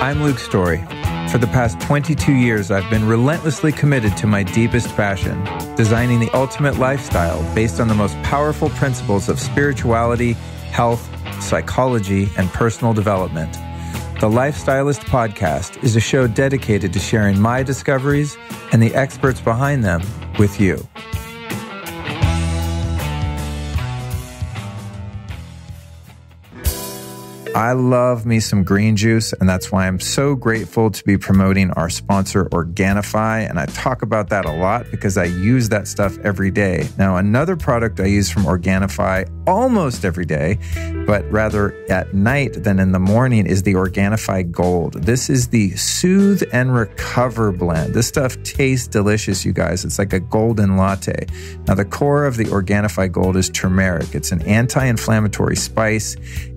I'm Luke Story. For the past 22 years, I've been relentlessly committed to my deepest passion, designing the ultimate lifestyle based on the most powerful principles of spirituality, health, psychology, and personal development. The Lifestylist Podcast is a show dedicated to sharing my discoveries and the experts behind them with you. I love me some green juice, and that's why I'm so grateful to be promoting our sponsor, Organifi, and I talk about that a lot because I use that stuff every day. Now, another product I use from Organifi almost every day, but rather at night than in the morning, is the Organifi Gold. This is the Soothe and Recover blend. This stuff tastes delicious, you guys. It's like a golden latte. Now, the core of the Organifi Gold is turmeric. It's an anti-inflammatory spice,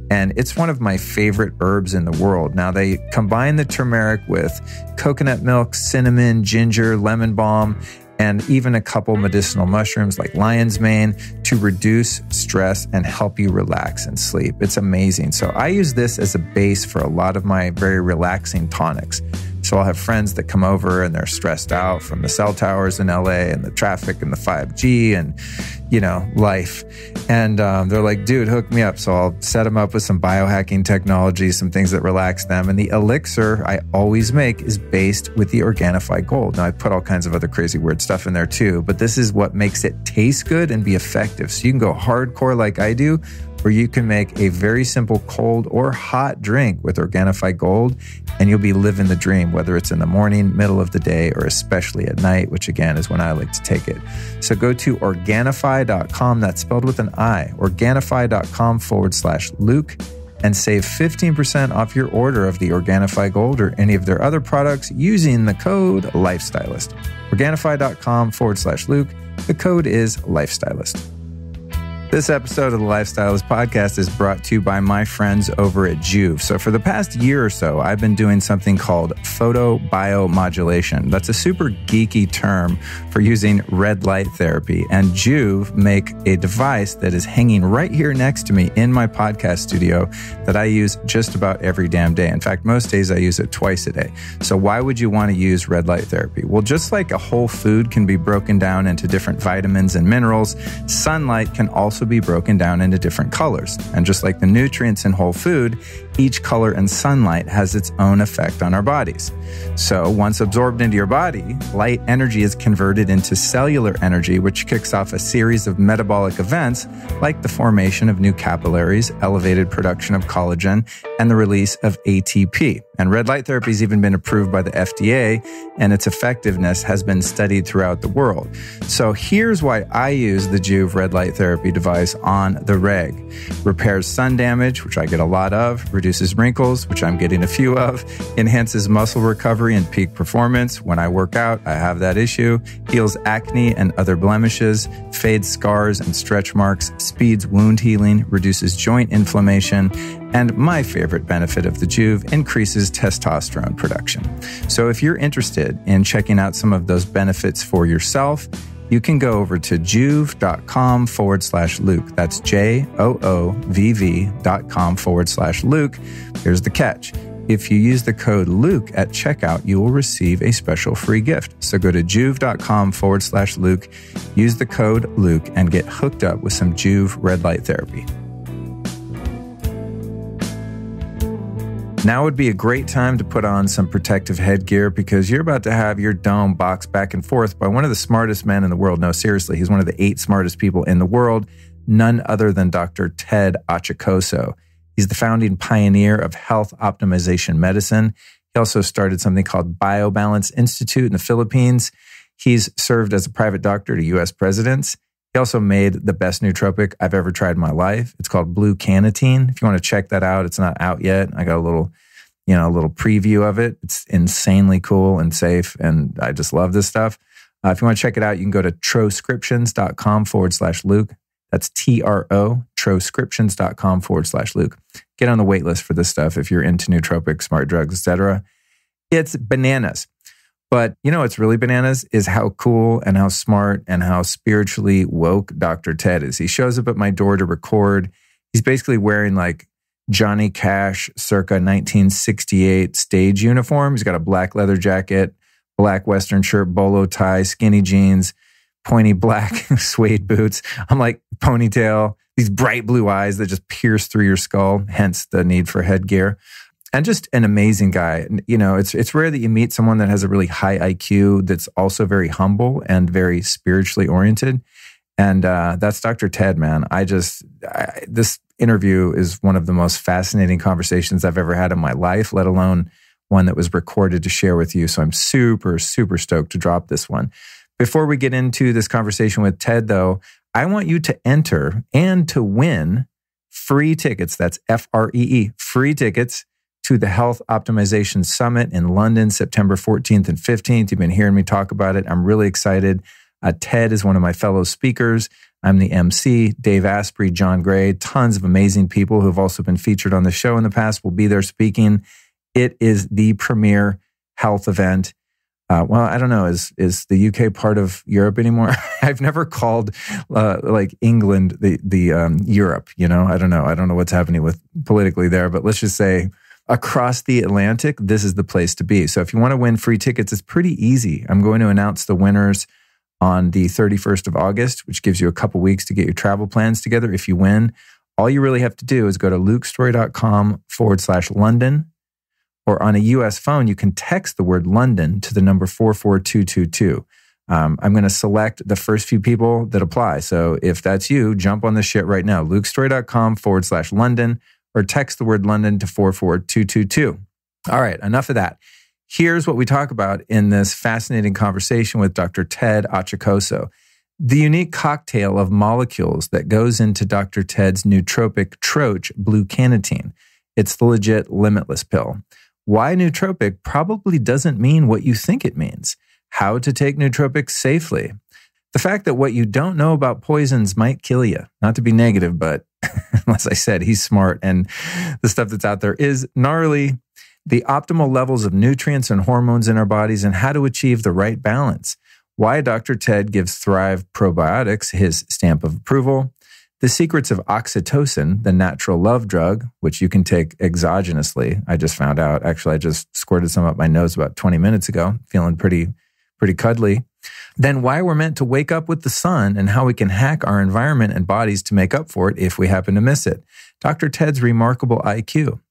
and it's one of my favorite herbs in the world. Now, they combine the turmeric with coconut milk, cinnamon, ginger, lemon balm, and even a couple medicinal mushrooms like lion's mane to reduce stress and help you relax and sleep. It's amazing. So I use this as a base for a lot of my very relaxing tonics. So I'll have friends that come over and they're stressed out from the cell towers in LA and the traffic and the 5G and, life. And they're like, dude, hook me up. So I'll set them up with some biohacking technology, some things that relax them. And the elixir I always make is based with the Organifi Gold. Now, I put all kinds of other crazy weird stuff in there too, but this is what makes it taste good and be effective. So you can go hardcore like I do, or you can make a very simple cold or hot drink with Organifi Gold, and you'll be living the dream, whether it's in the morning, middle of the day, or especially at night, which again is when I like to take it. So go to Organifi.com, that's spelled with an I, Organifi.com/Luke, and save 15% off your order of the Organifi Gold or any of their other products using the code Lifestylist. Organifi.com/Luke. The code is Lifestylist. This episode of the Lifestylist Podcast is brought to you by my friends over at Joovv. So for the past year or so, I've been doing something called photobiomodulation. That's a super geeky term for using red light therapy. And Joovv make a device that is hanging right here next to me in my podcast studio that I use just about every damn day. In fact, most days I use it twice a day. So why would you want to use red light therapy? Well, just like a whole food can be broken down into different vitamins and minerals, sunlight can also be broken down into different colors. And just like the nutrients in whole food, each color in sunlight has its own effect on our bodies. So once absorbed into your body, light energy is converted into cellular energy, which kicks off a series of metabolic events like the formation of new capillaries, elevated production of collagen, and the release of ATP. And red light therapy has even been approved by the FDA, and its effectiveness has been studied throughout the world. So here's why I use the Joovv red light therapy device on the reg. Repairs sun damage, which I get a lot of, reduces wrinkles, which I'm getting a few of, enhances muscle recovery and peak performance. When I work out, I have that issue, heals acne and other blemishes, fades scars and stretch marks, speeds wound healing, reduces joint inflammation, and my favorite benefit of the Joovv, increases testosterone production. So if you're interested in checking out some of those benefits for yourself, you can go over to joovv.com/Luke. That's JOOVV.com/Luke. Here's the catch. If you use the code Luke at checkout, you will receive a special free gift. So go to joovv.com/Luke, use the code Luke, and get hooked up with some Joovv red light therapy. Now would be a great time to put on some protective headgear because you're about to have your dome boxed back and forth by one of the smartest men in the world. No, seriously, he's one of the 8 smartest people in the world, none other than Dr. Ted Achacoso. He's the founding pioneer of health optimization medicine. He also started something called BioBalance Institute in the Philippines. He's served as a private doctor to U.S. presidents. He also made the best nootropic I've ever tried in my life. It's called Blue Cannatine. If you want to check that out, it's not out yet. I got a little preview of it. It's insanely cool and safe, and I just love this stuff. If you want to check it out, you can go to troscriptions.com/Luke. That's TRO, troscriptions.com/Luke. Get on the wait list for this stuff if you're into nootropics, smart drugs, etc. It's bananas. But what's really bananas is how cool and how smart and how spiritually woke Dr. Ted is. He shows up at my door to record. He's basically wearing like Johnny Cash circa 1968 stage uniform. He's got a black leather jacket, black Western shirt, bolo tie, skinny jeans, pointy black suede boots. I'm like, ponytail, these bright blue eyes that just pierce through your skull, hence the need for headgear. And just an amazing guy. You know, it's rare that you meet someone that has a really high IQ that's also very humble and very spiritually oriented. And that's Dr. Ted, man. This interview is one of the most fascinating conversations I've ever had in my life, let alone one that was recorded to share with you. So I'm super, super stoked to drop this one. Before we get into this conversation with Ted, though, I want you to enter and to win free tickets. That's FREE, free tickets to the Health Optimization Summit in London, September 14th and 15th. You've been hearing me talk about it. I'm really excited. Ted is one of my fellow speakers. I'm the MC. Dave Asprey, John Gray, tons of amazing people who have also been featured on the show in the past will be there speaking. It is the premier health event. Well, I don't know. Is the UK part of Europe anymore? I've never called like England the Europe. You know, I don't know. I don't know what's happening with politically there, but let's just say across the Atlantic, this is the place to be. So if you want to win free tickets, it's pretty easy. I'm going to announce the winners on the 31st of August, which gives you a couple weeks to get your travel plans together. If you win, all you really have to do is go to lukestory.com/London, or on a US phone, you can text the word London to the number 44222. I'm going to select the first few people that apply. So if that's you, jump on this shit right now, lukestory.com/London, or text the word London to 44222. All right, enough of that. Here's what we talk about in this fascinating conversation with Dr. Ted Achacoso. The unique cocktail of molecules that goes into Dr. Ted's nootropic troche blue cannatine. It's the legit limitless pill. Why nootropic probably doesn't mean what you think it means. How to take nootropics safely. The fact that what you don't know about poisons might kill you. Not to be negative, but as I said, he's smart and the stuff that's out there is gnarly. The optimal levels of nutrients and hormones in our bodies and how to achieve the right balance. Why Dr. Ted gives Thrive Probiotics his stamp of approval. The secrets of oxytocin, the natural love drug, which you can take exogenously. I just found out. Actually, I just squirted some up my nose about 20 minutes ago, feeling pretty cuddly. Then why we're meant to wake up with the sun and how we can hack our environment and bodies to make up for it if we happen to miss it. Dr. Ted's remarkable IQ.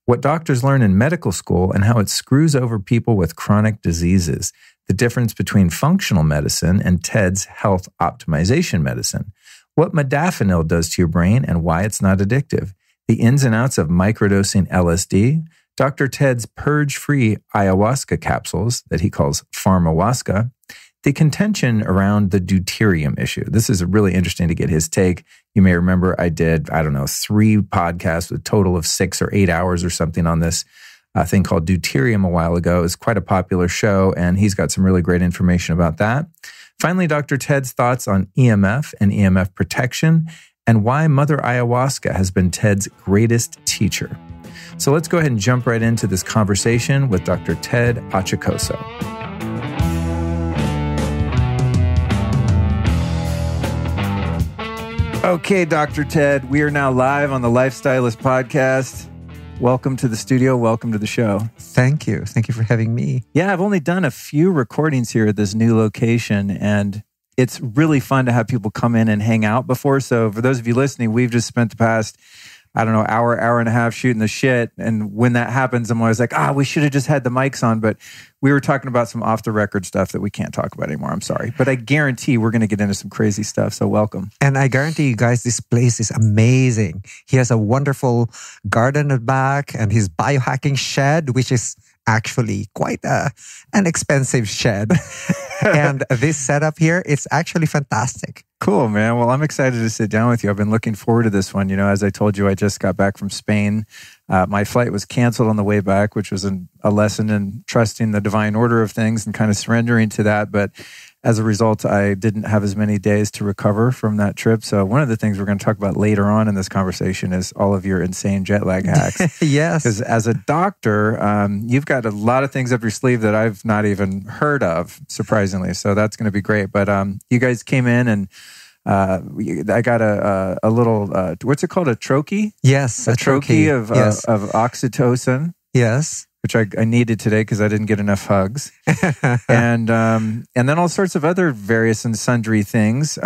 What doctors learn in medical school and how it screws over people with chronic diseases. The difference between functional medicine and Ted's health optimization medicine. What modafinil does to your brain and why it's not addictive. The ins and outs of microdosing LSD. Dr. Ted's purge-free ayahuasca capsules that he calls pharmacologist. The contention around the deuterium issue. This is really interesting to get his take. You may remember I did, 3 podcasts with a total of 6 or 8 hours or something on this thing called deuterium a while ago. It's quite a popular show, and he's got some really great information about that. Finally, Dr. Ted's thoughts on EMF and EMF protection and why Mother Ayahuasca has been Ted's greatest teacher. So let's go ahead and jump right into this conversation with Dr. Ted Achacoso. Okay, Dr. Ted, we are now live on the Lifestylist podcast. Welcome to the studio. Welcome to the show. Thank you. Thank you for having me. Yeah, I've only done a few recordings here at this new location, and it's really fun to have people come in and hang out before. So for those of you listening, we've just spent the past, hour and a half shooting the shit. And when that happens, I'm always like, we should have just had the mics on. But we were talking about some off the record stuff that we can't talk about anymore. I'm sorry. But I guarantee we're going to get into some crazy stuff. So welcome. And I guarantee you guys, this place is amazing. He has a wonderful garden at back and his biohacking shed, which is actually quite an expensive shed. And this setup here, it's actually fantastic. Cool, man. Well, I'm excited to sit down with you. I've been looking forward to this one. You know, as I told you, I just got back from Spain. My flight was canceled on the way back, which was a lesson in trusting the divine order of things and kind of surrendering to that. But as a result, I didn't have as many days to recover from that trip. So one of the things we're going to talk about later on in this conversation is all of your insane jet lag hacks. Yes. Because as a doctor, you've got a lot of things up your sleeve that I've not even heard of, surprisingly. So that's going to be great. But you guys came in and I got a little, what's it called? A trochee? Yes, a trochee of yes. of oxytocin. Yes. Which I needed today because I didn't get enough hugs. And then all sorts of other various and sundry things.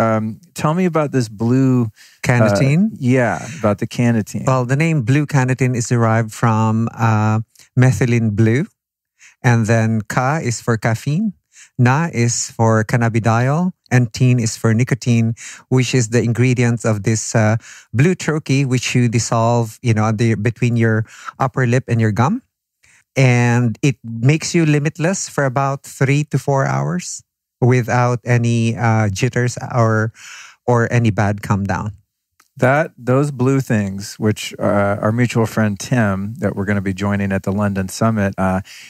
Tell me about this blue... Carnitine? About the carnitine. Well, the name blue carnitine is derived from methylene blue. And then Ka is for caffeine. Na is for cannabidiol. And teen is for nicotine, which is the ingredients of this blue trochee, which you dissolve, between your upper lip and your gum. And it makes you limitless for about 3 to 4 hours without any jitters or any bad come down. Those blue things, which our mutual friend Tim, that we're going to be joining at the London Summit,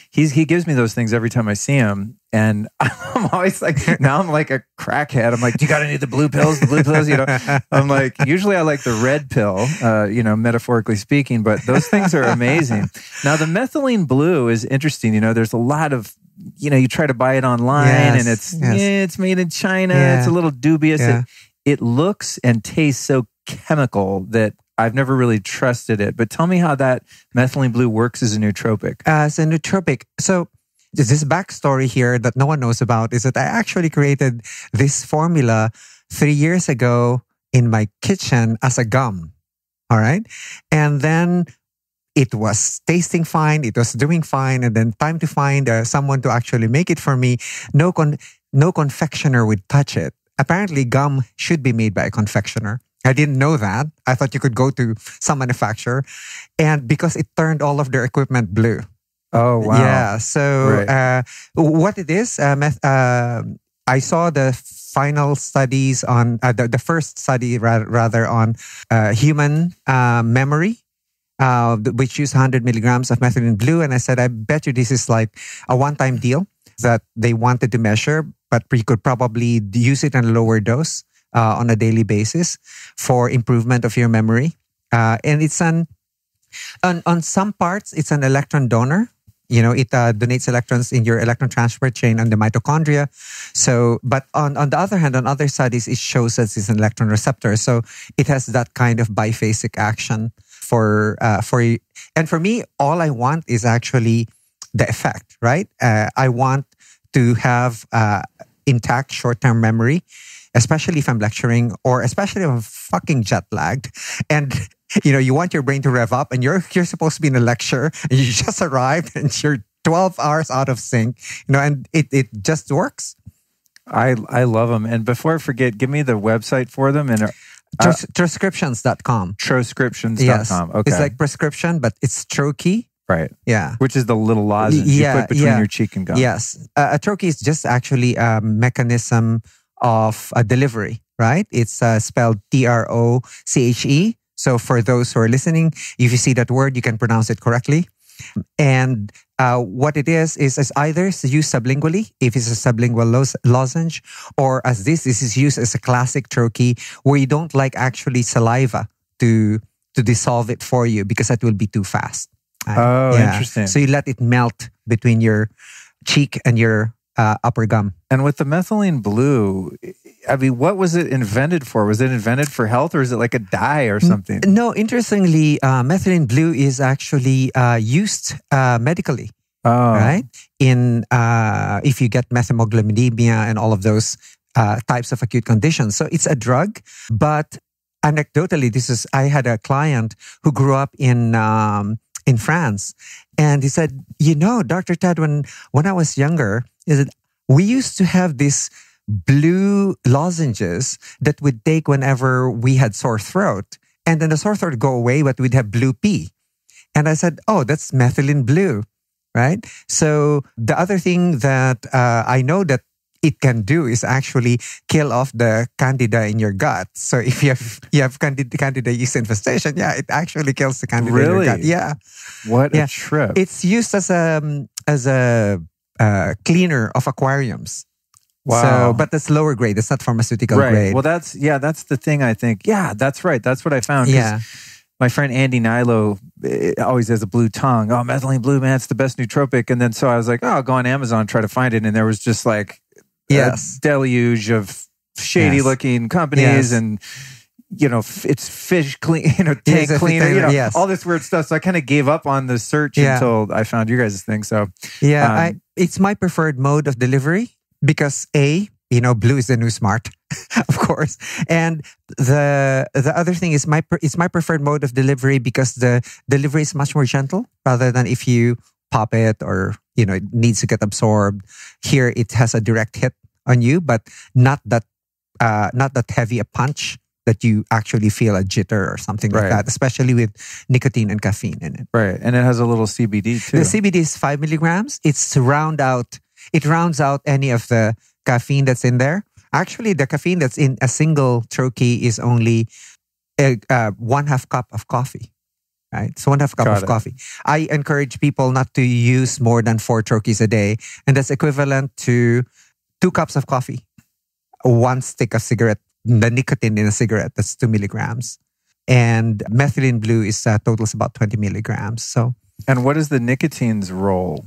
he gives me those things every time I see him, and I'm always like, now I'm like a crackhead. I'm like, do you got any of the blue pills? The blue pills, I'm like, usually I like the red pill, metaphorically speaking, but those things are amazing. Now the methylene blue is interesting. There's a lot of, you try to buy it online, and it's made in China. Yeah. It's a little dubious. Yeah. It looks and tastes so chemical that I've never really trusted it. But tell me how that methylene blue works as a nootropic. As a nootropic. So this backstory here that no one knows about is that I actually created this formula 3 years ago in my kitchen as a gum. All right. And then it was tasting fine. It was doing fine. And then time to find someone to actually make it for me. No confectioner would touch it. Apparently, gum should be made by a confectioner. I didn't know that. I thought you could go to some manufacturer. And because it turned all of their equipment blue. Oh, wow. Yeah. So what it is, I saw the final studies on, the first study rather on human memory, which used 100 milligrams of methylene blue. And I said, I bet you this is like a one-time deal that they wanted to measure, but you could probably use it in a lower dose on a daily basis for improvement of your memory. And it's on some parts, it's an electron donor. It donates electrons in your electron transport chain on the mitochondria. So, but on the other hand, on other studies, it shows that it's an electron receptor. So it has that kind of biphasic action for you. And for me, all I want is actually the effect, right? I want to have intact short-term memory, especially if I'm lecturing or especially if I'm fucking jet lagged. And you want your brain to rev up, and you're supposed to be in a lecture, and you just arrived, and you're 12 hours out of sync. And it just works. I love them. And before I forget, give me the website for them. And Troscriptions.com. Troscriptions.com. Yes. Okay. It's like prescription, but it's trochee. Right. Yeah. Which is the little lozenge you put between your cheek and gum. Yes. A trochee is just actually a mechanism of delivery, right? It's spelled TROCHE. So for those who are listening, if you see that word, you can pronounce it correctly. And what it is either used sublingually, if it's a sublingual lozenge, or as this is used as a classic trochee where you don't like actually saliva to dissolve it for you because that will be too fast. Interesting. So you let it melt between your cheek and your upper gum. And with the methylene blue, I mean, what was it invented for? Was it invented for health, or is it like a dye or something? No, interestingly, methylene blue is actually used medically. Oh. Right? In if you get methemoglobinemia and all of those types of acute conditions. So it's a drug, but anecdotally, I had a client who grew up in France, and he said, Dr. Ted, when I was younger, he said, we used to have these blue lozenges that we'd take whenever we had sore throat. And then the sore throat would go away, but we'd have blue pee. And I said, oh, that's methylene blue, right? So the other thing that I know that it can do is actually kill off the candida in your gut. So if you have candida yeast infestation, it actually kills the candida in your gut. Yeah. What a trip. It's used as a cleaner of aquariums. Wow. So, but that's lower grade. It's not pharmaceutical grade. Well, that's the thing I think. Yeah, that's right. That's what I found. Yeah. My friend Andy Nilo always has a blue tongue. Oh, methylene blue, man, it's the best nootropic. And then so I was like, I'll go on Amazon, try to find it. And there was just like a deluge of shady looking companies and, it's fish clean, tank cleaner, all this weird stuff. So I kind of gave up on the search until I found you guys' thing. So it's my preferred mode of delivery because blue is the new smart, of course. And the other thing is it's my preferred mode of delivery because the delivery is much more gentle rather than if you pop it or, it needs to get absorbed. Here, it has a direct hit on you, but not that heavy a punch that you actually feel a jitter or something like that, especially with nicotine and caffeine in it. Right. And it has a little CBD too. The CBD is 5 milligrams. It rounds out any of the caffeine that's in there. Actually, the caffeine that's in a single troche is only 1/2 cup of coffee. Right? So 1/2 cup of coffee. I encourage people not to use more than 4 troches a day. And that's equivalent to 2 cups of coffee. 1 stick of cigarette. The nicotine in a cigarette, that's 2 milligrams. And methylene blue is totals about 20 milligrams. So, and what is the nicotine's role?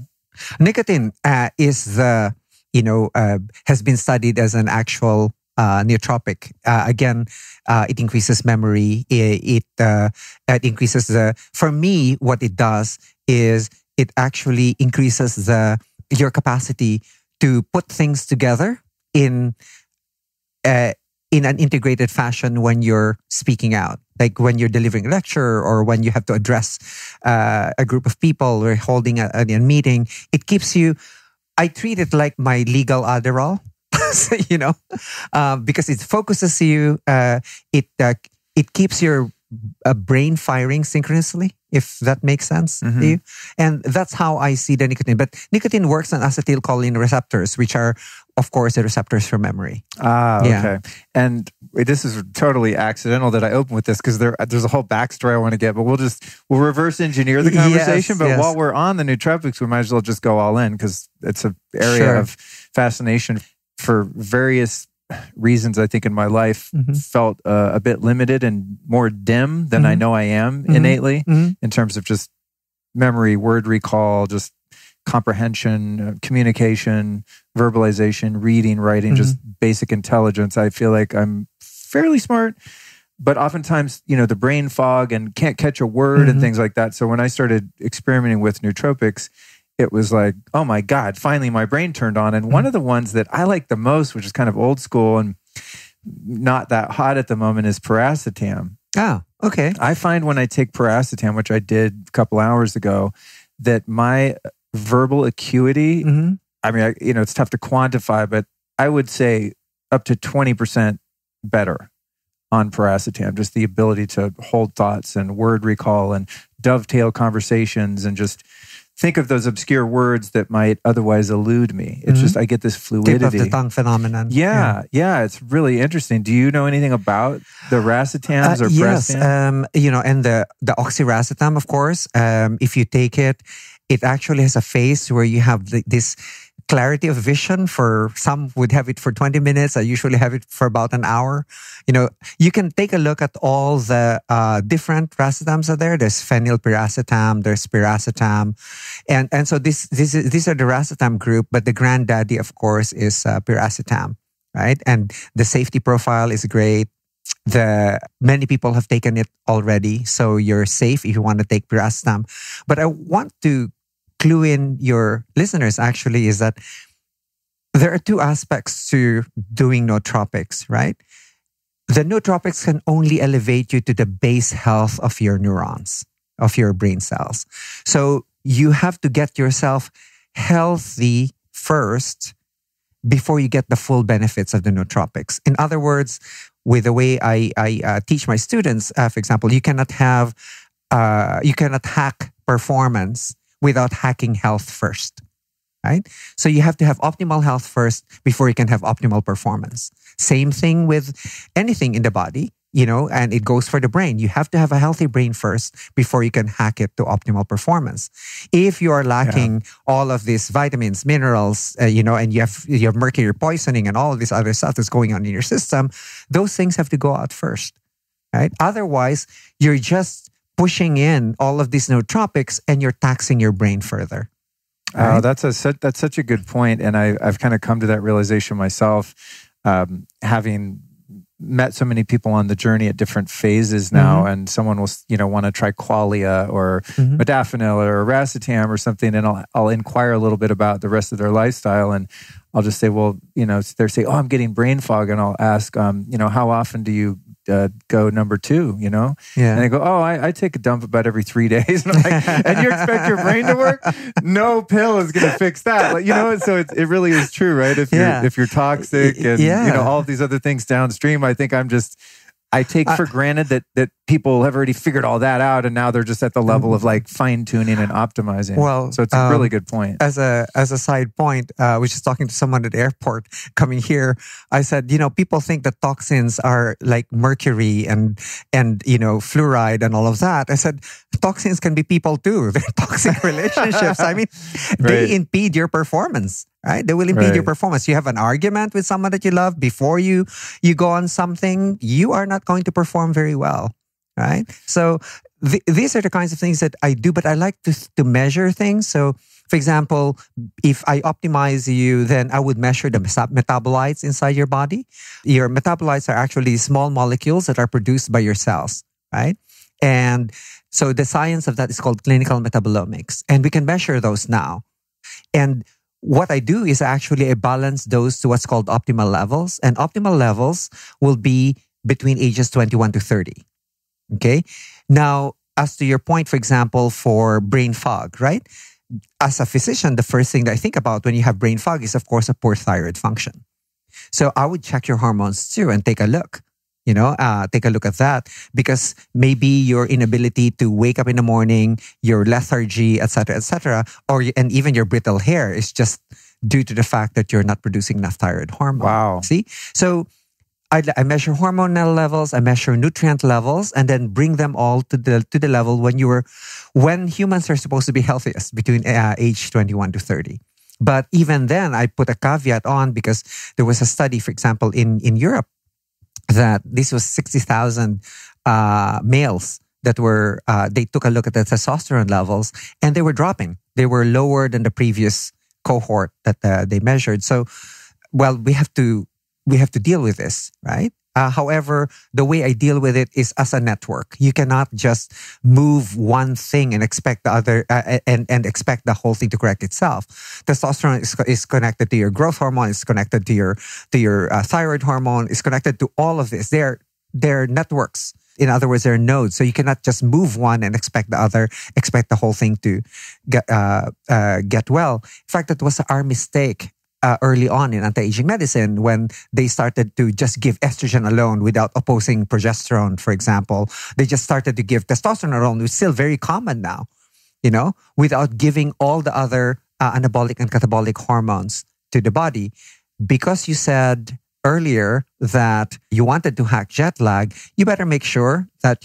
Nicotine is has been studied as an actual nootropic. It increases memory. It increases for me, what it does is it actually increases your capacity to put things together in an integrated fashion when you're speaking out, like when you're delivering a lecture or when you have to address a group of people or holding a meeting. It keeps you. I treat it like my legal Adderall, because it focuses you. It keeps your brain firing synchronously, if that makes sense to you. And that's how I see the nicotine. But nicotine works on acetylcholine receptors, which are, of course, the receptors for memory. Okay. And this is totally accidental that I opened with this because there's a whole backstory I want to get, but we'll reverse engineer the conversation. But while we're on the nootropics, we might as well just go all in because it's an area of fascination for various reasons. I think in my life felt a bit limited and more dim than I know I am innately in terms of just memory, word recall, just comprehension, communication, verbalization, reading, writing, just basic intelligence. I feel like I'm fairly smart, but oftentimes, the brain fog and can't catch a word and things like that. So when I started experimenting with nootropics, it was like, oh my God, finally my brain turned on. And one of the ones that I like the most, which is kind of old school and not that hot at the moment, is paracetam. Oh, okay. I find when I take paracetam, which I did a couple hours ago, that my verbal acuity, I mean, it's tough to quantify, but I would say up to 20% better on paracetam. Just the ability to hold thoughts and word recall and dovetail conversations and just think of those obscure words that might otherwise elude me. It's just, I get this fluidity. Tip of the tongue phenomenon. Yeah, it's really interesting. Do you know anything about the racetams or yes, brastam? And the oxiracetam, of course. If you take it, it actually has a phase where you have this clarity of vision. For some would have it for 20 minutes. I usually have it for about an hour. You can take a look at all the different racetams are there. There's phenylpiracetam, there's piracetam. And so these are the racetam group, but the granddaddy, of course, is piracetam, right? And the safety profile is great. Many people have taken it already, so you're safe if you want to take piracetam. But I want to clue in your listeners actually is that there are 2 aspects to doing nootropics, right? The nootropics can only elevate you to the base health of your neurons, of your brain cells. So you have to get yourself healthy first before you get the full benefits of the nootropics. In other words, with the way I teach my students, for example, you cannot hack performance without hacking health first, right? So you have to have optimal health first before you can have optimal performance. Same thing with anything in the body, and it goes for the brain. You have to have a healthy brain first before you can hack it to optimal performance. If you are lacking all of these vitamins, minerals, and you have mercury poisoning and all of this other stuff that's going on in your system, those things have to go out first, right? Otherwise, you're just pushing in all of these nootropics and you're taxing your brain further. Right? That's such a good point. And I've kind of come to that realization myself. having met so many people on the journey at different phases now, and someone will, want to try qualia or modafinil or racetam or something, and I'll inquire a little bit about the rest of their lifestyle, and I'll just say, well, they say, oh, I'm getting brain fog, and I'll ask, how often do you go number 2, Yeah. And they go, oh, I take a dump about every 3 days. And I'm like, and you expect your brain to work? No pill is going to fix that. So it really is true, right? If you're toxic and, all of these other things downstream, I think I take for granted that people have already figured all that out, and now they're just at the level of like fine tuning and optimizing. Well, so it's a really good point. As a side point, which is talking to someone at the airport coming here, I said, people think that toxins are like mercury and fluoride and all of that. I said, toxins can be people too. They're toxic relationships. I mean, they impede your performance. Right? They will impede your performance. You have an argument with someone that you love before you go on something, you are not going to perform very well. Right? So these are the kinds of things that I do, but I like to measure things. So, for example, if I optimize you, then I would measure the metabolites inside your body. Your metabolites are actually small molecules that are produced by your cells, right? And so the science of that is called clinical metabolomics. And we can measure those now. And what I do is actually I balance those to what's called optimal levels. And optimal levels will be between ages 21 to 30. Okay? Now, as to your point, for example, for brain fog, right? As a physician, the first thing that I think about when you have brain fog is, of course, a poor thyroid function. So I would check your hormones too and take a look. Take a look at that, because maybe your inability to wake up in the morning, your lethargy, etc., and even your brittle hair is just due to the fact that you're not producing enough thyroid hormone. Wow. See? So I measure hormonal levels, I measure nutrient levels, and then bring them all to the level when humans are supposed to be healthiest, between age 21 to 30. But even then, I put a caveat on, because there was a study, for example, in Europe, that this was 60,000 males that were, they took a look at the testosterone levels, and they were dropping. They were lower than the previous cohort that they measured. So, well, we have to deal with this, right? However, the way I deal with it is as a network. You cannot just move one thing and expect the other, and expect the whole thing to correct itself. Testosterone is connected to your growth hormone. It's connected to your thyroid hormone. It's connected to all of this. They're networks. In other words, they're nodes. So you cannot just move one and expect the whole thing to get well. In fact, that was our mistake. Early on in anti-aging medicine, when they started to just give estrogen alone without opposing progesterone, for example. They just started to give testosterone alone, which is still very common now, without giving all the other anabolic and catabolic hormones to the body. Because you said earlier that you wanted to hack jet lag, you better make sure that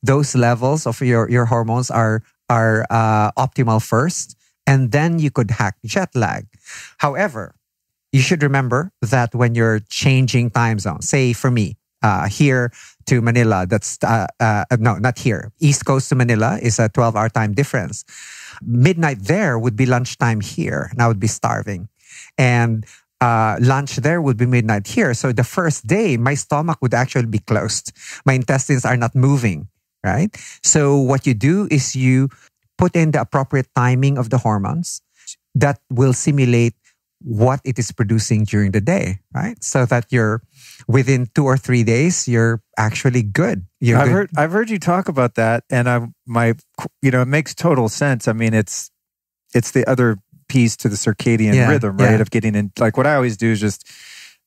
those levels of your hormones are optimal first. And then you could hack jet lag. However, you should remember that when you're changing time zones, say for me, here to Manila, that's, no, not here. East Coast to Manila is a 12-hour time difference. Midnight there would be lunchtime here, and I would be starving. And lunch there would be midnight here. So the first day, my stomach would actually be closed. My intestines are not moving, right? So what you do is you put in the appropriate timing of the hormones that will simulate what it is producing during the day, right? So that you're within 2 or 3 days, you're actually good. I've heard you talk about that, and it makes total sense. I mean, it's the other piece to the circadian rhythm, right? Of getting in. Like what I always do is just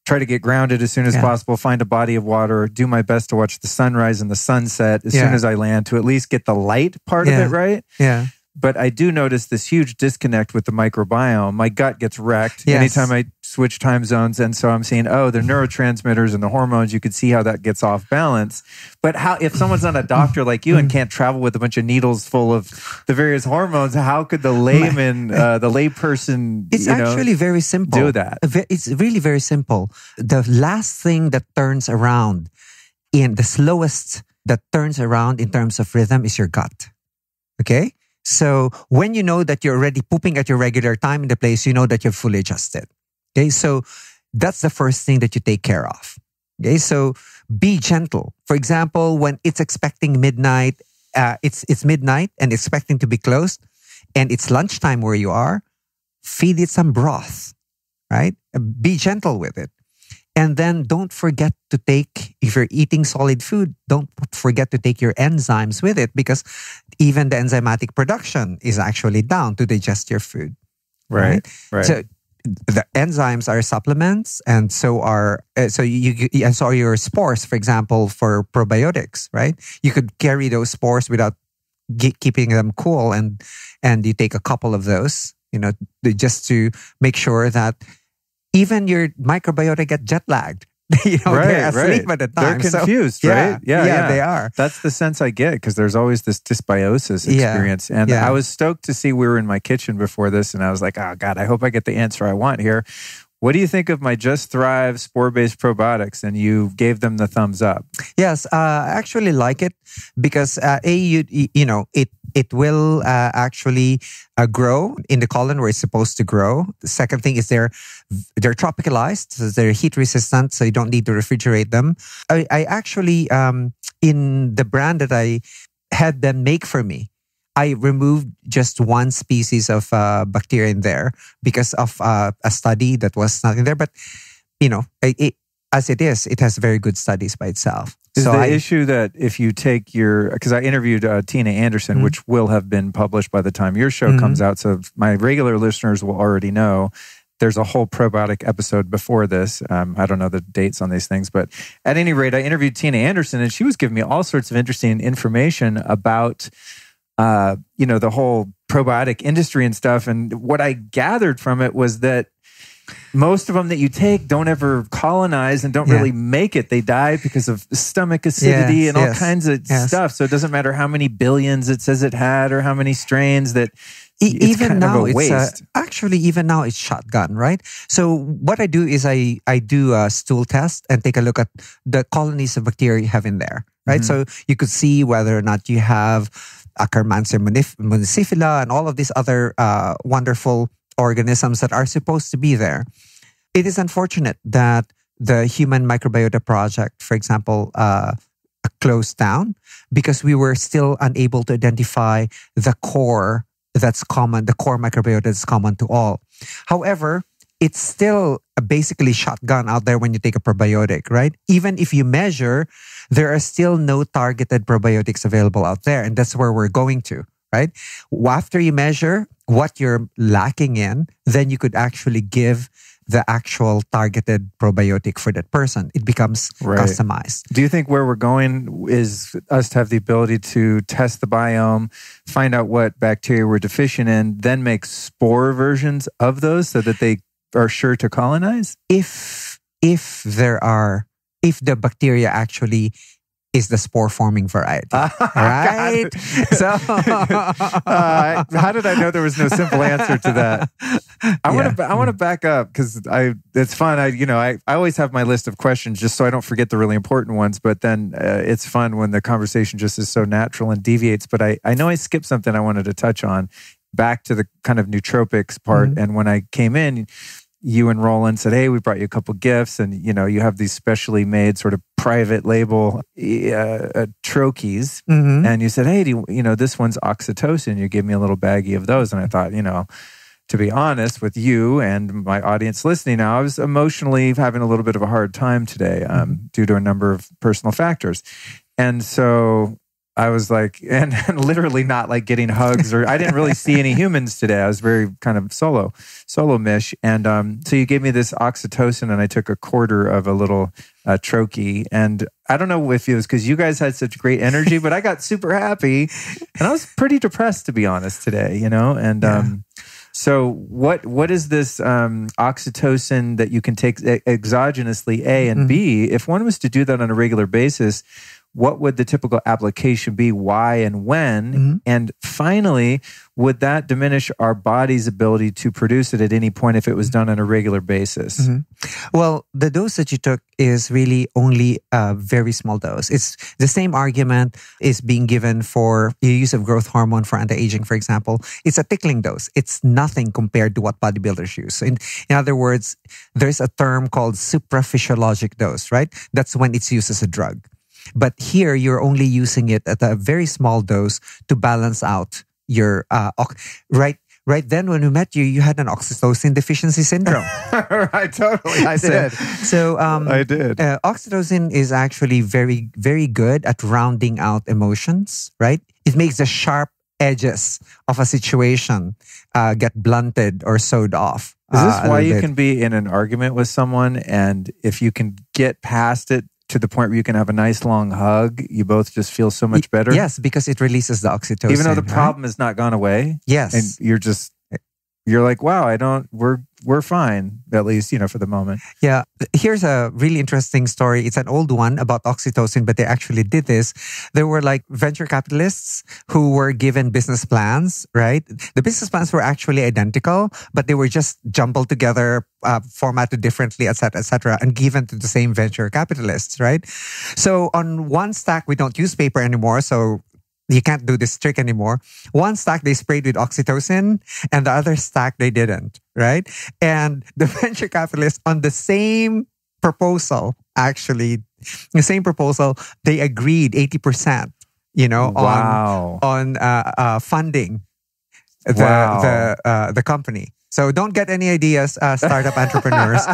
try to get grounded as soon as possible, find a body of water, do my best to watch the sunrise and the sunset as soon as I land, to at least get the light part of it right. Yeah. But I do notice this huge disconnect with the microbiome. My gut gets wrecked anytime I switch time zones. And so I'm seeing, the neurotransmitters and the hormones, you could see how that gets off balance. But if someone's not a doctor like you and can't travel with a bunch of needles full of the various hormones, how could the layman, the layperson, it's actually very simple. Do that? It's really very simple. The last thing that turns around, the slowest that turns around in terms of rhythm, is your gut. Okay? So when you know that you're already pooping at your regular time in the place, you know that you're fully adjusted. Okay, so that's the first thing that you take care of. Okay, so be gentle. For example, when it's expecting midnight, it's midnight and expecting to be closed, and it's lunchtime where you are, feed it some broth, right? Be gentle with it. And then don't forget to take, if you're eating solid food, don't forget to take your enzymes with it, because even the enzymatic production is actually down to digest your food. Right. So the enzymes are supplements, and so are your spores. For example, for probiotics, right? You could carry those spores without keeping them cool, and you take a couple of those, just to make sure that even your microbiota get jet lagged. They're asleep at the time. They're confused, right? Yeah, they are. That's the sense I get, because there's always this dysbiosis experience. And I was stoked to see we were in my kitchen before this, and I was like, oh God, I hope I get the answer I want here. What do you think of my Just Thrive spore-based probiotics? And you gave them the thumbs up. Yes, I actually like it because it will actually grow in the colon where it's supposed to grow. The second thing is they're tropicalized, so they're heat resistant, so you don't need to refrigerate them. I actually, in the brand that I had them make for me, I removed just one species of bacteria in there because of a study that was not in there. But, as it has very good studies by itself. Is the issue that if you take because I interviewed Tina Anderson, which will have been published by the time your show comes out. So my regular listeners will already know there's a whole probiotic episode before this. I don't know the dates on these things, but at any rate, I interviewed Tina Anderson, and she was giving me all sorts of interesting information about the whole probiotic industry and stuff. And what I gathered from it was that most of them that you take don't ever colonize and don't really make it. They die because of stomach acidity and all kinds of stuff. So it doesn't matter how many billions it says it had or how many strains that even now it's waste. Even now it's shotgun, right? So what I do is I do a stool test and take a look at the colonies of bacteria you have in there, right? So you could see whether or not you have Akkermansia municiphala and all of these other wonderful organisms that are supposed to be there. It is unfortunate that the Human Microbiota Project, for example, closed down because we were still unable to identify the core that's common, the core microbiota that's common to all. However, it's still basically shotgun out there when you take a probiotic, right? Even if you measure, there are still no targeted probiotics available out there. And that's where we're going to, right? After you measure what you're lacking in, then you could actually give the actual targeted probiotic for that person. It becomes customized. Do you think where we're going is us to have the ability to test the biome, find out what bacteria we're deficient in, then make spore versions of those so that they are sure to colonize? If the bacteria actually is the spore-forming variety, right? So, how did I know there was no simple answer to that? I want to back up because it's fun. I always have my list of questions just so I don't forget the really important ones. But then it's fun when the conversation just is so natural and deviates. But I know I skipped something I wanted to touch on back to the kind of nootropics part. And when I came in, you and Roland said, hey, we brought you a couple gifts, and you have these specially made sort of private label troches. And you said, hey, this one's oxytocin. You gave me a little baggie of those. And I thought, to be honest with you and my audience listening now, I was emotionally having a little bit of a hard time today due to a number of personal factors. And so I was like, and literally not like getting hugs, or I didn't really see any humans today. I was very kind of solo-mish. And so you gave me this oxytocin, and I took a quarter of a little troche. And I don't know if it was because you guys had such great energy, but I got super happy. And I was pretty depressed, to be honest, today, And so what is this oxytocin that you can take exogenously, A, and B? If one was to do that on a regular basis, what would the typical application be, why and when? And finally, would that diminish our body's ability to produce it at any point if it was done on a regular basis? Well, the dose that you took is really only a very small dose. It's the same argument is being given for the use of growth hormone for anti-aging, for example. It's a tickling dose. It's nothing compared to what bodybuilders use. So in other words, there's a term called supraphysiologic dose, right? That's when it's used as a drug. But here, you're only using it at a very small dose to balance out your Right then, when we met you, you had an oxytocin deficiency syndrome. Right, totally. I did. So, I did. Oxytocin is actually very, very good at rounding out emotions, right? It makes the sharp edges of a situation get blunted or sewed off. Is this why you can be in an argument with someone, and if you can get past it to the point where you can have a nice long hug, you both just feel so much better? Yes, because it releases the oxytocin. Even though the problem has not gone away? Yes. And you're like, wow, we're fine, at least, for the moment. Yeah. Here's a really interesting story. It's an old one about oxytocin, but they actually did this. There were like venture capitalists who were given business plans, right? The business plans were actually identical, but they were just jumbled together, formatted differently, et cetera, and given to the same venture capitalists, right? So on one stack, we don't use paper anymore. So you can't do this trick anymore. One stack they sprayed with oxytocin, and the other stack they didn't, right? And the venture capitalists on the same proposal, they agreed 80%, on funding the company. So don't get any ideas, startup entrepreneurs. No,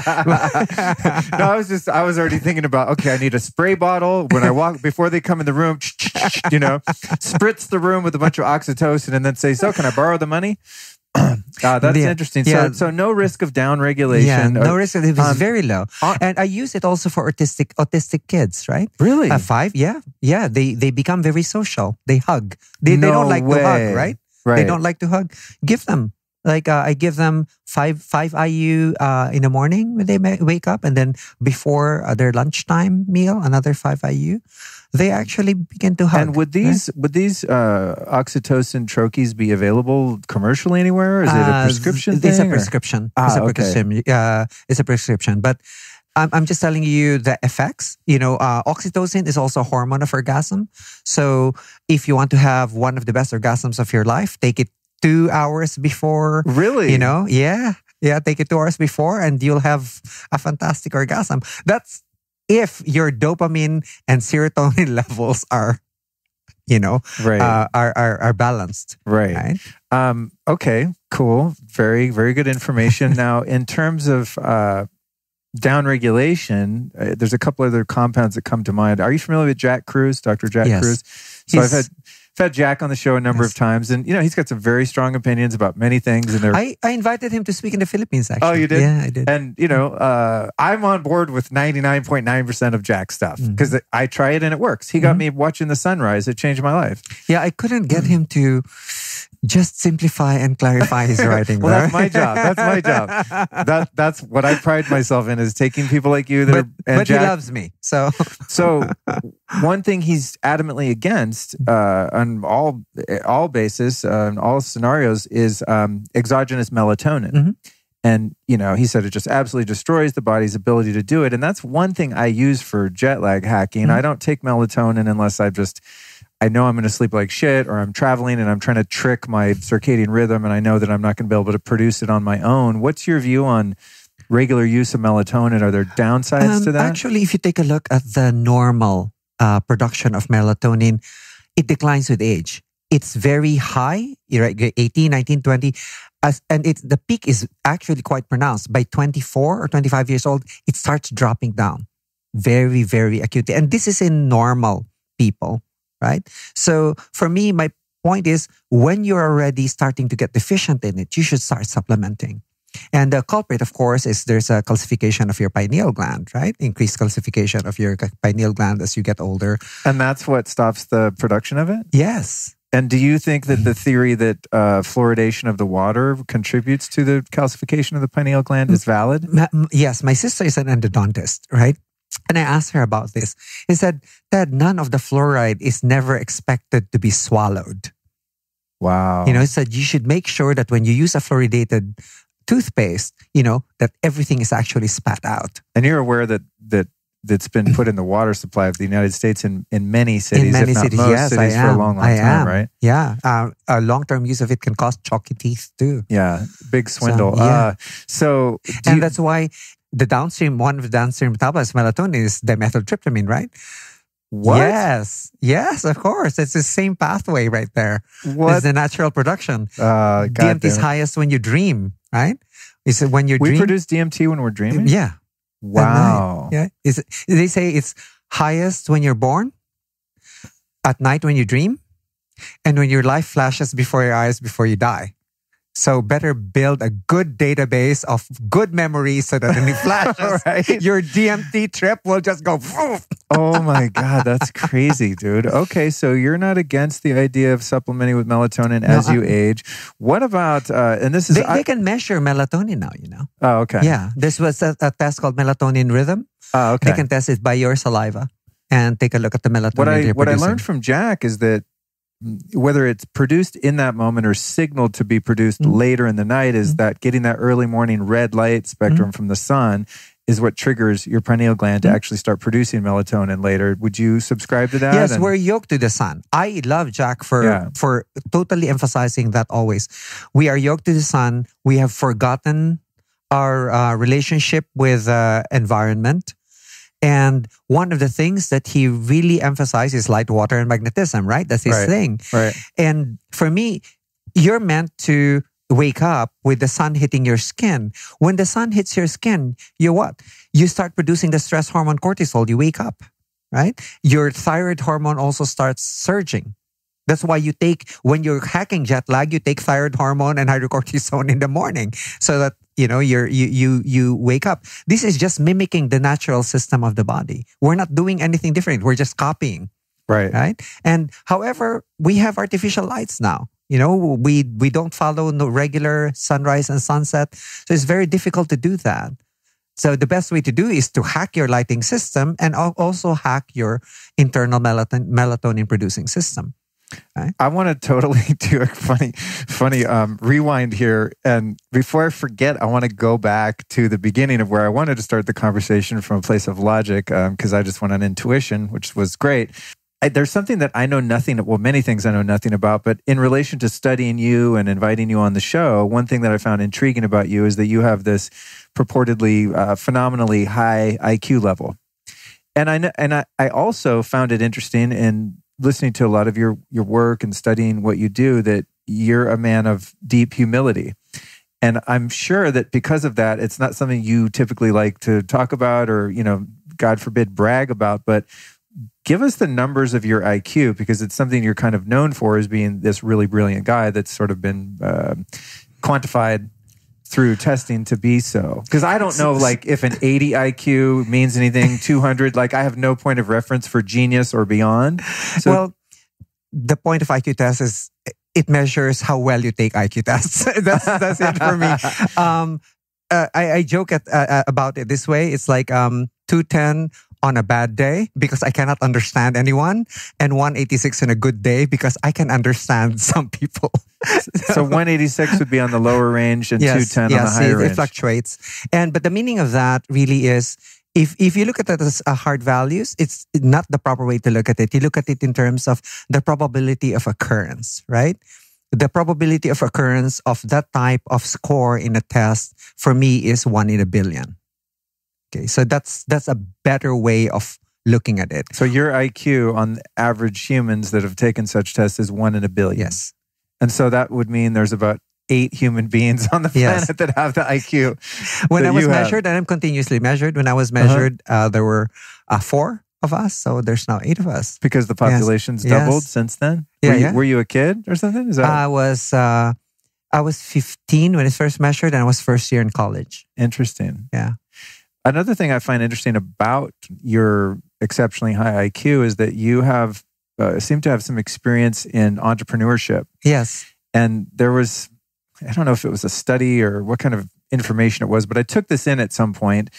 I was already thinking about, okay, I need a spray bottle when I walk, before they come in the room, spritz the room with a bunch of oxytocin and then say, so can I borrow the money? That's interesting. So no risk of downregulation. Yeah, no risk. It was very low. And I use it also for autistic kids, right? Really? 5, yeah. Yeah, they become very social. They hug. They don't like to hug, right? They don't like to hug. Give them. Like I give them 5 IU in the morning when they wake up, and then before their lunchtime meal, another 5 IU. They actually begin to hug. And would these oxytocin troches be available commercially anywhere? Or is it a prescription thing? It's a prescription. It's a prescription. But I'm just telling you the effects. Oxytocin is also a hormone of orgasm. So if you want to have one of the best orgasms of your life, take it 2 hours before. Really? Yeah, take it 2 hours before and you'll have a fantastic orgasm. That's if your dopamine and serotonin levels are, are balanced. Right. Okay, cool. Very, very good information. Now, in terms of downregulation, there's a couple other compounds that come to mind. Are you familiar with Jack Cruz, Dr. Jack Cruz? So I've had Jack on the show a number of times, and he's got some very strong opinions about many things. And I invited him to speak in the Philippines, actually. Oh, you did? Yeah, I did. And I'm on board with 99.9% of Jack's stuff because I try it and it works. He got me watching the sunrise. It changed my life. Yeah, I couldn't get him to just simplify and clarify his writing. Well, that's my job. That's what I pride myself in, is taking people like you but Jack, he loves me. So one thing he's adamantly against on all basis, in all scenarios, is exogenous melatonin. And, he said it just absolutely destroys the body's ability to do it. And that's one thing I use for jet lag hacking. I don't take melatonin unless I know I'm going to sleep like shit, or I'm traveling and I'm trying to trick my circadian rhythm and I know that I'm not going to be able to produce it on my own. What's your view on regular use of melatonin? Are there downsides to that? Actually, if you take a look at the normal production of melatonin, it declines with age. It's very high, right? 18, 19, 20. And the peak is actually quite pronounced. By 24 or 25 years old, it starts dropping down very, very acutely. And this is in normal people. Right? So for me, my point is, when you're already starting to get deficient in it, you should start supplementing. And the culprit, of course, is there's a calcification of your pineal gland, right? Increased calcification of your pineal gland as you get older. And that's what stops the production of it? Yes. And do you think that the theory that fluoridation of the water contributes to the calcification of the pineal gland is valid? Yes. My sister is an endodontist, right? And I asked her about this. He said, Dad, none of the fluoride is never expected to be swallowed. Wow. He said you should make sure that when you use a fluoridated toothpaste, that everything is actually spat out. And you're aware that's been put in the water supply of the United States in many cities, in many if not cities, most yes, cities, for a long time, right? Yeah. A long-term use of it can cause chalky teeth too. Yeah, big swindle. So, that's why one of the downstream metabolites, melatonin, is dimethyltryptamine, right? What? Yes, of course. It's the same pathway right there. What? It's the natural production. DMT is highest when you dream, right? Is it when you dream? We produce DMT when we're dreaming? Yeah. Wow. Yeah. They say it's highest when you're born, at night when you dream, and when your life flashes before your eyes before you die. So better build a good database of good memories so that when it flashes, right? Your DMT trip will just go. Oh my God, that's crazy, dude. Okay, so you're not against the idea of supplementing with melatonin as you age. What about, and this is... They can measure melatonin now, Oh, okay. Yeah, this was a test called melatonin rhythm. Oh, okay. They can test it by your saliva and take a look at the melatonin What I learned from Jack is that whether it's produced in that moment or signaled to be produced later in the night is that getting that early morning red light spectrum from the sun is what triggers your pineal gland to actually start producing melatonin later. Would you subscribe to that? Yes, we're yoked to the sun. I love Jack for totally emphasizing that always. We are yoked to the sun. We have forgotten our relationship with environment. And one of the things that he really emphasized is light, water, and magnetism, right? That's his thing. Right. And for me, you're meant to wake up with the sun hitting your skin. When the sun hits your skin, you start producing the stress hormone cortisol. You wake up, right? Your thyroid hormone also starts surging. That's why when you're hacking jet lag, you take thyroid hormone and hydrocortisone in the morning so that you wake up. This is just mimicking the natural system of the body. We're not doing anything different. We're just copying. Right. And however, we have artificial lights now. We don't follow no regular sunrise and sunset. So it's very difficult to do that. So the best way to do is to hack your lighting system and also hack your internal melatonin producing system. Right. I want to totally do a funny rewind here. And before I forget, I want to go back to the beginning of where I wanted to start the conversation from a place of logic, because I just went on intuition, which was great. There's something that I know many things I know nothing about, but in relation to studying you and inviting you on the show, one thing that I found intriguing about you is that you have this purportedly phenomenally high IQ level. And I also found it interesting in listening to a lot of your work and studying what you do, that you're a man of deep humility. And I'm sure that because of that, it's not something you typically like to talk about or, God forbid, brag about, but give us the numbers of your IQ, because it's something you're kind of known for as being this really brilliant guy that's sort of been quantified through testing to be so. Because I don't know, if an 80 IQ means anything, 200, I have no point of reference for genius or beyond. So, the point of IQ test is it measures how well you take IQ tests. that's it for me. I joke about it this way. It's 210 on a bad day because I cannot understand anyone, and 186 in a good day because I can understand some people. So 186 would be on the lower range and 210 on the higher range. It fluctuates. But the meaning of that really is, if you look at it as hard values, it's not the proper way to look at it. You look at it in terms of the probability of occurrence, right? The probability of occurrence of that type of score in a test for me is 1 in a billion. Okay, so that's a better way of looking at it. So your IQ on average humans that have taken such tests is 1 in a billion. Yes. And so that would mean there's about 8 human beings on the planet that have the IQ. When I was measured, and I'm continuously measured, when I was measured, there were 4 of us. So there's now 8 of us. Because the population's doubled since then? Were you a kid or something? Is that... I was 15 when I first measured, and I was first year in college. Interesting. Yeah. Another thing I find interesting about your exceptionally high IQ is that you have seem to have some experience in entrepreneurship. Yes. And there was, I don't know if it was a study or what kind of information it was, but I took this in at some point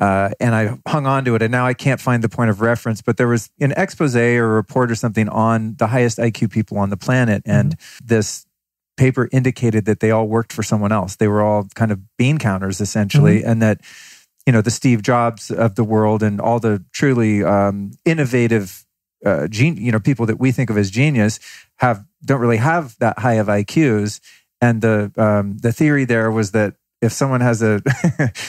And I hung on to it, and now I can't find the point of reference, but there was an expose or a report or something on the highest IQ people on the planet, and this paper indicated that they all worked for someone else. They were all kind of bean counters, essentially, and that, the Steve Jobs of the world and all the truly innovative people that we think of as genius don't really have that high of IQs. And the theory there was that if someone has a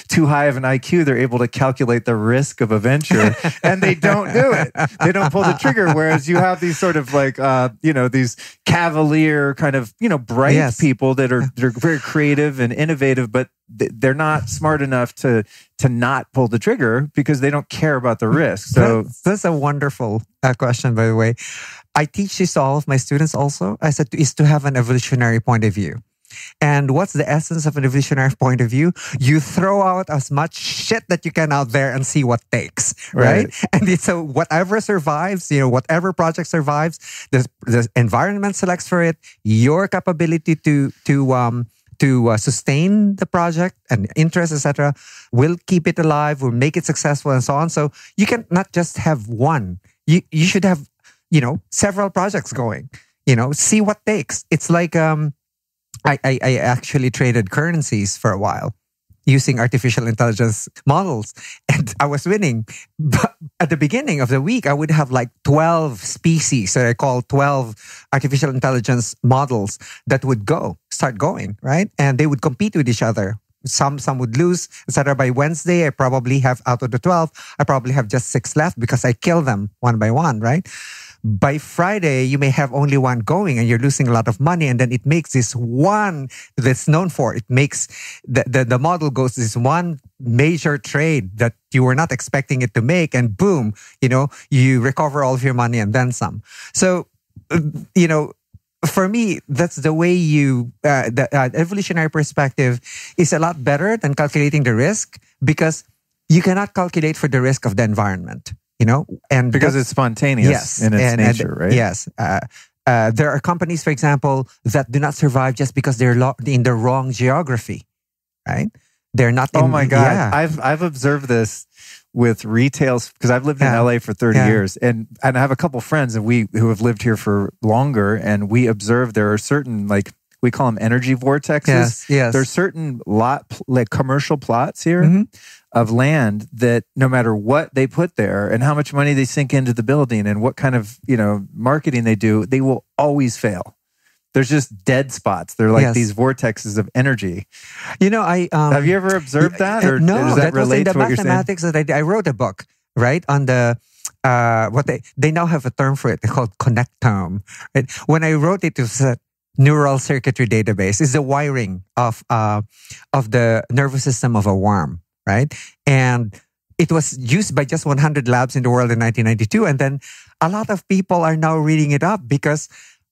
too high of an IQ, they're able to calculate the risk of a venture, and they don't do it. They don't pull the trigger. Whereas you have these sort of like, these cavalier kind of, bright people that they're very creative and innovative, but they're not smart enough to not pull the trigger because they don't care about the risk. So that's a wonderful question, by the way. I teach this to all of my students also. I said is to have an evolutionary point of view. And what's the essence of an evolutionary point of view? You throw out as much shit that you can out there and see what takes, right? And so whatever survives, whatever project survives, the environment selects for it. Your capability to sustain the project and interest, etc., will keep it alive, will make it successful, and so on. So you can not just have one. You should have several projects going. See what takes. It's like I actually traded currencies for a while using artificial intelligence models, and I was winning. But at the beginning of the week, I would have like 12 species that I call 12 artificial intelligence models that would start going, right? And they would compete with each other. Some would lose, etc. By Wednesday, I probably have, out of the 12, I probably have just 6 left because I kill them one by one, right? By Friday, you may have only one going and you're losing a lot of money. And then it makes this one that's known for, it makes the model goes this one major trade that you were not expecting it to make. And boom, you recover all of your money and then some. So, for me, that's the way the evolutionary perspective is a lot better than calculating the risk, because you cannot calculate for the risk of the environment. And because it's spontaneous in its nature, right? Yes. There are companies, for example, that do not survive just because they're in the wrong geography, right? They're not. Oh my God! Yeah. I've observed this with retail, because I've lived in LA for 30 years, and I have a couple friends who have lived here for longer, and we observe there are certain, like, we call them energy vortexes. Yes. There's certain commercial plots here of land that no matter what they put there and how much money they sink into the building and what kind of, marketing they do, they will always fail. There's just dead spots. They're like these vortexes of energy. Have you ever observed that? Or no, does that relate to what you're saying? Mathematics that I wrote a book, right? On the, they now have a term for it. They're called connectome. Right? When I wrote it was a neural circuitry database. It's the wiring of the nervous system of a worm, right? And it was used by just 100 labs in the world in 1992. And then a lot of people are now reading it up because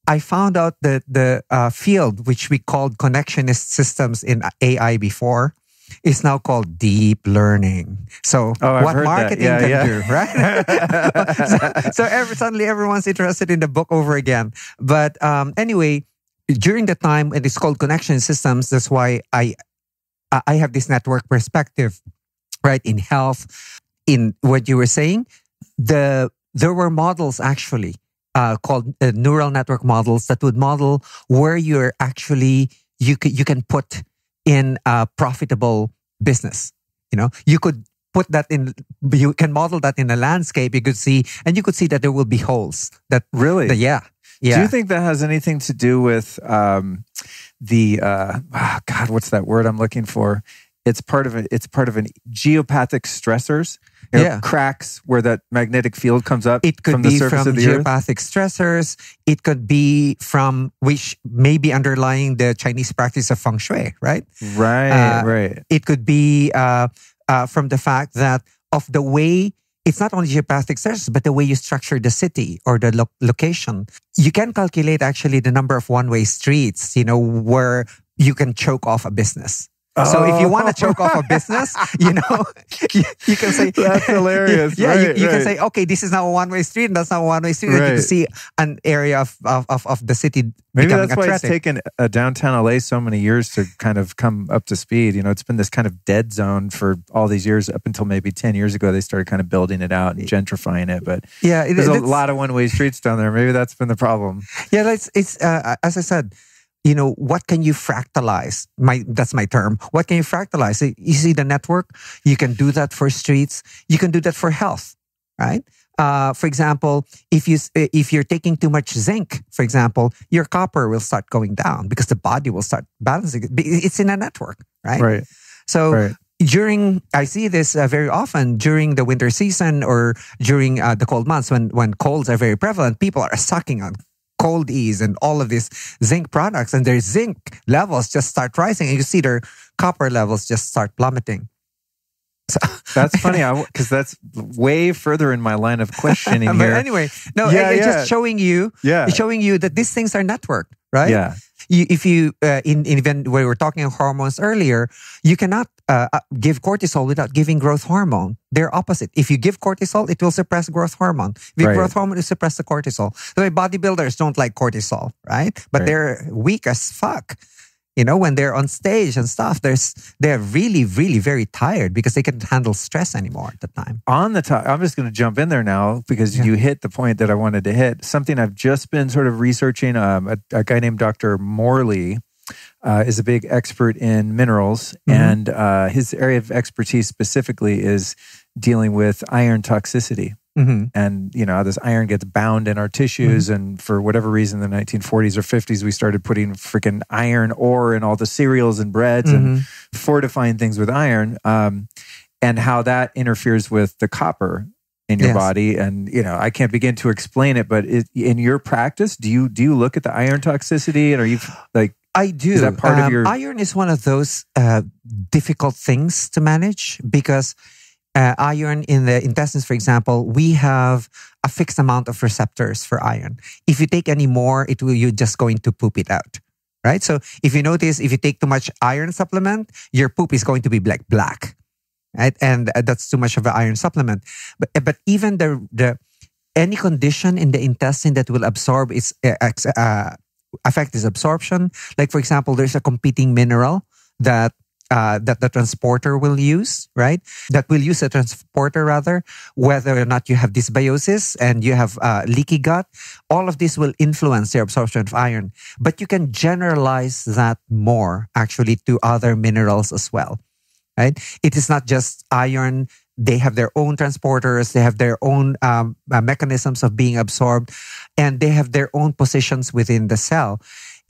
I found out that the field, which we called connectionist systems in AI before, is now called deep learning. So what marketing can do, right? Suddenly everyone's interested in the book over again. But anyway, during the time, and it's called connection systems, that's why I have this network perspective, right? In health, in what you were saying, there were models actually called neural network models that would model where you're actually, you can put in a profitable business. You could put that in, you can model that in a landscape. You could see that there will be holes. That really, yeah. Do you think that has anything to do with what's that word I'm looking for? It's part of an geopathic stressors. Cracks where that magnetic field comes up. It could from be the surface from of the geopathic stressors. It could be from, which may be underlying the Chinese practice of feng shui, right? Right. It could be from the fact that of the way, it's not only geopathic stressors, but the way you structure the city or the location. You can calculate actually the number of one-way streets, where you can choke off a business. So if you want to choke off a business, you can say that's hilarious. Yeah, right, you can say, okay, this is now a one-way street, and that's not a one-way street. And you can see an area of the city. Maybe that's why attractive. it's taken downtown LA so many years to kind of come up to speed. It's been this kind of dead zone for all these years up until maybe 10 years ago. They started kind of building it out and gentrifying it. But there's a lot of one-way streets down there. Maybe that's been the problem. Yeah, it's as I said, what can you fractalize? That's my term. What can you fractalize? You see the network? You can do that for streets. You can do that for health, right? For example, if you're taking too much zinc, for example, your copper will start going down because the body will start balancing it. It's in a network, right? Right. So I see this very often during the winter season or during the cold months when colds are very prevalent. People are sucking on cold ease and all of these zinc products, and their zinc levels just start rising, and you see their copper levels just start plummeting. So, that's funny because that's way further in my line of questioning but here. Anyway, it's just showing you, that these things are networked, right? Yeah. If you even we were talking hormones earlier, you cannot give cortisol without giving growth hormone. They're opposite. If you give cortisol, it will suppress growth hormone. If you give growth hormone, it will suppress the cortisol. The way bodybuilders don't like cortisol, right? But they're weak as fuck. When they're on stage and stuff, they're really, really very tired because they can't handle stress anymore at the time. On the top, I'm just going to jump in there now because you hit the point that I wanted to hit. Something I've just been sort of researching. A guy named Dr. Morley is a big expert in minerals, and his area of expertise specifically is dealing with iron toxicity. And, how this iron gets bound in our tissues. And for whatever reason, in the 1940s or 50s, we started putting freaking iron ore in all the cereals and breads and fortifying things with iron, and how that interferes with the copper in your body. And, I can't begin to explain it, but in your practice, do you look at the iron toxicity, and are you like... I do. Is that part of your... Iron is one of those difficult things to manage because... iron in the intestines, for example, we have a fixed amount of receptors for iron. If you take any more, you're just going to poop it out, right? So if you notice, if you take too much iron supplement, your poop is going to be black, right? And that's too much of an iron supplement. But even the any condition in the intestine that will absorb affect its absorption. Like for example, there's a competing mineral that the transporter will use, right? That will use a transporter rather, whether or not you have dysbiosis and you have leaky gut. All of this will influence the absorption of iron. But you can generalize that more actually to other minerals as well, right? It is not just iron. They have their own transporters. They have their own mechanisms of being absorbed, and they have their own positions within the cell.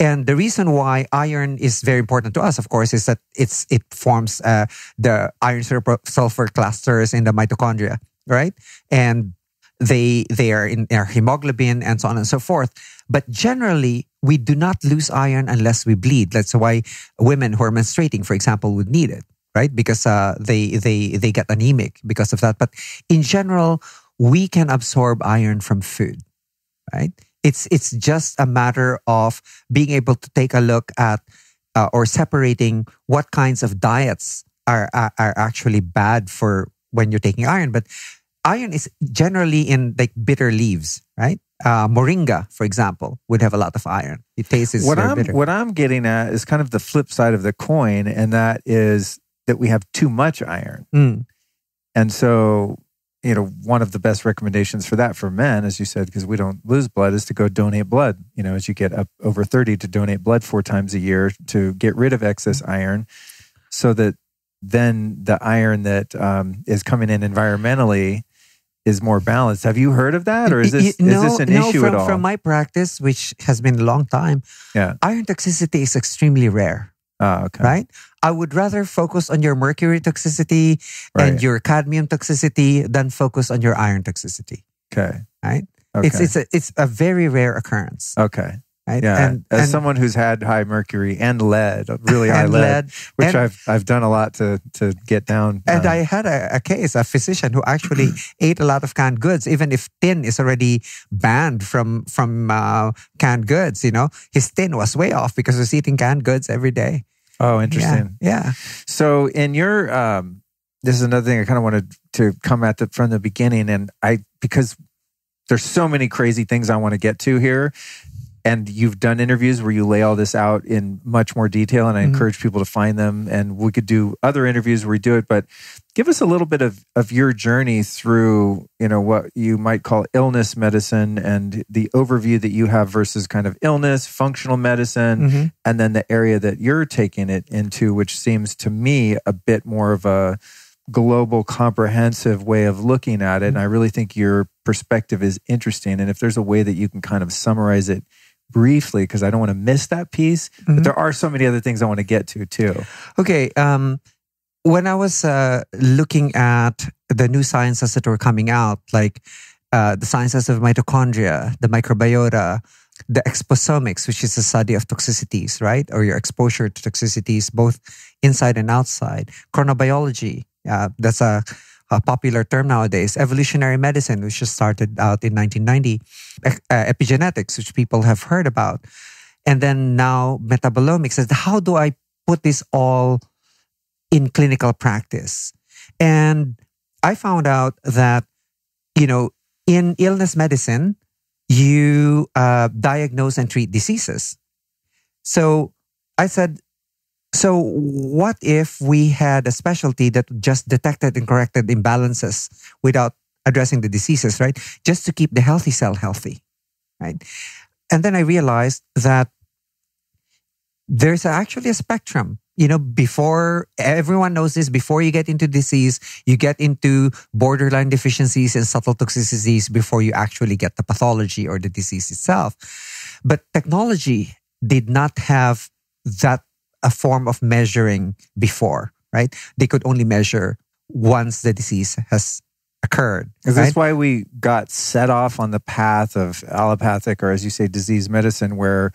And the reason why iron is very important to us, of course, is that it forms the iron sulfur clusters in the mitochondria, right? And they are in our hemoglobin and so on and so forth. But generally, we do not lose iron unless we bleed. That's why women who are menstruating, for example, would need it, right? Because they get anemic because of that. But in general, we can absorb iron from food, right? It's just a matter of being able to take a look at or separating what kinds of diets are actually bad for when you're taking iron. But iron is generally in like bitter leaves, right? Moringa, for example, would have a lot of iron. It tastes very bitter. What I'm getting at is kind of the flip side of the coin, and that is that we have too much iron. And so... one of the best recommendations for that for men, as you said, because we don't lose blood, is to go donate blood. As you get up over 30, to donate blood 4 times a year to get rid of excess iron, so that then the iron that is coming in environmentally is more balanced. Have you heard of that, or is this an issue at all? From my practice, which has been a long time, iron toxicity is extremely rare. Oh, okay. Right? I would rather focus on your mercury toxicity and your cadmium toxicity than focus on your iron toxicity. Okay. Right? Okay. It's a very rare occurrence. Okay. Right? Yeah. As someone who's had high mercury and lead, really high lead, which I've done a lot to get down. And I had a case, a physician who actually ate a lot of canned goods, even if tin is already banned from canned goods. His tin was way off because he was eating canned goods every day. Oh, interesting. Yeah. So in your, this is another thing I kind of wanted to come at from the beginning, and because there's so many crazy things I want to get to here, and you've done interviews where you lay all this out in much more detail, and I encourage people to find them, and we could do other interviews where we do it, but give us a little bit of your journey through, what you might call illness medicine and the overview that you have versus kind of illness, functional medicine, and then the area that you're taking it into, which seems to me a bit more of a global, comprehensive way of looking at it. And I really think your perspective is interesting. And if there's a way that you can kind of summarize it briefly, because I don't want to miss that piece, but there are so many other things I want to get to too. Okay. When I was looking at the new sciences that were coming out, like the sciences of mitochondria, the microbiota, the exposomics, which is the study of toxicities, right? Or your exposure to toxicities, both inside and outside. Chronobiology, that's a popular term nowadays. Evolutionary medicine, which just started out in 1990. Epigenetics, which people have heard about. And then now metabolomics. How do I put this all in clinical practice? And I found out that, in illness medicine, you diagnose and treat diseases. So I said, so what if we had a specialty that just detected and corrected imbalances without addressing the diseases, right? Just to keep the healthy cell healthy, right? And then I realized that there's actually a spectrum. Before everyone knows this, before you get into disease, you get into borderline deficiencies and subtle toxicities before you actually get the pathology or the disease itself. But technology did not have that a form of measuring before, right? They could only measure once the disease has occurred. Is this why we got set off on the path of allopathic, or as you say, disease medicine, where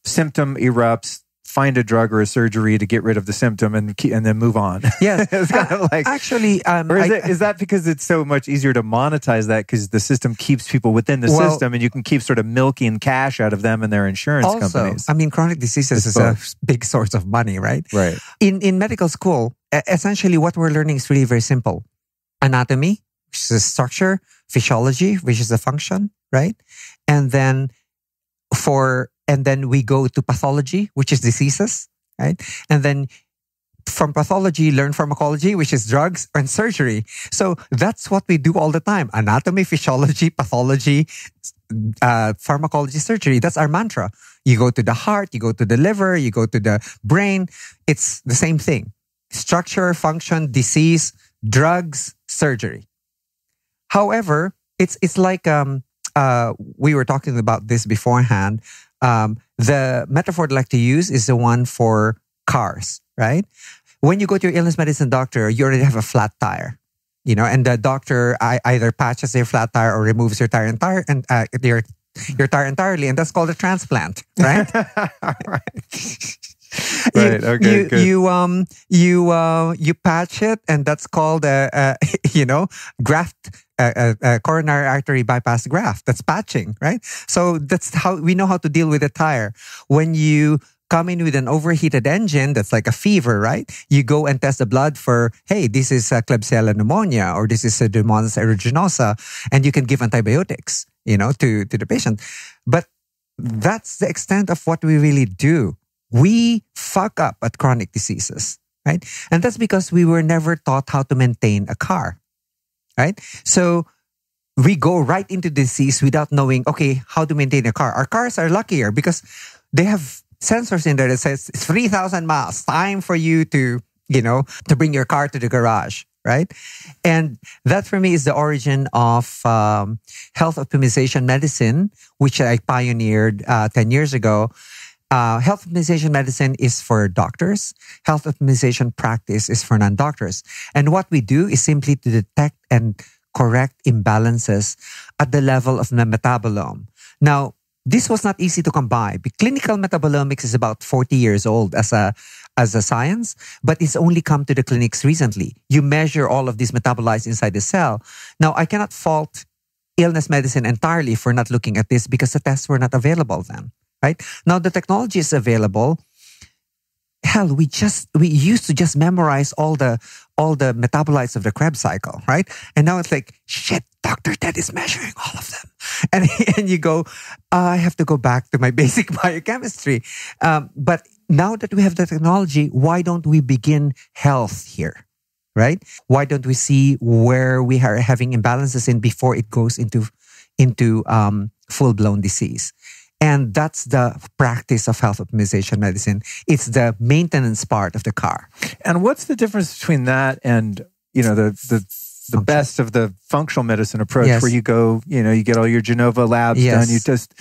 symptom erupts, find a drug or a surgery to get rid of the symptom and then move on? Yes. It's kind of like, actually, or is that because it's so much easier to monetize that because the system keeps people within the system and you can keep sort of milking cash out of them and their insurance companies? I mean, chronic diseases is a big source of money, right? Right. In medical school, essentially what we're learning is really very simple. Anatomy, which is a structure, physiology, which is a function, right? And then we go to pathology, which is diseases, right? And then from pathology, learn pharmacology, which is drugs and surgery. So that's what we do all the time. Anatomy, physiology, pathology, pharmacology, surgery. That's our mantra. You go to the heart, you go to the liver, you go to the brain. It's the same thing. Structure, function, disease, drugs, surgery. However, it's like we were talking about this beforehand. The metaphor I'd like to use is the one for cars, right? When you go to your illness medicine doctor, you already have a flat tire, and the doctor either patches your flat tire or removes your tire your tire entirely, and that's called a transplant, right? Right. Okay. Good. You patch it, and that's called graft, coronary artery bypass graft. That's patching, right? So that's how we know how to deal with a tire. When you come in with an overheated engine, that's like a fever, right? You go and test the blood for, hey, this is Klebsiella pneumonia, or this is Pseudomonas aeruginosa, and you can give antibiotics, to the patient. But that's the extent of what we really do. We fuck up at chronic diseases, right? And that's because we were never taught how to maintain a car, right? So we go right into disease without knowing, okay, how to maintain a car. Our cars are luckier because they have sensors in there that says it's 3,000 miles, time for you to bring your car to the garage, right? And that for me is the origin of health optimization medicine, which I pioneered 10 years ago. Health optimization medicine is for doctors. Health optimization practice is for non-doctors. And what we do is simply to detect and correct imbalances at the level of the metabolome. Now, this was not easy to come by. Clinical metabolomics is about 40 years old as a science, but it's only come to the clinics recently. You measure all of these metabolites inside the cell. Now, I cannot fault illness medicine entirely for not looking at this because the tests were not available then. Right? Now, the technology is available. hell, we used to just memorize all the metabolites of the Krebs cycle, right? And now it's like, shit, Dr. Ted is measuring all of them. And you go, I have to go back to my basic biochemistry. But now that we have the technology, why don't we begin health here, right? Why don't we see where we are having imbalances in before it goes into full-blown disease? And that's the practice of health optimization medicine. It's the maintenance part of the car. And what's the difference between that and, the best of the functional medicine approach, where you go, you get all your Genova labs done, you test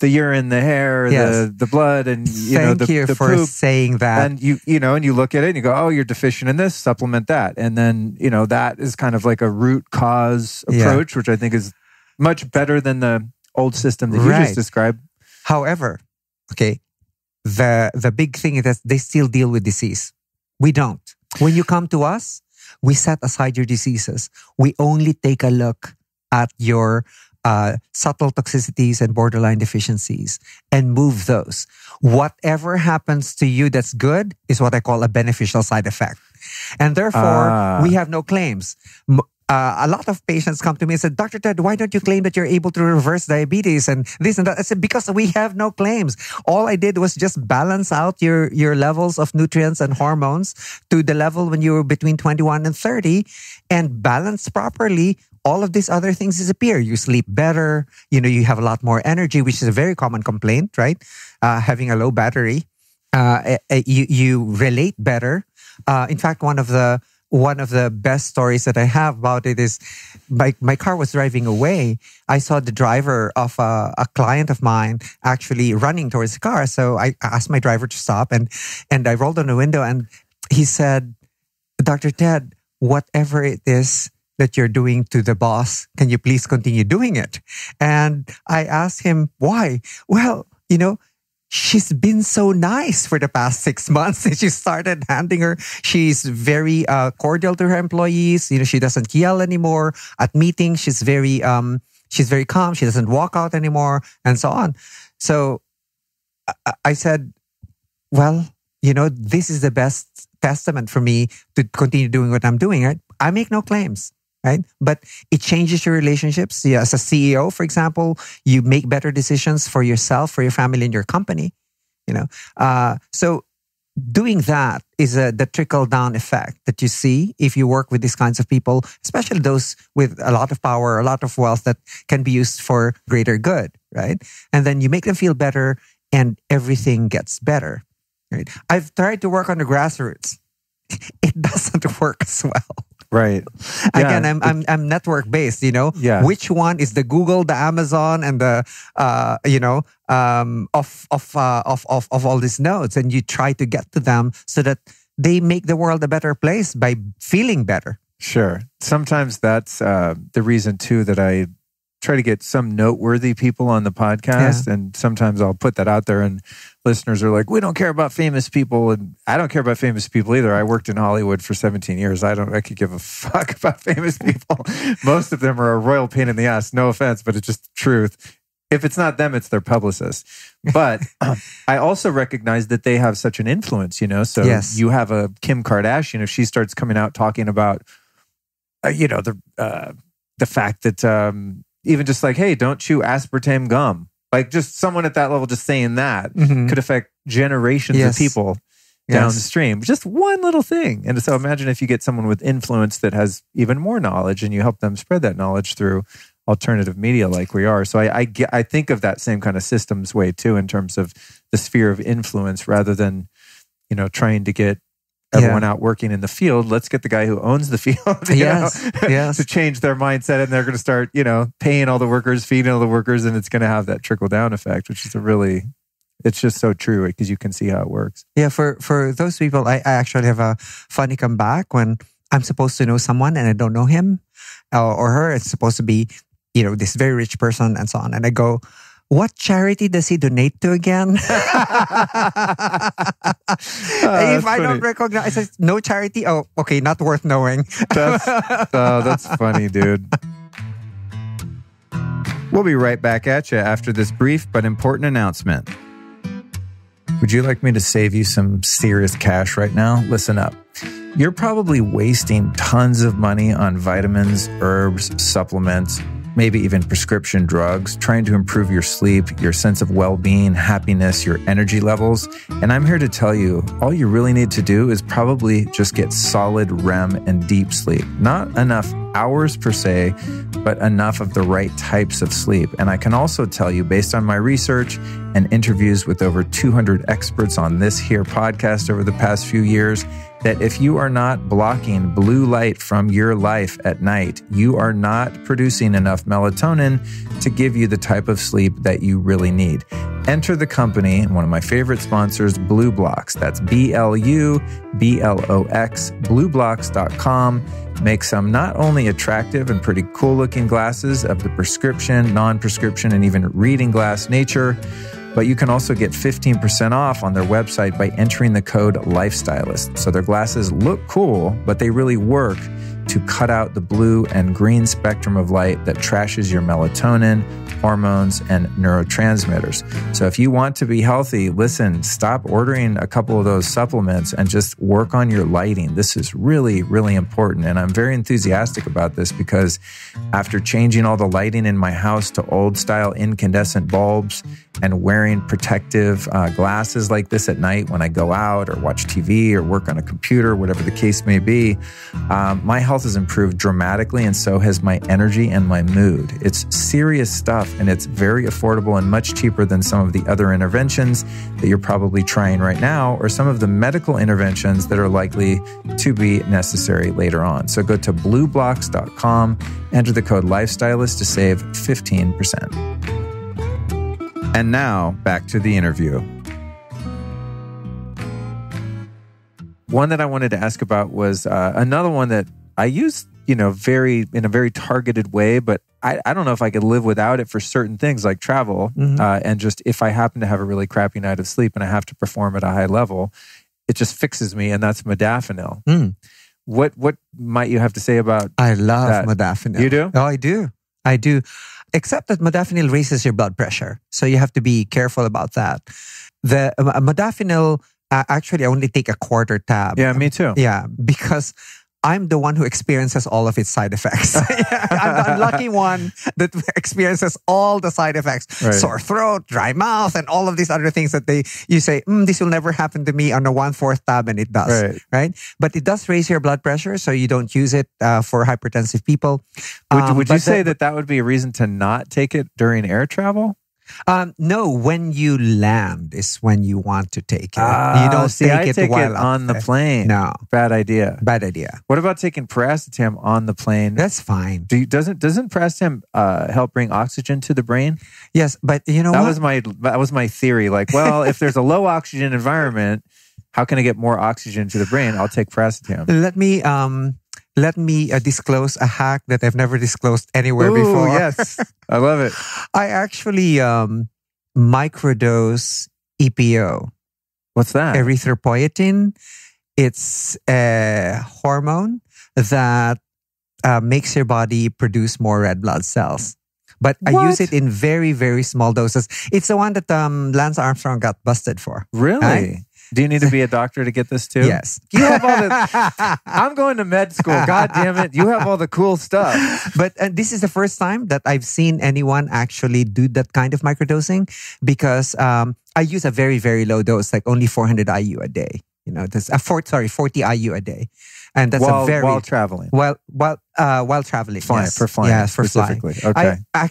the urine, the hair, the blood, and Thank you the for poop. saying that. And and you look at it and you go, oh, you're deficient in this, supplement that. And then, that is kind of like a root cause approach, which I think is much better than the old system that you just described. However, the big thing is that they still deal with disease. We don't. When you come to us, we set aside your diseases. We only take a look at your subtle toxicities and borderline deficiencies and move those. Whatever happens to you that's good is what I call a beneficial side effect. And therefore, we have no claims. A lot of patients come to me and said, Dr. Ted, why don't you claim that you're able to reverse diabetes and this and that? I said, because we have no claims. All I did was just balance out your levels of nutrients and hormones to the level when you were between 21 and 30, and balance properly. All of these other things disappear. You sleep better. You have a lot more energy, which is a very common complaint, right? Having a low battery. You relate better. In fact, one of the best stories that I have about it is my car was driving away. I saw the driver of a client of mine actually running towards the car. So I asked my driver to stop and I rolled on the window and he said, Dr. Ted, whatever it is that you're doing to the boss, can you please continue doing it? And I asked him, why? Well, she's been so nice for the past 6 months. She started handing her. She's very cordial to her employees. She doesn't yell anymore at meetings. She's very calm. She doesn't walk out anymore, and so on. So I said, well, this is the best testament for me to continue doing what I'm doing. Right? I make no claims. Right? But it changes your relationships. Yeah, as a CEO, for example, you make better decisions for yourself, for your family, and your company. So doing that is the trickle-down effect that you see if you work with these kinds of people, especially those with a lot of power, a lot of wealth that can be used for greater good, right? And then you make them feel better and everything gets better, right? I've tried to work on the grassroots. It doesn't work as well. Right. Again, I'm network based. Yeah. Which one is the Google, the Amazon, and the of all these nodes, and you try to get to them so that they make the world a better place by feeling better. Sure. Sometimes that's the reason too that I try to get some noteworthy people on the podcast, and sometimes I'll put that out there and listeners are like, we don't care about famous people, and I don't care about famous people either. I worked in Hollywood for 17 years. I could give a fuck about famous people. Most of them are a royal pain in the ass. No offense, but it's just the truth. If it's not them, it's their publicist. But I also recognize that they have such an influence, So you have a Kim Kardashian, if she starts coming out talking about, the fact that even just like, hey, don't chew aspartame gum. Like just someone at that level just saying that could affect generations of people downstream. Just one little thing. And so imagine if you get someone with influence that has even more knowledge and you help them spread that knowledge through alternative media like we are. So I think of that same kind of systems way too in terms of the sphere of influence rather than, trying to get everyone out working in the field. Let's get the guy who owns the field to change their mindset, and they're going to start, paying all the workers, feeding all the workers, and it's going to have that trickle down effect, which is it's just so true because you can see how it works. Yeah, for those people, I actually have a funny comeback when I'm supposed to know someone and I don't know him or her. It's supposed to be, this very rich person and so on. And I go, what charity does he donate to again? If I don't recognize, I say, no charity? Oh, okay, not worth knowing. That's funny, dude. We'll be right back at you after this brief but important announcement. Would you like me to save you some serious cash right now? Listen up. You're probably wasting tons of money on vitamins, herbs, supplements, maybe even prescription drugs, trying to improve your sleep, your sense of well-being, happiness, your energy levels. And I'm here to tell you, all you really need to do is probably just get solid REM and deep sleep. Not enough hours per se, but enough of the right types of sleep. And I can also tell you, based on my research and interviews with over 200 experts on this here podcast over the past few years, that if you are not blocking blue light from your life at night, you are not producing enough melatonin to give you the type of sleep that you really need. Enter the company, one of my favorite sponsors, Blue Blocks. That's BLUBLOX, blueblocks.com. Make some not only attractive and pretty cool looking glasses of the prescription, non-prescription, and even reading glass nature, but you can also get 15% off on their website by entering the code LIFESTYLIST. So their glasses look cool, but they really work to cut out the blue and green spectrum of light that trashes your melatonin, hormones, and neurotransmitters. So if you want to be healthy, listen, stop ordering a couple of those supplements and just work on your lighting. This is really, really important. And I'm very enthusiastic about this because after changing all the lighting in my house to old style incandescent bulbs and wearing protective glasses like this at night when I go out or watch TV or work on a computer, whatever the case may be, my health has improved dramatically, and so has my energy and my mood. It's serious stuff, and it's very affordable and much cheaper than some of the other interventions that you're probably trying right now, or some of the medical interventions that are likely to be necessary later on. So go to blueblocks.com, enter the code LIFESTYLIST to save 15%. And now, back to the interview. One that I wanted to ask about was another one that I use, in a very targeted way, but I don't know if I could live without it for certain things like travel. And just if I happen to have a really crappy night of sleep and I have to perform at a high level, it just fixes me, and that's modafinil. What might you have to say about I love that? modafinil. You do? Oh, I do. Except that modafinil raises your blood pressure. So you have to be careful about that. The modafinil, actually, I only take a quarter tab. Yeah, me too. Yeah, because I'm the one who experiences all of its side effects. I'm the unlucky one that experiences all the side effects. Right. Sore throat, dry mouth, and all of these other things that you say, this will never happen to me on a 1/4 tab, and it does. Right? But it does raise your blood pressure, so you don't use it for hypertensive people. Would you say that would be a reason to not take it during air travel? No, when you land is when you want to take it. You don't take it while on the plane. No. Bad idea. What about taking paracetam on the plane? That's fine. Doesn't paracetam help bring oxygen to the brain? Yes, but you know that was my theory. Like, well, if there's a low oxygen environment, how can I get more oxygen to the brain? I'll take paracetam. Let me disclose a hack that I've never disclosed anywhere before. Yes, I love it. I actually microdose EPO. What's that? Erythropoietin. It's a hormone that makes your body produce more red blood cells. But I use it in very, very small doses. It's the one that Lance Armstrong got busted for. Really? Right? Do you need to be a doctor to get this too? Yes. You have all the... I'm going to med school. God damn it. You have all the cool stuff. But this is the first time that I've seen anyone actually do that kind of microdosing, because I use a very, very low dose, like only 400 IU a day. That's 40 IU a day. And that's while traveling. While traveling. Flying, yes. for flying. Yeah, for specifically. Flying. Okay. I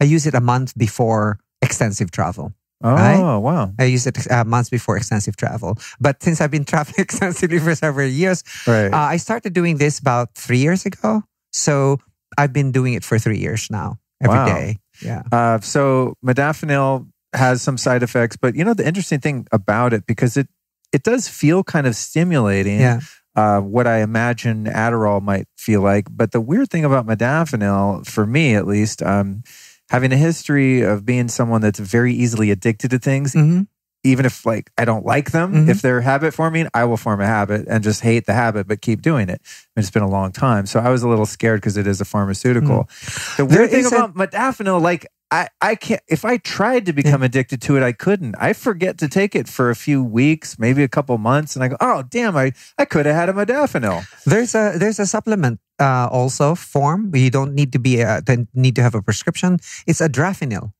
use it a month before extensive travel. Oh, right? Wow. I use it months before extensive travel. But since I've been traveling extensively for several years, I started doing this about 3 years ago. So I've been doing it for 3 years now, every day. Yeah. So modafinil has some side effects, but the interesting thing about it, because it does feel kind of stimulating. Yeah. What I imagine Adderall might feel like. But the weird thing about modafinil, for me at least, having a history of being someone that's very easily addicted to things, even if I don't like them, if they're habit forming, I will form a habit and just hate the habit, but keep doing it. It's been a long time. So I was a little scared because it is a pharmaceutical. The weird thing about modafinil, I can't, if I tried to become addicted to it, I couldn't. I forget to take it for a few weeks, maybe a couple months, and I go, oh, damn, I could have had a modafinil. There's a supplement also form. You don't need to have a prescription. It's adrafinil.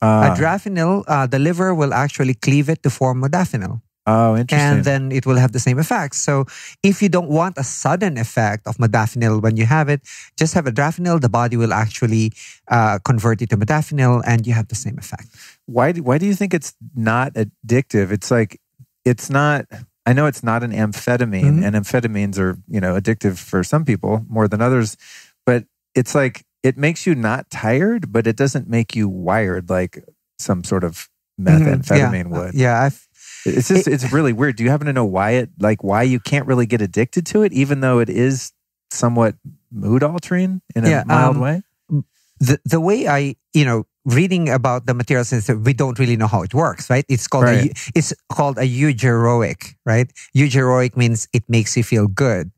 Adrafinil, the liver will actually cleave it to form modafinil. Oh, interesting. And then it will have the same effects. So if you don't want a sudden effect of modafinil when you have it, just have adrafinil. The body will actually convert it to modafinil and you have the same effect. Why do you think it's not addictive? It's like, it's not, I know it's not an amphetamine, and amphetamines are, addictive for some people more than others, but it's like, it makes you not tired, but it doesn't make you wired like some sort of methamphetamine would. It's really weird. Do you happen to know why you can't really get addicted to it, even though it is somewhat mood altering in a mild way? The way I, reading about the materials, we don't really know how it works, right? It's called a eugeroic, right? Eugeroic means it makes you feel good,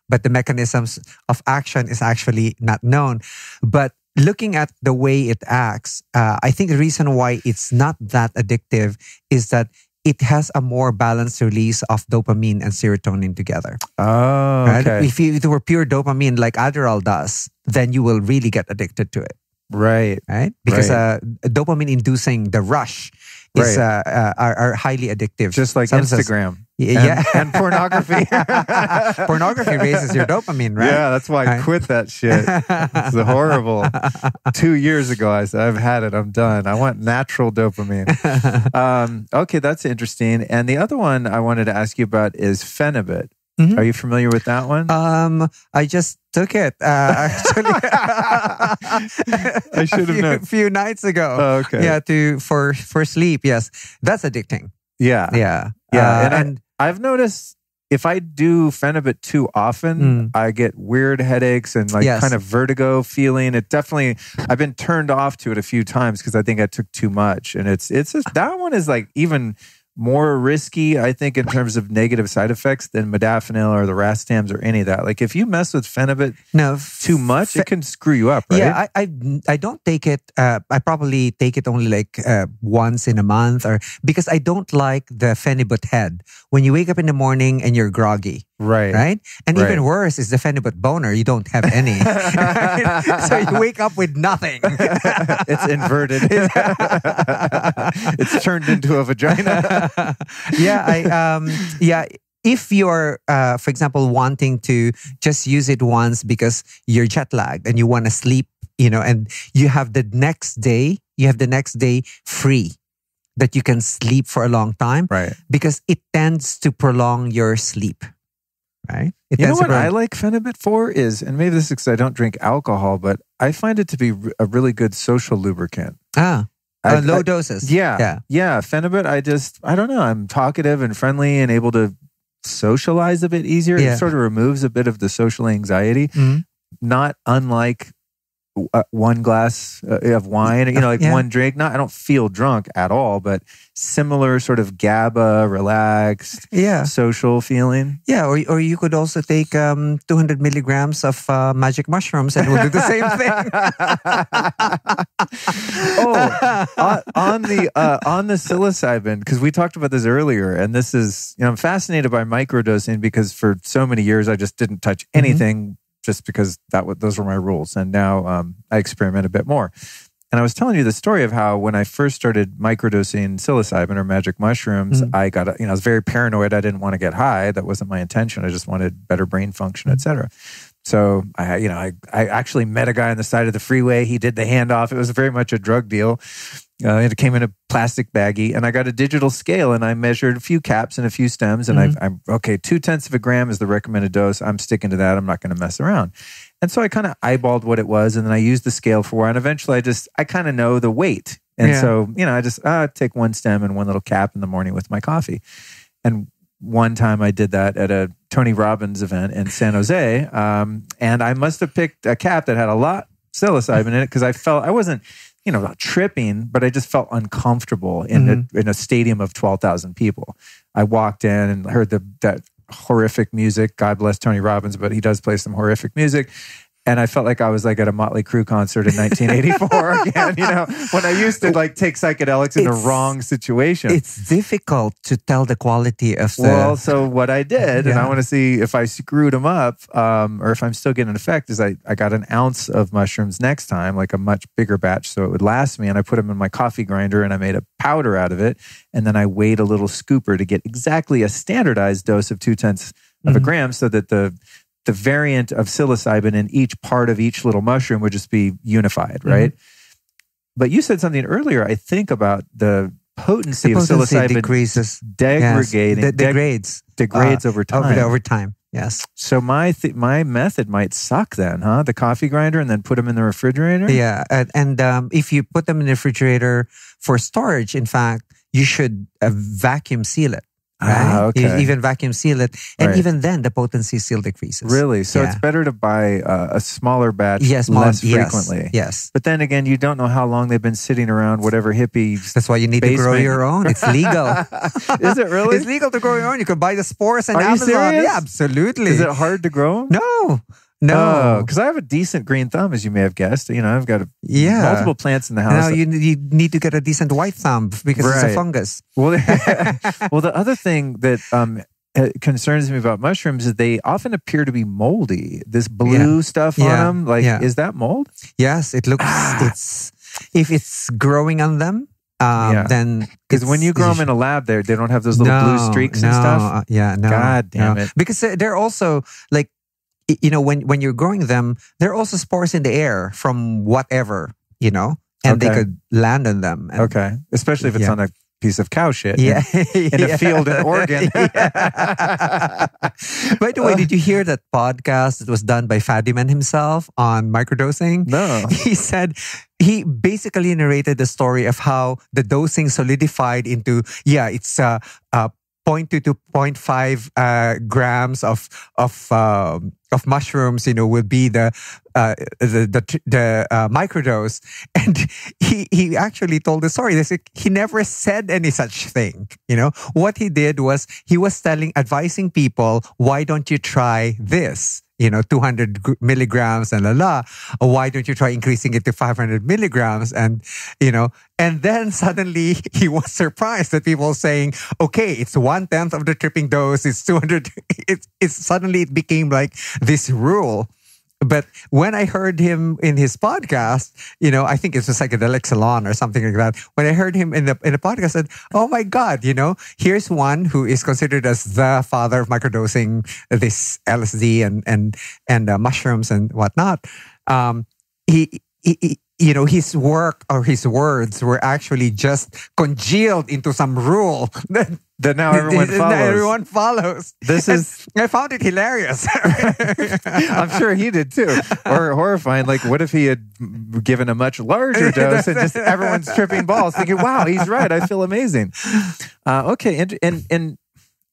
but the mechanisms of action is actually not known. But looking at the way it acts, I think the reason why it's not that addictive is that it has a more balanced release of dopamine and serotonin together. Oh, right? okay. If it were pure dopamine like Adderall does, then you will really get addicted to it. Right. Because dopamine-inducing, the rush, is are highly addictive. Just like Instagram. And pornography. Pornography raises your dopamine, right? Yeah, that's why I quit that shit. It's horrible. 2 years ago, I said, I've had it. I'm done. I want natural dopamine. Okay, that's interesting. And the other one I wanted to ask you about is Phenibut. Are you familiar with that one? I just took it actually. I should have known. A few nights ago. Oh, okay. Yeah, for sleep. Yes, that's addicting. Yeah. And I've noticed if I do Phenibut too often, I get weird headaches and kind of vertigo feeling. It definitely, I've been turned off to it a few times because I think I took too much. And it's just, that one is like even more risky, I think, in terms of negative side effects than modafinil or the racetams or any of that. Like if you mess with Phenibut too much, it can screw you up, right? Yeah, I don't take it. I probably take it only like once in a month, or because I don't like the Phenibut head. When you wake up in the morning and you're groggy. Right? And even worse is the Phenibut boner. You don't have any. So you wake up with nothing. It's inverted. It's turned into a vagina. If you're, for example, wanting to just use it once because you're jet lagged and you want to sleep, and you have the next day free that you can sleep for a long time. Right. Because it tends to prolong your sleep. Right? You know what I like Phenibut for is, and maybe this is because I don't drink alcohol, but I find it to be a really good social lubricant. Low doses. Yeah. Phenibut, I don't know. I'm talkative and friendly and able to socialize a bit easier. It sort of removes a bit of the social anxiety. Not unlike one glass of wine, one drink. I don't feel drunk at all, but similar sort of GABA, relaxed, social feeling. Yeah, or you could also take 200 milligrams of magic mushrooms and we'll do the same thing. On the psilocybin, because we talked about this earlier, and this is, I'm fascinated by microdosing because for so many years I just didn't touch anything. Just because those were my rules. And now I experiment a bit more. And I was telling you the story of how when I first started microdosing psilocybin or magic mushrooms, I got, I was very paranoid. I didn't want to get high. That wasn't my intention. I just wanted better brain function, et cetera. So I actually met a guy on the side of the freeway. He did the handoff. It was very much a drug deal. It came in a plastic baggie, and I got a digital scale, and I measured a few caps and a few stems, and I'm okay. 0.2 of a gram is the recommended dose. I'm sticking to that. I'm not going to mess around. And so I kind of eyeballed what it was, and then I used the scale for a while, and eventually I kind of know the weight. And so, I just take one stem and one little cap in the morning with my coffee. And one time I did that at a Tony Robbins event in San Jose. And I must have picked a cap that had a lot psilocybin in it because I wasn't, not tripping, but I just felt uncomfortable in a stadium of 12,000 people. I walked in and heard that horrific music. God bless Tony Robbins, but he does play some horrific music. And I felt like I was like at a Motley Crue concert in 1984 again, when I used to like take psychedelics in the wrong situation. It's difficult to tell the quality of the... Well, so what I did, and I want to see if I screwed them up or if I'm still getting an effect, is I got an ounce of mushrooms next time, like a much bigger batch so it would last me. And I put them in my coffee grinder and I made a powder out of it. And then I weighed a little scooper to get exactly a standardized dose of 0.2 of a gram so that the variant of psilocybin in each part of each little mushroom would just be unified, right? But you said something earlier, I think, about the potency of psilocybin decreases, degrading, degrades over time. Over time, yes. So my method might suck then, huh? The coffee grinder and then put them in the refrigerator? Yeah, and if you put them in the refrigerator for storage, in fact, you should vacuum seal it. Right? Okay. You even vacuum seal it. And even then, the potency still decreases. Really? So it's better to buy a smaller batch less frequently. Yes. But then again, you don't know how long they've been sitting around whatever hippie. That's why you need to grow your own. It's legal. Is it really? It's legal to grow your own. You can buy the spores on Are Amazon. You serious? Yeah, absolutely. Is it hard to grow? No. Because I have a decent green thumb, as you may have guessed. I've got multiple plants in the house. Now you need to get a decent white thumb because it's a fungus. Well, the other thing that concerns me about mushrooms is they often appear to be moldy. This blue stuff on them, is that mold? Yes, it looks. If it's growing on them. Then because when you grow them in a lab, they don't have those little blue streaks and stuff. God damn it! Because they're also like. When you're growing them, there are also spores in the air from whatever, and they could land on them. And, especially if it's on a piece of cow shit in a field in Oregon. By the way, did you hear that podcast that was done by Fadiman himself on microdosing? No. He said he basically narrated the story of how the dosing solidified into, it's 0.2 to 0.5 grams of mushrooms, will be the microdose. And he actually told the story. He never said any such thing. What he did was he was advising people, why don't you try this? 200 milligrams and why don't you try increasing it to 500 milligrams? And, and then suddenly he was surprised that people saying, okay, it's 1/10 of the tripping dose. It's 200. Suddenly it became like this rule. But when I heard him in his podcast, I think it's a psychedelic salon or something like that. When I heard him in the podcast, I said, "Oh my God, here's one who is considered as the father of microdosing, this LSD and mushrooms and whatnot." His work or his words were actually just congealed into some rule that now everyone follows. I found it hilarious. I'm sure he did too. Or horrifying. Like, what if he had given a much larger dose and just everyone's tripping balls thinking, wow, he's right. I feel amazing. Okay. And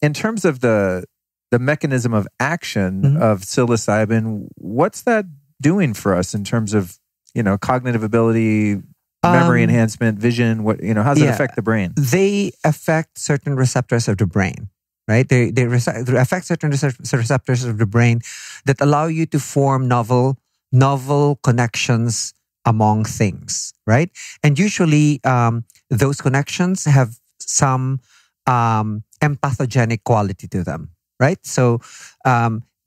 in terms of the mechanism of action of psilocybin, what's that doing for us in terms of, cognitive ability, memory enhancement, vision? How does it affect the brain? They affect certain receptors of the brain, right? They affect certain receptors of the brain that allow you to form novel connections among things, right? And usually, those connections have some empathogenic quality to them, right? So,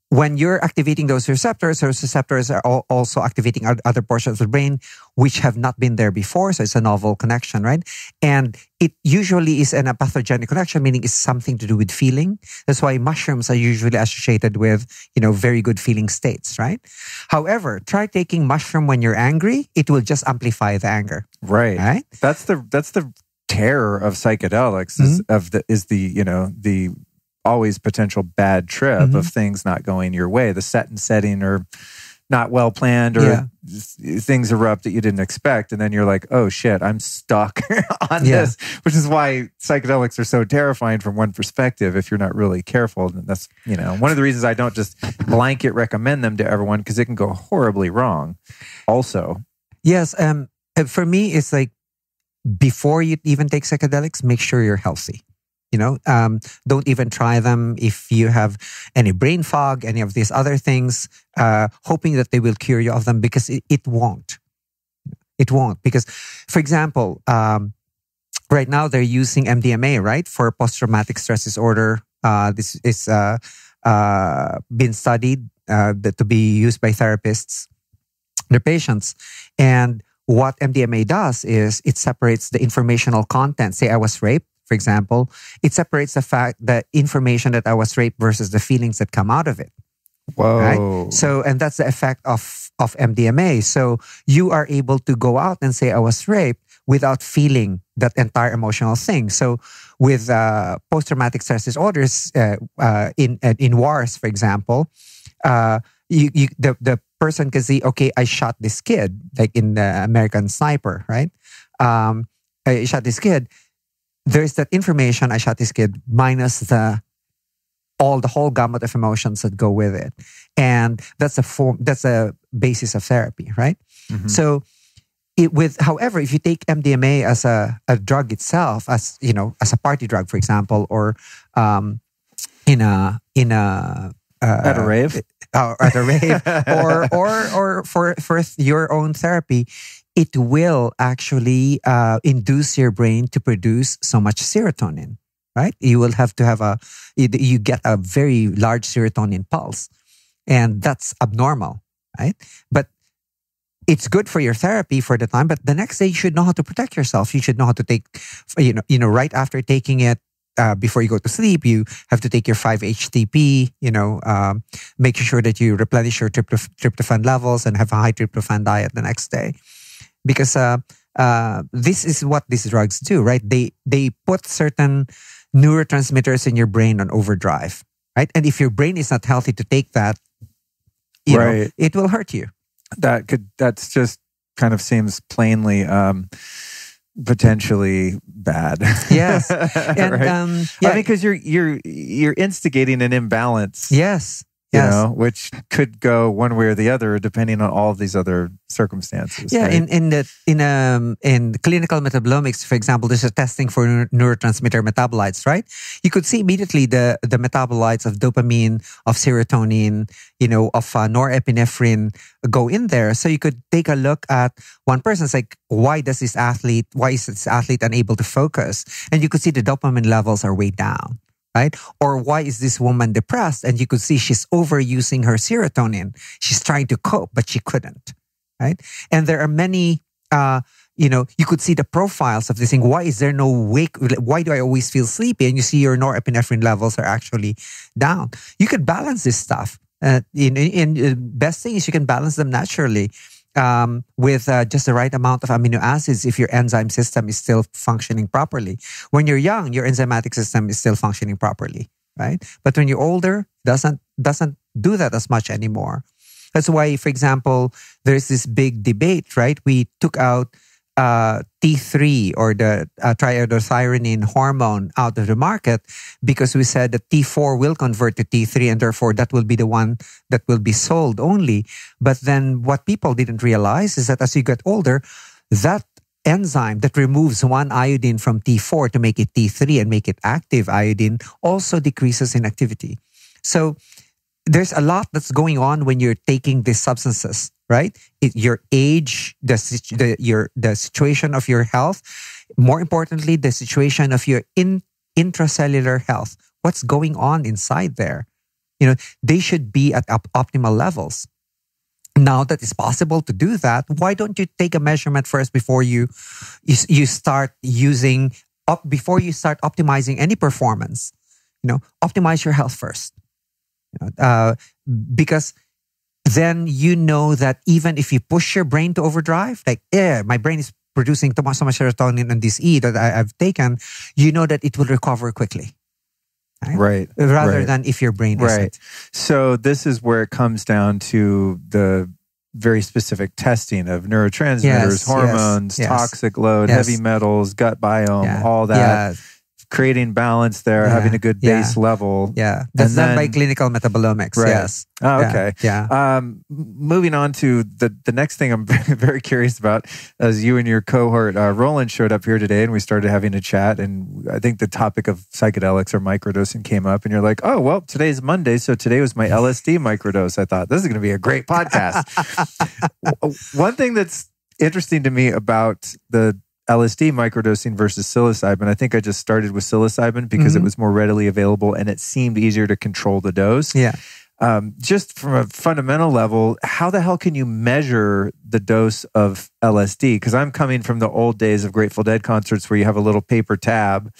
when you're activating those receptors are also activating other portions of the brain which have not been there before. So it's a novel connection, right? And it usually is an empathogenic connection, meaning it's something to do with feeling. That's why mushrooms are usually associated with, very good feeling states, right? However, try taking mushroom when you're angry. It will just amplify the anger. Right? That's the terror of psychedelics is the always potential bad trip of things not going your way. The setting are not well planned or things erupt that you didn't expect. And then you're like, oh shit, I'm stuck on this, which is why psychedelics are so terrifying from one perspective if you're not really careful. And that's, one of the reasons I don't just blanket recommend them to everyone because it can go horribly wrong also. Yes. For me, it's like before you even take psychedelics, make sure you're healthy. Don't even try them if you have any brain fog, any of these other things, hoping that they will cure you of them, because it won't. It won't. Because, for example, right now they're using MDMA, right, for post-traumatic stress disorder. This is been studied to be used by therapists, their patients. And what MDMA does is it separates the informational content. Say I was raped, for example. It separates the information that I was raped versus the feelings that come out of it. Whoa. Right? So, and that's the effect of MDMA. So you are able to go out and say I was raped without feeling that entire emotional thing. So with post-traumatic stress disorders, in wars, for example, the person can see, okay, I shot this kid, like in the American Sniper, right? I shot this kid. There's that information, I shot this kid, minus the whole gamut of emotions that go with it. And that's a basis of therapy, right? Mm-hmm. So however, if you take MDMA as a drug itself, as a party drug, for example, or at a rave, or for your own therapy, it will actually induce your brain to produce so much serotonin, right? You will have to you get a very large serotonin pulse, and that's abnormal, right? But it's good for your therapy for the time, but the next day you should know how to protect yourself. You should know how to take, right after taking it, before you go to sleep, you have to take your 5-HTP, making sure that you replenish your tryptophan levels and have a high tryptophan diet the next day. Because this is what these drugs do, right? They put certain neurotransmitters in your brain on overdrive, right? And if your brain is not healthy to take that, it will hurt you. That's just kind of seems plainly potentially bad. Yes. And right? I mean, because you're instigating an imbalance. Yes. Which could go one way or the other depending on all of these other circumstances. Yeah, right? in clinical metabolomics, for example, there's a testing for neurotransmitter metabolites, right? You could see immediately the metabolites of dopamine, of serotonin, of norepinephrine go in there. So you could take a look at one person. It's like, why is this athlete unable to focus? And you could see the dopamine levels are way down. Right? Or why is this woman depressed? And you could see she's overusing her serotonin. She's trying to cope, but she couldn't. Right? And there are many, you could see the profiles of this thing. Why is there no wake? Why do I always feel sleepy? And you see your norepinephrine levels are actually down. You could balance this stuff. Best thing is you can balance them naturally. With just the right amount of amino acids if your enzyme system is still functioning properly. When you're young, your enzymatic system is still functioning properly, right? But when you're older, doesn't do that as much anymore. That's why, for example, there's this big debate, right? We took out T3 or the triiodothyronine hormone out of the market because we said that T4 will convert to T3 and therefore that will be the one that will be sold only. But then what people didn't realize is that as you get older, that enzyme that removes one iodine from T4 to make it T3 and make it active iodine also decreases in activity. So there's a lot that's going on when you're taking these substances, right? Your age, the situation of your health, more importantly, the situation of your intracellular health. What's going on inside there? They should be at optimal levels. Now that it's possible to do that, why don't you take a measurement first before you start before you start optimizing any performance? Optimize your health first. Because then that even if you push your brain to overdrive, like, my brain is producing so much serotonin on this E that I've taken, that it will recover quickly. Right. Rather than if your brain isn't. Right. So this is where it comes down to the very specific testing of neurotransmitters, hormones, toxic load, heavy metals, gut biome, all that. creating balance there, having a good base level. Yeah, that's done by clinical metabolomics. Right. Yes. Oh, okay. Yeah. Moving on to the next thing I'm very curious about, as you and your cohort, Roland, showed up here today and we started having a chat, and I think the topic of psychedelics or microdosing came up, and you're like, oh, well, today's Monday, so today was my LSD microdose. I thought, this is going to be a great podcast. One thing that's interesting to me about the LSD microdosing versus psilocybin, I think I just started with psilocybin because it was more readily available and it seemed easier to control the dose. Yeah. Just from a fundamental level, how the hell can you measure the dose of LSD? Because I'm coming from the old days of Grateful Dead concerts where you have a little paper tab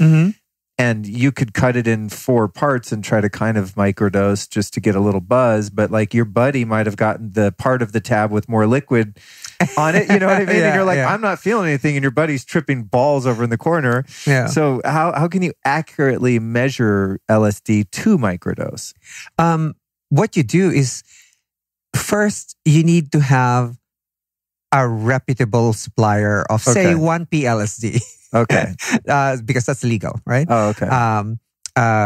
and you could cut it in 4 parts and try to kind of microdose just to get a little buzz. But like your buddy might have gotten the part of the tab with more liquid on it. You know what I mean? And you're like, I'm not feeling anything. And your buddy's tripping balls over in the corner. Yeah. So how can you accurately measure LSD to microdose? What you do is, first, you need to have a reputable supplier of, say, 1P LSD. Okay. Because that's legal, right? Oh, okay.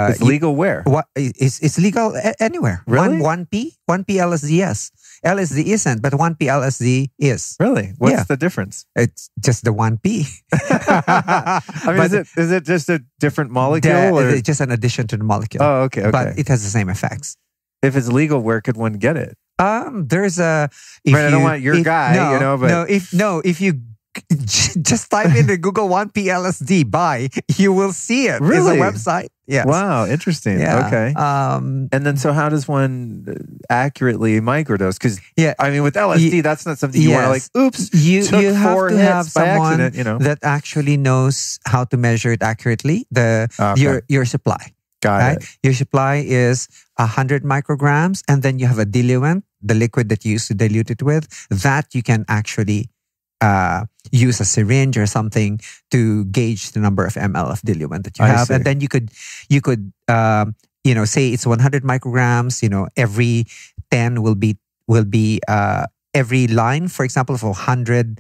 It's legal where? It's legal anywhere. Really? 1P LSD, yes. LSD isn't, but 1P LSD is. Really? What's the difference? It's just the 1P. I mean, is it just a different molecule? Or? It's just an addition to the molecule. Oh, okay. But it has the same effects. If it's legal, where could one get it? There's a. I don't want your guy, but if you just type in the Google 1P LSD buy, you will see it. Really? It's a website. Yes. Wow, interesting. Yeah. Okay. And then, so how does one accurately microdose? Because I mean, with LSD, that's not something you want to like. Oops, you have to have someone that actually knows how to measure it accurately. Your supply. Got it. Your supply is 100 micrograms, and then you have a diluent, the liquid that you use to dilute it with. That you can actually use a syringe or something to gauge the number of ml of diluent that you have, and then you could say it's 100 micrograms. Every 10 will be every line, for example, of 100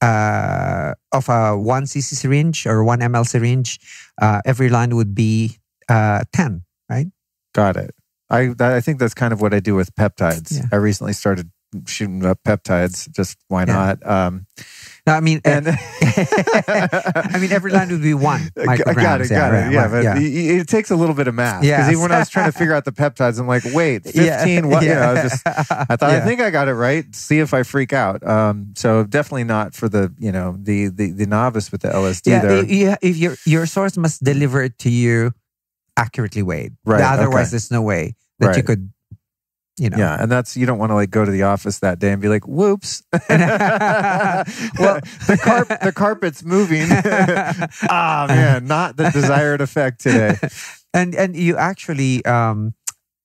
of a 1 cc syringe or 1 ml syringe, every line would be 10, right? Got it. I think that's kind of what I do with peptides. Yeah. I recently started shooting up peptides. Just why not? No, I mean, I mean, every line would be 1 micrograms. Got it. Yeah, but it takes a little bit of math. Because even when I was trying to figure out the peptides, I'm like, wait, 15? What? I thought, I think I got it right. See if I freak out. So definitely not for the novice with the LSD there. Yeah, if your source must deliver it to you accurately weighed. Right. Otherwise, there's no way that you could. Yeah, and that's, you don't want to like go to the office that day and be like, whoops. Well, the carpet's moving. Man, not the desired effect today. And you actually, when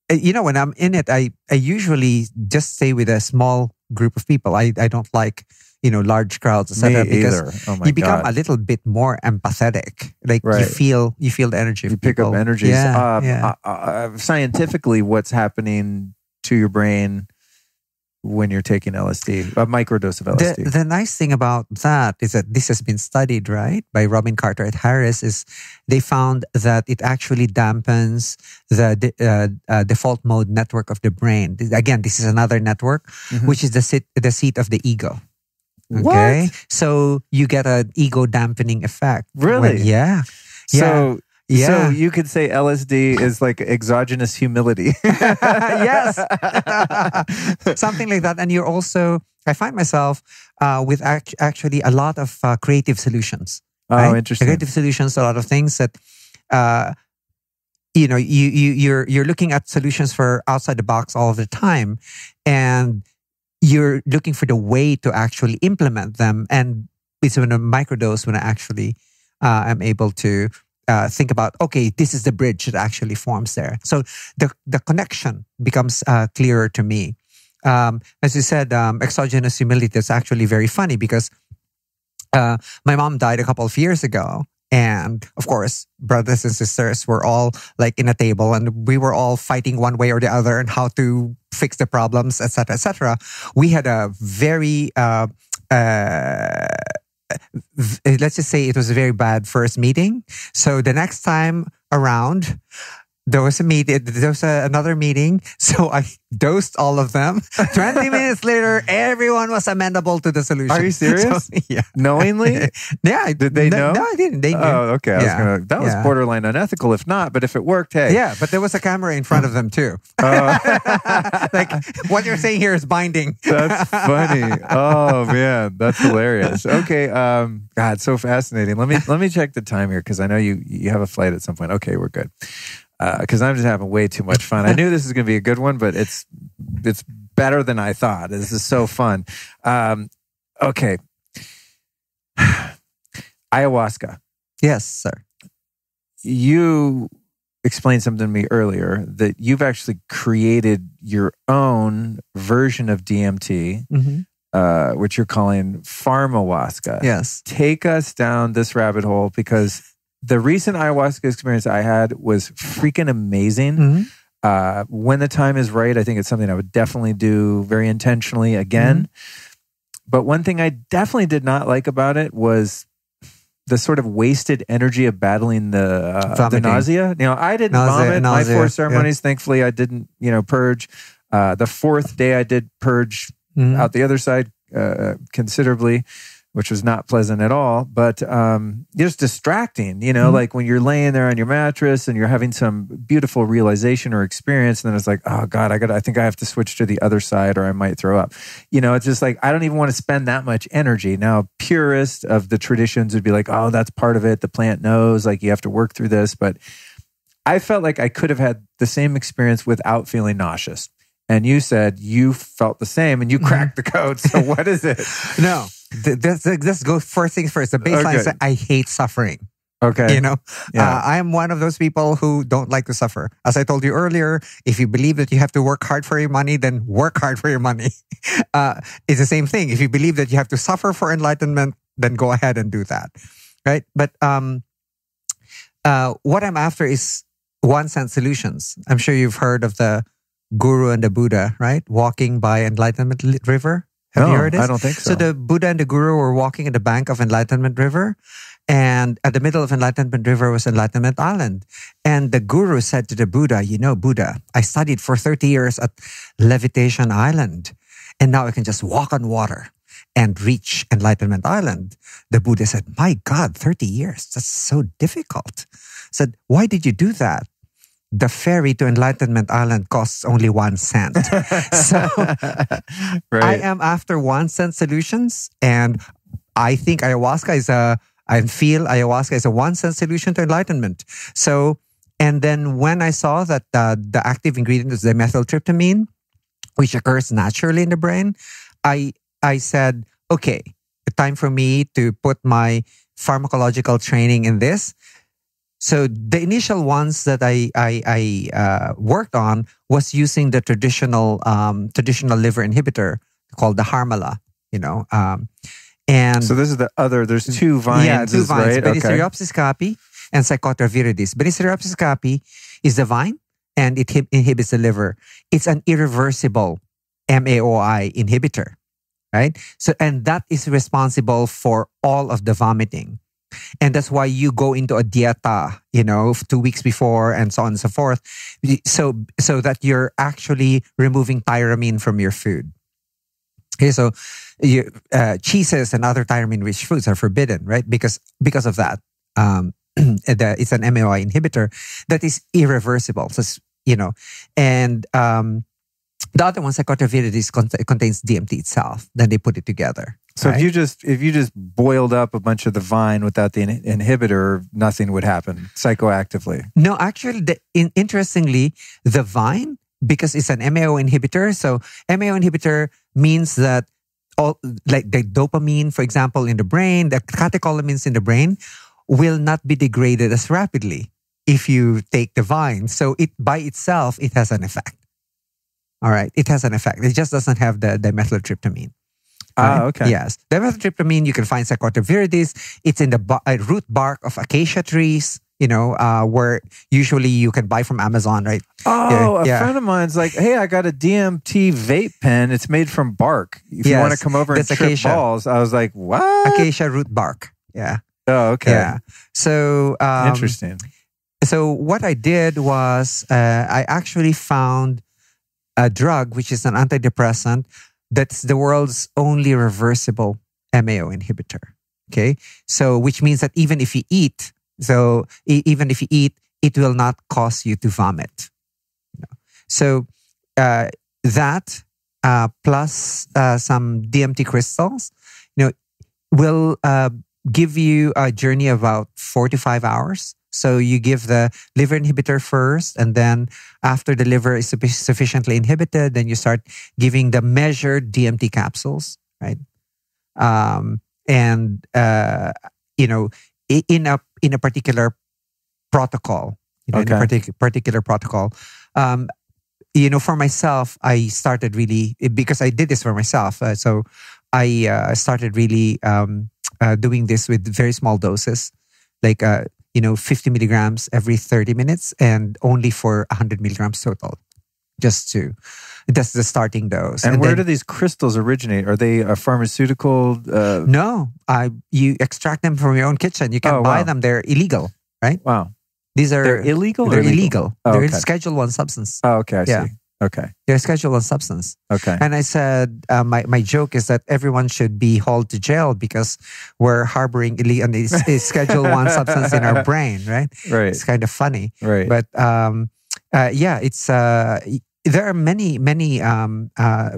I'm in it, I usually just stay with a small group of people. I don't like, large crowds, etc. Because you become a little bit more empathetic. Like you feel the energy of people. You pick up energies. Scientifically, what's happening to your brain when you're taking LSD, a microdose of LSD. The nice thing about that is that this has been studied, right, by Robin Carter Harris, is they found that it actually dampens the default mode network of the brain. Again, this is another network, which is the seat of the ego. Okay? What? So you get an ego dampening effect. Really? So you could say LSD is like exogenous humility. Yes. Something like that. And you're also, I find myself with actually a lot of creative solutions. Oh, right? interesting. Creative solutions, a lot of things that, you're looking at solutions for outside the box all the time. And you're looking for the way to actually implement them. And it's when a microdose, when I actually am able to think about, okay, this is the bridge that actually forms there. So the connection becomes clearer to me. As you said, exogenous humility is actually very funny because my mom died a couple of years ago. And of course, brothers and sisters were all like in a table and we were all fighting one way or the other and how to fix the problems, etc., etc. We had a very let's just say it was a very bad first meeting. So the next time around, there was a meeting. There was another meeting. So I dosed all of them. 20 minutes later, everyone was amenable to the solution. Are you serious? So, yeah. Knowingly? Yeah. Did they know? No, I didn't. They knew. Oh, okay. That was borderline unethical, if not. But if it worked, hey. Yeah, but there was a camera in front of them too. Like what you're saying here is binding. That's funny. Oh man, that's hilarious. Okay, God, so fascinating. Let me check the time here because I know you have a flight at some point. Okay, we're good. Because I'm just having way too much fun. I knew this was going to be a good one, but it's better than I thought. This is so fun. Okay. Ayahuasca. Yes, sir. You explained something to me earlier that you've actually created your own version of DMT, which you're calling pharmacologist. Yes. Take us down this rabbit hole because the recent ayahuasca experience I had was freaking amazing. When the time is right, I think it's something I would definitely do very intentionally again. But one thing I definitely did not like about it was the sort of wasted energy of battling the nausea. You know, I didn't vomit. My 4 ceremonies, thankfully, I didn't, purge. The 4th day I did purge out the other side considerably, which was not pleasant at all, but just distracting, like when you're laying there on your mattress and you're having some beautiful realization or experience, and then it's like, oh God, I think I have to switch to the other side or I might throw up. It's just like, I don't even want to spend that much energy. Now, purist of the traditions would be like, oh, that's part of it. The plant knows, like you have to work through this. But I felt like I could have had the same experience without feeling nauseous. And you said you felt the same and you cracked the code. So what is it? No. Let's go first things first. The baseline is that I hate suffering. Okay. I am one of those people who don't like to suffer. As I told you earlier, if you believe that you have to work hard for your money, then work hard for your money. It's the same thing. If you believe that you have to suffer for enlightenment, then go ahead and do that. Right? But what I'm after is 1 cent solutions. I'm sure you've heard of the Guru and the Buddha, right? Walking by Enlightenment River. Have you heard this? I don't think so. So the Buddha and the Guru were walking at the bank of Enlightenment River. And at the middle of Enlightenment River was Enlightenment Island. And the Guru said to the Buddha, Buddha, I studied for 30 years at Levitation Island. And now I can just walk on water and reach Enlightenment Island. The Buddha said, my God, 30 years. That's so difficult. Said, why did you do that? The ferry to Enlightenment Island costs only 1 cent. So I am after 1 cent solutions. And I think ayahuasca is ayahuasca is a 1 cent solution to enlightenment. So, and then when I saw that the active ingredient is dimethyltryptamine, which occurs naturally in the brain, I said, okay, time for me to put my pharmacological training in this. So the initial ones that I worked on was using the traditional liver inhibitor called the Harmala, and so this is there's 2 vines. Yeah, 2 vines. Right? Beniseriopsis capi and Psychotria viridis. Beniseriopsis capi is the vine and it inhibits the liver. It's an irreversible MAOI inhibitor, right? So, and that is responsible for all of the vomiting. And that's why you go into a dieta, 2 weeks before and so on and so forth. So that you're actually removing tyramine from your food. Okay, so cheeses and other tyramine-rich foods are forbidden, right? Because of that. It's an MAOI inhibitor that is irreversible. So, and the other one, Psychotria viridis, contains DMT itself. Then they put it together. So right? if you just boiled up a bunch of the vine without the inhibitor, nothing would happen psychoactively. No, actually, interestingly, the vine, because it's an MAO inhibitor. So MAO inhibitor means that like the dopamine, for example, in the brain, the catecholamines in the brain will not be degraded as rapidly if you take the vine. So it by itself, it has an effect. All right, it has an effect. It just doesn't have the dimethyltryptamine. Right? Okay. Yes. Dimethyltryptamine, you can find Psychotria viridis. It's in the root bark of acacia trees. where usually you can buy from Amazon, right? Oh, a friend of mine's like, hey, I got a DMT vape pen. It's made from bark. If you want to come over and trip acacia. Balls. I was like, what? Acacia root bark. Yeah. Oh, okay. Yeah. So interesting. So what I did was I actually found a drug, which is an antidepressant, that's the world's only reversible MAO inhibitor. Okay. So which means that even if you eat, it will not cause you to vomit. So that plus some DMT crystals, will give you a journey of about 4 to 5 hours. So you give the liver inhibitor first, and then after the liver is sufficiently inhibited, then you start giving the measured DMT capsules, right? In a particular protocol, in a particular protocol. For myself, I started really, because I did this for myself. So I started really doing this with very small doses, like 50 milligrams every 30 minutes and only for 100 milligrams total. That's the starting dose. And where do these crystals originate? Are they a pharmaceutical? No, you extract them from your own kitchen. You can buy them. They're illegal, right? Wow. They're illegal? They're illegal. Oh, they're Schedule 1 substance. Oh, okay. I see. Okay. They're Schedule 1 substance. Okay. And I said, my joke is that everyone should be hauled to jail because we're harboring a Schedule 1 substance in our brain, right? Right. It's kind of funny. Right. But it's there are many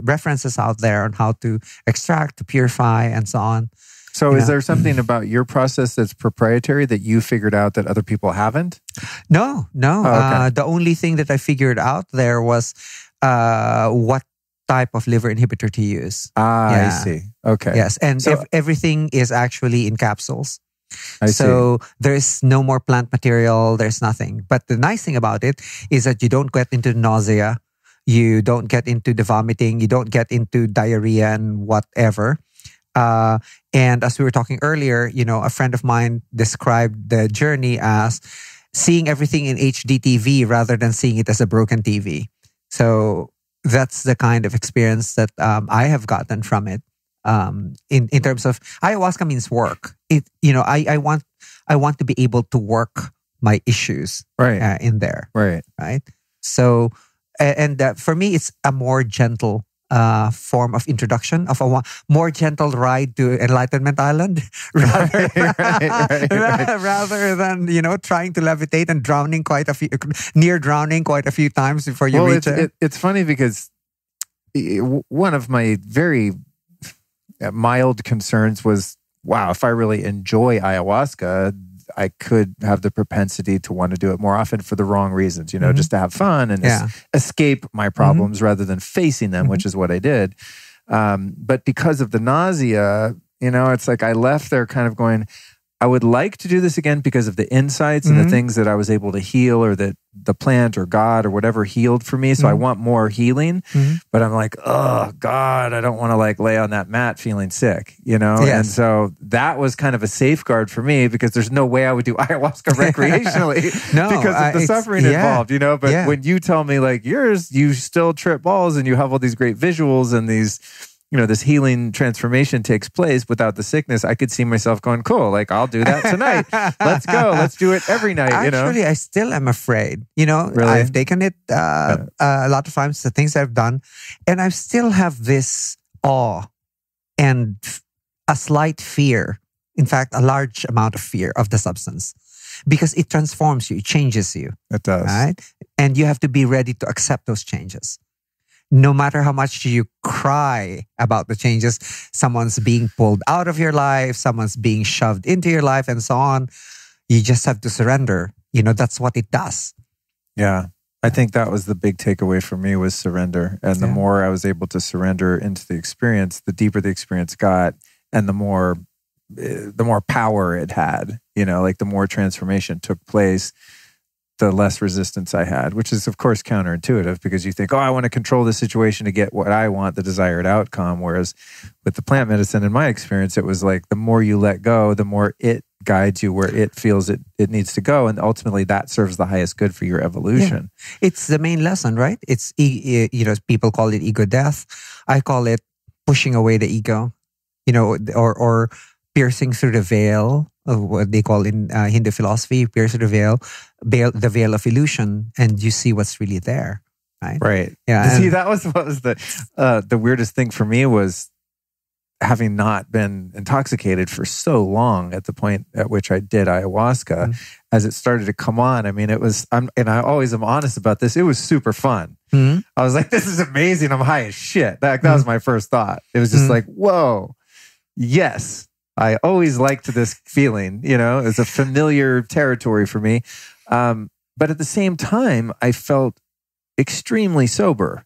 references out there on how to extract, to purify, and so on. So is there something about your process that's proprietary that you figured out that other people haven't? No. Oh, okay. The only thing that I figured out there was what type of liver inhibitor to use. I see. Okay. Yes, and everything is actually in capsules. I see. There's no more plant material, there's nothing. But the nice thing about it is that you don't get into nausea, you don't get into the vomiting, you don't get into diarrhea and whatever. And as we were talking earlier, a friend of mine described the journey as seeing everything in HD TV rather than seeing it as a broken TV. So that's the kind of experience that I have gotten from it. In terms of ayahuasca means work. I want to be able to work my issues in there. Right. So, and for me, it's a more gentle form of introduction, of a more gentle ride to Enlightenment Island, rather than trying to levitate and near drowning quite a few times before you reach it. It's funny because one of my very mild concerns was, wow, if I really enjoy ayahuasca, I could have the propensity to want to do it more often for the wrong reasons, just to have fun and escape my problems rather than facing them, which is what I did. But because of the nausea, it's like I left there kind of going, I would like to do this again because of the insights and the things that I was able to heal, or that the plant or God or whatever healed for me. So I want more healing, but I'm like, oh God, I don't want to lay on that mat feeling sick, Yes. And so that was kind of a safeguard for me because there's no way I would do ayahuasca recreationally because of the suffering involved, But when you tell me you still trip balls and you have all these great visuals and these, this healing transformation takes place without the sickness, I could see myself going, cool, I'll do that tonight. Let's go. Let's do it every night, Actually, I still am afraid. Really? I've taken it a lot of times, the things I've done, and I still have this awe and a slight fear. In fact, a large amount of fear of the substance because it transforms you, it changes you. It does. Right? And you have to be ready to accept those changes. No matter how much you cry about the changes, someone's being pulled out of your life, someone's being shoved into your life, and so on. You just have to surrender. That's what it does. Yeah. I think that was the big takeaway for me, was surrender. And the more I was able to surrender into the experience, the deeper the experience got, and the more power it had, the more transformation took place, the less resistance I had, which is of course counterintuitive because you think, I want to control the situation to get what I want, the desired outcome. Whereas with the plant medicine, in my experience, it was the more you let go, the more it guides you where it feels it needs to go. And ultimately that serves the highest good for your evolution. Yeah. It's the main lesson, right? It's, people call it ego death. I call it pushing away the ego, or piercing through the veil of what they call in Hindu philosophy, pierce through the veil of illusion, and you see what's really there. Right. Yeah. See, that was what was the weirdest thing for me was having not been intoxicated for so long at the point at which I did ayahuasca, as it started to come on. I mean, and I always am honest about this. It was super fun. I was like, this is amazing. I'm high as shit. That was my first thought. It was just like, whoa, yes. I always liked this feeling, it's a familiar territory for me. But at the same time, I felt extremely sober,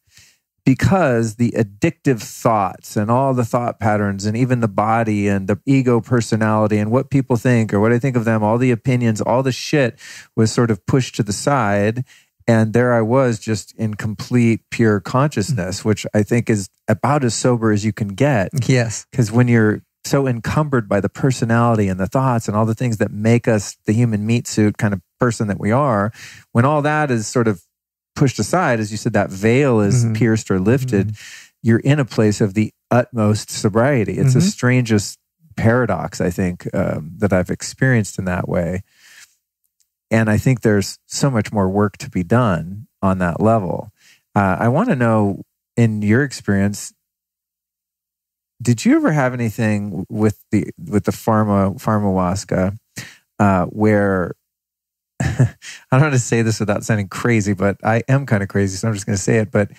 because the addictive thoughts and all the thought patterns and even the body and the ego personality and what people think or what I think of them, all the opinions, all the shit was sort of pushed to the side. And there I was just in complete pure consciousness, which I think is about as sober as you can get. Yes. Because when you're so encumbered by the personality and the thoughts and all the things that make us the human meat suit kind of person that we are, when all that is sort of pushed aside, as you said, that veil is pierced or lifted, you're in a place of the utmost sobriety. It's the strangest paradox, I think, that I've experienced in that way. And I think there's so much more work to be done on that level. I want to know, in your experience, did you ever have anything with the pharmahuasca where I don't know how to say this without sounding crazy, but I am kind of crazy, so I'm just going to say it. But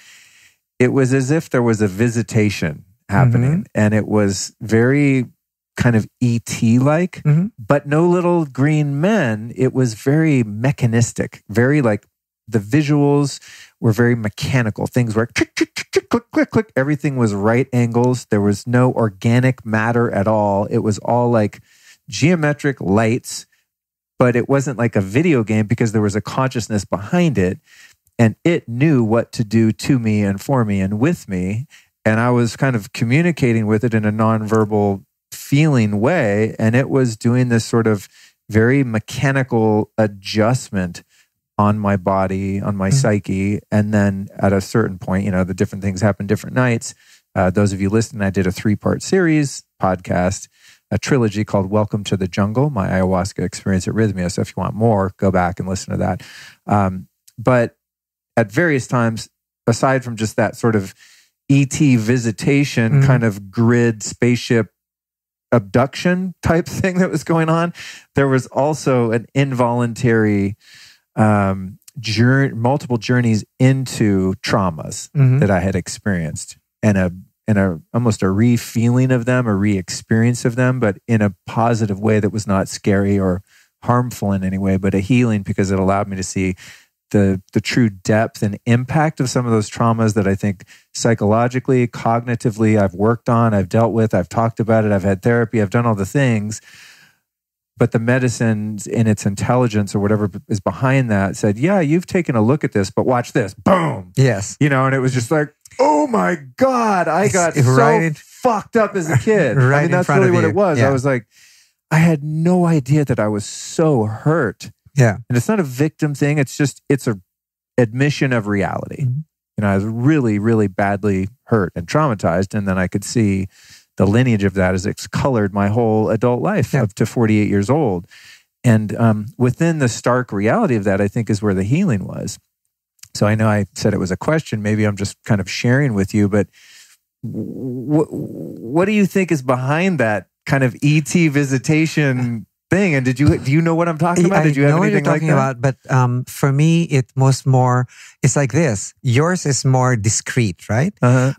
it was as if there was a visitation happening, and it was very kind of ET-like, but no little green men. It was very mechanistic, very like the visuals were very mechanical. Things were click, click, click, click, click, click. Everything was right angles. There was no organic matter at all. It was all like geometric lights. But it wasn't like a video game because there was a consciousness behind it, and it knew what to do to me and for me and with me. And I was kind of communicating with it in a nonverbal feeling way. And it was doing this sort of very mechanical adjustment on my body, on my psyche. And then at a certain point, the different things happen different nights. Those of you listening, I did a 3-part series podcast, a trilogy called Welcome to the Jungle, my ayahuasca experience at Rhythmia. So if you want more, go back and listen to that. But at various times, aside from just that sort of ET visitation, kind of grid spaceship abduction type thing that was going on, there was also an involuntary multiple journeys into traumas that I had experienced, and a almost a re-feeling of them, a re-experience of them, but in a positive way that was not scary or harmful in any way, but a healing, because it allowed me to see the true depth and impact of some of those traumas that I think psychologically, cognitively, I've worked on, I've dealt with, I've talked about it, I've had therapy, I've done all the things. But the medicine in its intelligence or whatever is behind that said, yeah, you've taken a look at this, but watch this. Boom. Yes. And it was just like, oh my God, I got so fucked up as a kid. I mean, that's really what it was. Yeah. I was like, I had no idea that I was so hurt. Yeah. And it's not a victim thing. It's a admission of reality. I was really, really badly hurt and traumatized. And then I could see the lineage of that as it's colored my whole adult life up to 48 years old. And within the stark reality of that, I think is where the healing was. So I know I said it was a question. Maybe I'm just kind of sharing with you, but what do you think is behind that kind of ET visitation thing? And do you know what I'm talking about? Did you have anything like that? I know what you're talking about, but for me, it's like this. Yours is more discrete, right?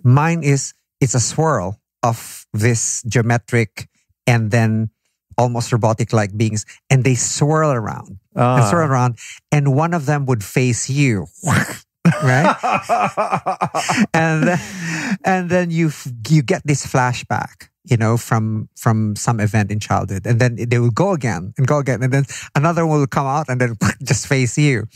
Mine it's a swirl of this geometric and then almost robotic-like beings, and they swirl around and one of them would face you, right? and then you get this flashback, from some event in childhood, and then they will go again, and then another one will come out and then just face you.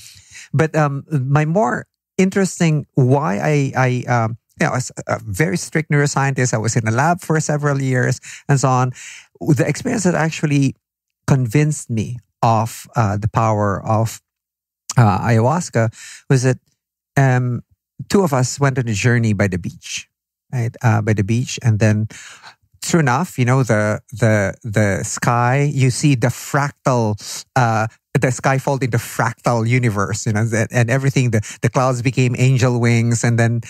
But my more interesting why I was a very strict neuroscientist. I was in a lab for several years and so on. The experience that actually convinced me of the power of ayahuasca was that two of us went on a journey by the beach, right? By the beach, and then, true enough, the sky. You see the fractal. The sky fold into fractal universe, and everything. The clouds became angel wings, and then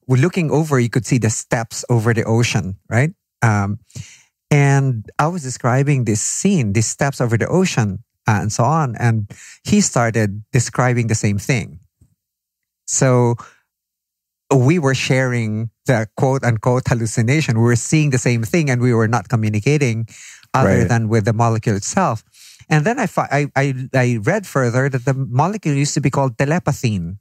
we're looking over. You could see the steps over the ocean, right? And I was describing this scene, these steps over the ocean, and so on. And he started describing the same thing. So we were sharing the quote unquote hallucination. We were seeing the same thing, and we were not communicating other than with the molecule itself. And then I read further that the molecule used to be called telepathine.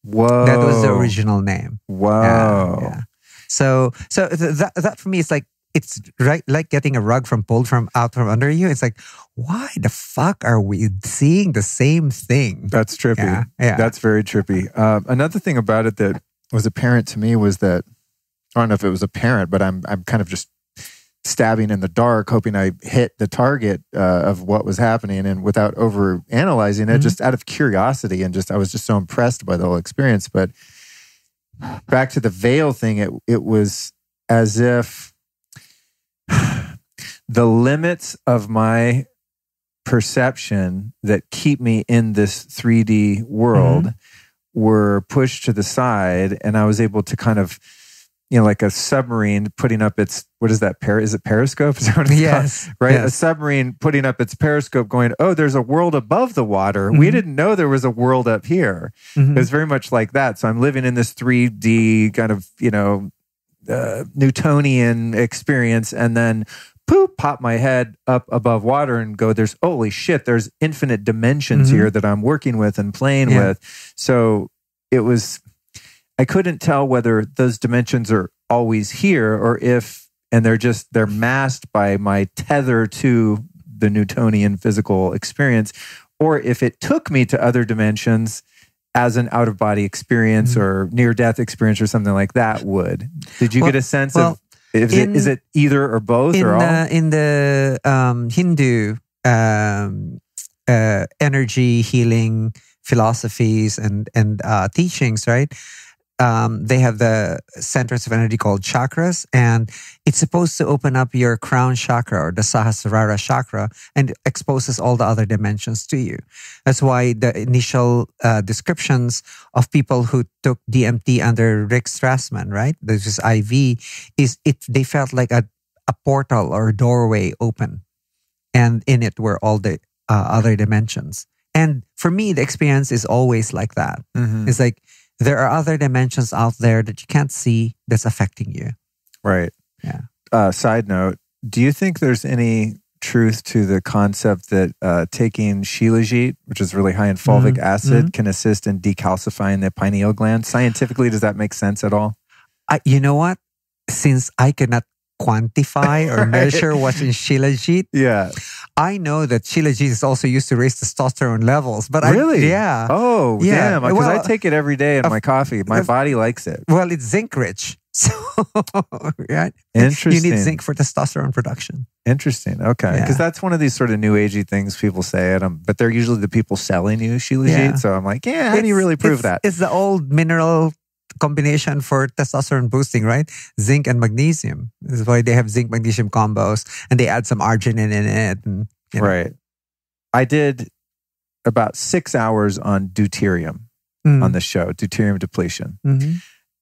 Whoa. That was the original name. Wow. Yeah. So that for me is like, it's right, like getting a rug pulled from under you. It's like, why the fuck are we seeing the same thing? That's trippy. Yeah. That's very trippy. Another thing about it that was apparent to me was that, I don't know if it was apparent, but I'm kind of just stabbing in the dark, hoping I hit the target of what was happening, and without over analyzing it, just out of curiosity, and I was just so impressed by the whole experience. But back to the veil thing, it was as if the limits of my perception that keep me in this 3D world were pushed to the side, and I was able to kind of, like a submarine putting up its, what is that? Is it periscope? Is that what it's called? Right? Yes. A submarine putting up its periscope going, oh, there's a world above the water. We didn't know there was a world up here. It was very much like that. So I'm living in this 3D kind of, Newtonian experience, and then pop my head up above water and go, there's, holy shit, there's infinite dimensions here that I'm working with and playing with. So it was, I couldn't tell whether those dimensions are always here or and they're masked by my tether to the Newtonian physical experience, or if it took me to other dimensions as an out-of-body experience or near-death experience or something like that would. Did you get a sense of, is it either or both or all? In the Hindu energy healing philosophies and teachings, right? They have the centers of energy called chakras, and it's supposed to open up your crown chakra or the Sahasrara chakra, and exposes all the other dimensions to you. That's why the initial descriptions of people who took DMT under Rick Strassman, right? This is IV, they felt like a portal or doorway open, and in it were all the other dimensions. And for me, the experience is always like that. It's like, there are other dimensions out there that you can't see that's affecting you. Right. Yeah. Side note, do you think there's any truth to the concept that taking Shilajit, which is really high in fulvic acid, can assist in decalcifying the pineal gland? Scientifically, does that make sense at all? You know what? Since I cannot quantify or measure what's in Shilajit, I know that Shilajit is also used to raise testosterone levels. But really? Oh, damn. Because I take it every day in my coffee. My body likes it. Well, it's zinc rich. So, right? Interesting. You need zinc for testosterone production. Interesting. Okay. Because that's one of these sort of new agey things people say. But they're usually the people selling you Shilajit. So I'm like, how do you really prove that? It's the old mineral combination for testosterone boosting, right? Zinc and magnesium. This is why they have zinc magnesium combos, and they add some arginine in it. And, Right. I did about 6 hours on deuterium on the show, deuterium depletion.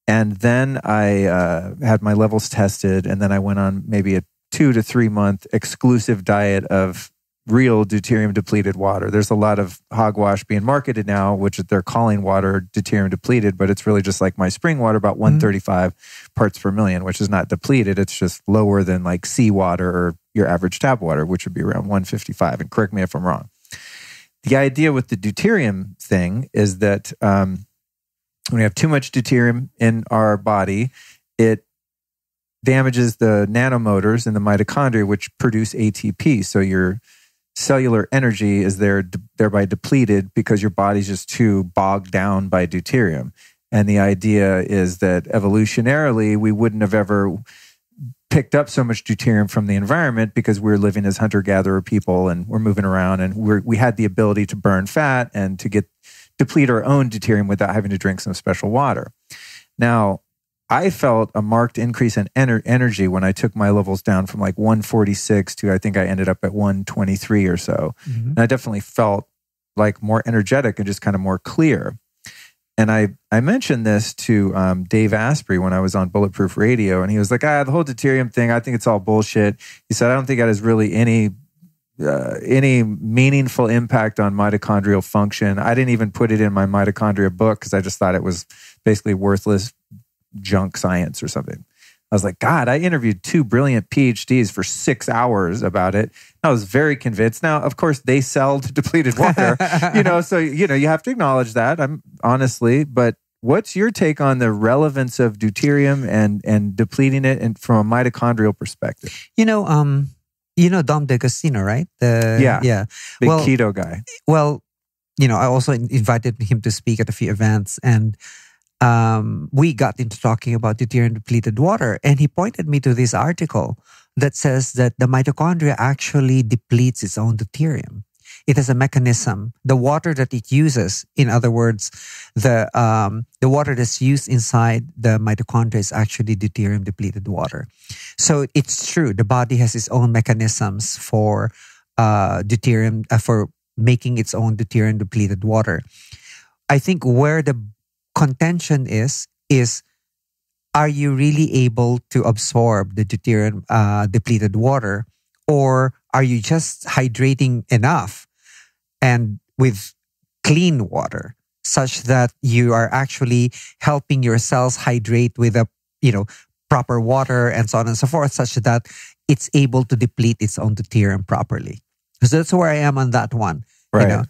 And then I had my levels tested, and then I went on maybe a 2 to 3 month exclusive diet of real deuterium depleted water. There's a lot of hogwash being marketed now, which they're calling water deuterium depleted, but it's really just like my spring water, about 135 parts per million, which is not depleted. It's just lower than like seawater or your average tap water, which would be around 155. And correct me if I'm wrong. The idea with the deuterium thing is that when we have too much deuterium in our body, it damages the nanomotors in the mitochondria, which produce ATP. So your cellular energy is thereby depleted because your body's just too bogged down by deuterium. And the idea is that evolutionarily, we wouldn't have ever picked up so much deuterium from the environment because we're living as hunter-gatherer people and we're moving around and we had the ability to burn fat and to deplete our own deuterium without having to drink some special water. Now, I felt a marked increase in energy when I took my levels down from like 146 to I think I ended up at 123 or so. Mm-hmm. And I definitely felt like more energetic and just kind of more clear. And I mentioned this to Dave Asprey when I was on Bulletproof Radio, and he was like, the whole deuterium thing, I think it's all bullshit. He said, I don't think that has really any meaningful impact on mitochondrial function. I didn't even put it in my mitochondria book because I just thought it was basically worthless junk science or something. I was like, God, I interviewed 2 brilliant PhDs for 6 hours about it. I was very convinced. Now, of course, they sell depleted water, so, you have to acknowledge that. I'm honestly, but what's your take on the relevance of deuterium and depleting it and from a mitochondrial perspective? Dom D'Agostino, right? Yeah. Big keto guy. Well, I also invited him to speak at a few events, and we got into talking about deuterium depleted water, and he pointed me to this article that says that the mitochondria actually depletes its own deuterium. It has a mechanism. The water that it uses, in other words, the water that's used inside the mitochondria is actually deuterium depleted water. So it's true. The body has its own mechanisms for deuterium, for making its own deuterium depleted water. I think where the contention is are you really able to absorb the deuterium depleted water, or are you just hydrating enough and with clean water such that you are actually helping your cells hydrate with a proper water and so on and so forth, such that it's able to deplete its own deuterium properly? So that's where I am on that one. Right.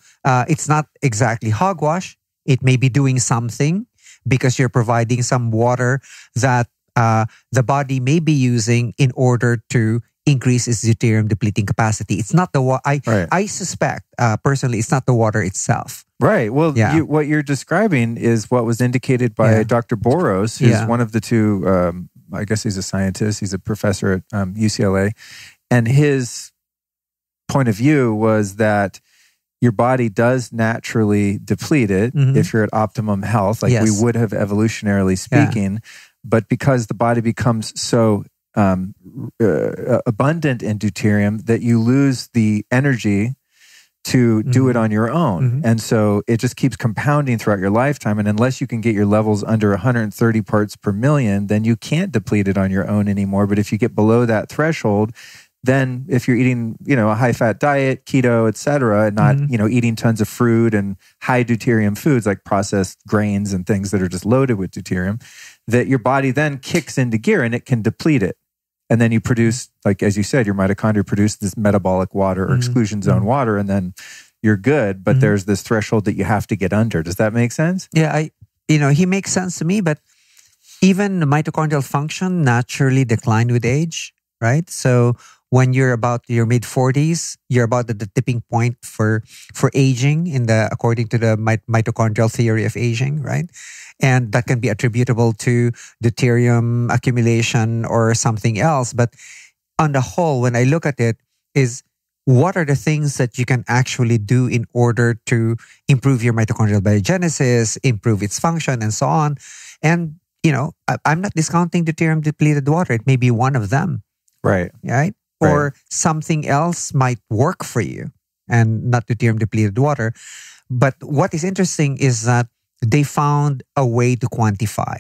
It's not exactly hogwash. It may be doing something because you're providing some water that the body may be using in order to increase its deuterium depleting capacity. It's not the water. I suspect, personally, it's not the water itself. Right. Well, what you're describing is what was indicated by Dr. Boros, who's one of the 2, I guess he's a scientist. He's a professor at UCLA. And his point of view was that your body does naturally deplete it if you're at optimum health, like we would have evolutionarily speaking. But because the body becomes so abundant in deuterium that you lose the energy to do it on your own. And so it just keeps compounding throughout your lifetime. And unless you can get your levels under 130 parts per million, then you can't deplete it on your own anymore. But if you get below that threshold, then if you're eating, a high-fat diet, keto, et cetera, and not, eating tons of fruit and high deuterium foods like processed grains and things that are just loaded with deuterium, that your body then kicks into gear and it can deplete it. And then you produce, like, as you said, your mitochondria produce this metabolic water or exclusion zone water, and then you're good. But there's this threshold that you have to get under. Does that make sense? Yeah, he makes sense to me, but even the mitochondrial function naturally decline with age, right? So when you're about your mid-40s, you're about at the tipping point for aging according to the mitochondrial theory of aging, right? And that can be attributable to deuterium accumulation or something else. But on the whole, when I look at it, is what are the things that you can actually do in order to improve your mitochondrial biogenesis, improve its function, and so on? And, I'm not discounting deuterium depleted water. It may be one of them. Right. Right? Or something else might work for you and not deuterium depleted water. But what is interesting is that they found a way to quantify,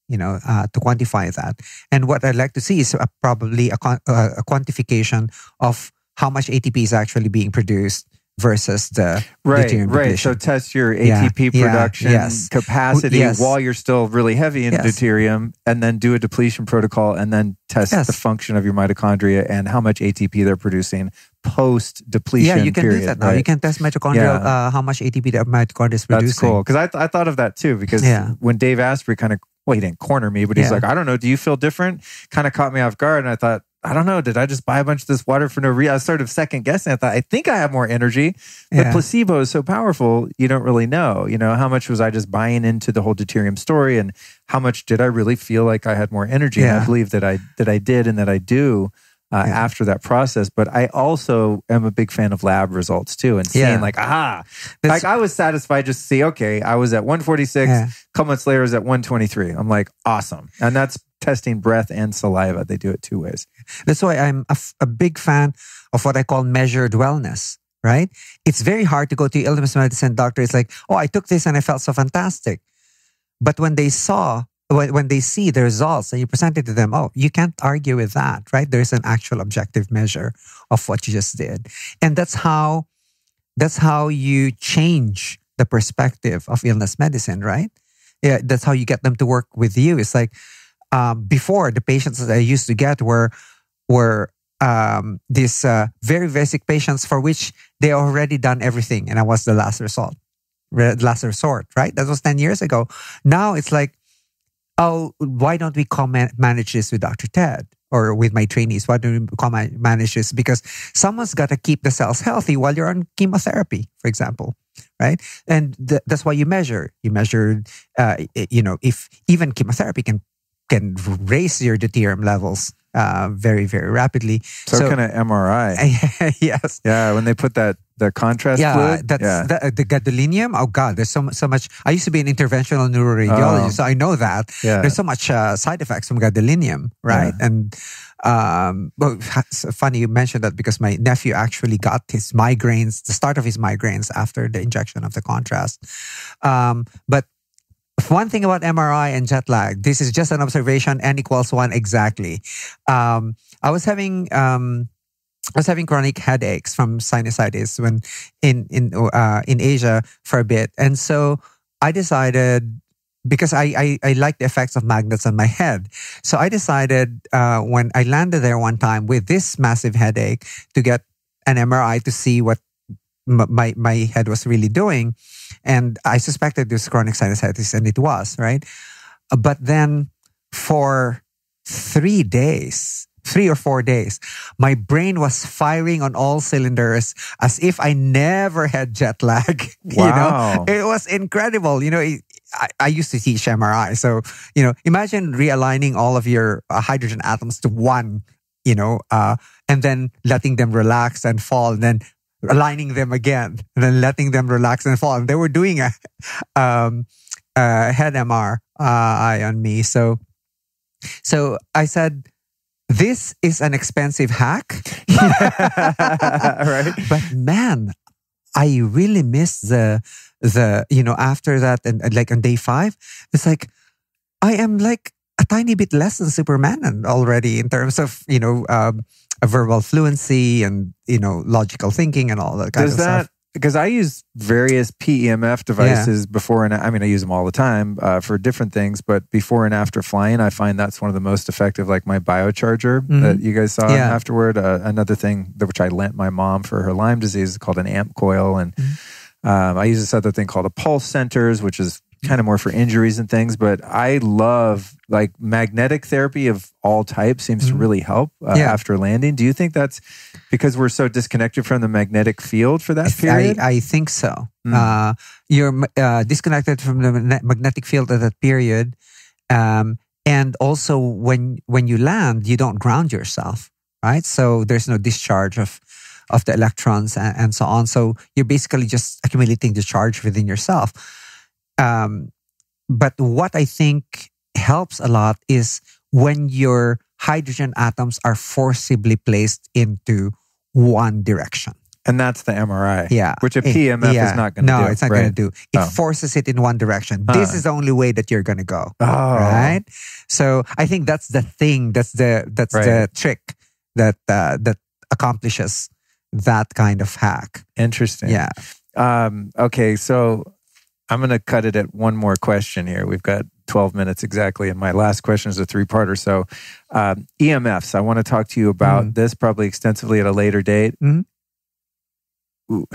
that. And what I'd like to see is probably a quantification of how much ATP is actually being produced versus the deuterium depletion. Right. So test your ATP production capacity while you're still really heavy in deuterium, and then do a depletion protocol, and then test the function of your mitochondria and how much ATP they're producing post depletion. Yeah, you can do that now. Right? You can test mitochondrial how much ATP the mitochondria is producing. That's cool, because I thought of that too. Because when Dave Asprey he didn't corner me, but he's like, I don't know, do you feel different? Kind of caught me off guard, and I thought, I don't know, did I just buy a bunch of this water for no reason? I was sort of second guessing. I thought, I think I have more energy, but placebo is so powerful, you don't really know. How much was I just buying into the whole deuterium story, and how much did I really feel like I had more energy? And I believe that I did and that I do after that process. But I also am a big fan of lab results too, and seeing like I was satisfied just to see, okay, I was at 146, a couple months later I was at 123. I'm like, awesome. And that's testing breath and saliva. They do it two ways. That's why I'm a big fan of what I call measured wellness, right? It's very hard to go to illness medicine doctor. It's like, oh, I took this and I felt so fantastic. But when they see the results and you present it to them, oh, you can't argue with that, right? There's an actual objective measure of what you just did. And that's how you change the perspective of illness medicine, right? Yeah, that's how you get them to work with you. It's like, before, the patients that I used to get were these very basic patients for which they already done everything, and I was the last resort, right? That was 10 years ago. Now it's like, oh, why don't we manage this with Dr. Ted or with my trainees? Why don't we manage this? Because someone's got to keep the cells healthy while you're on chemotherapy, for example, right? And that's why you measure. You measure, if even chemotherapy can raise your deuterium levels very, very rapidly. So kind of MRI. Yes. Yeah, when they put the contrast fluid. The gadolinium. Oh God, there's so much. I used to be an interventional neuroradiologist, so I know that. Yeah. There's so much side effects from gadolinium, right? Yeah. And it's funny you mentioned that because my nephew actually got his migraines, the start of his migraines after the injection of the contrast. But one thing about MRI and jet lag, this is just an observation, n equals 1 exactly. I was having chronic headaches from sinusitis when in Asia for a bit, and so I decided, because I like the effects of magnets on my head, so I decided when I landed there one time with this massive headache to get an MRI to see what my head was really doing. And I suspected this chronic sinusitis, and it was, right? But then for 3 or 4 days, my brain was firing on all cylinders as if I never had jet lag. Wow. It was incredible. I used to teach MRI. So, imagine realigning all of your hydrogen atoms to one, and then letting them relax and fall, and then aligning them again, and then letting them relax and fall. And they were doing a head MRI on me. So I said, this is an expensive hack. Right. But man, I really missed the after that, and like on day 5, it's like, I am like a tiny bit less than Superman already in terms of, a verbal fluency and, logical thinking and all that kind of stuff. Because I use various PEMF devices before and I use them all the time for different things, but before and after flying, I find that's one of the most effective, like my biocharger that you guys saw afterward. Another thing which I lent my mom for her Lyme disease is called an amp coil. And I use this other thing called a pulse centers, which is kind of more for injuries and things, but I love like magnetic therapy of all types seems to really help after landing. Do you think that's because we're so disconnected from the magnetic field for that period? I think so. You're disconnected from the magnetic field at that period. And also when you land, you don't ground yourself, right? So there's no discharge of the electrons and so on. So you're basically just accumulating the charge within yourself. But what I think helps a lot is when your hydrogen atoms are forcibly placed into one direction. And that's the MRI. Yeah. Which a PEMF is not going to do. No, it's not going to do. It forces it in one direction. This is the only way that you're going to go. Oh. Right? So I think that's the thing. That's the trick that accomplishes that kind of hack. Interesting. Yeah. Okay, so I'm going to cut it at one more question here. We've got 12 minutes exactly. And my last question is a 3-parter. So EMFs, I want to talk to you about this probably extensively at a later date. Ooh.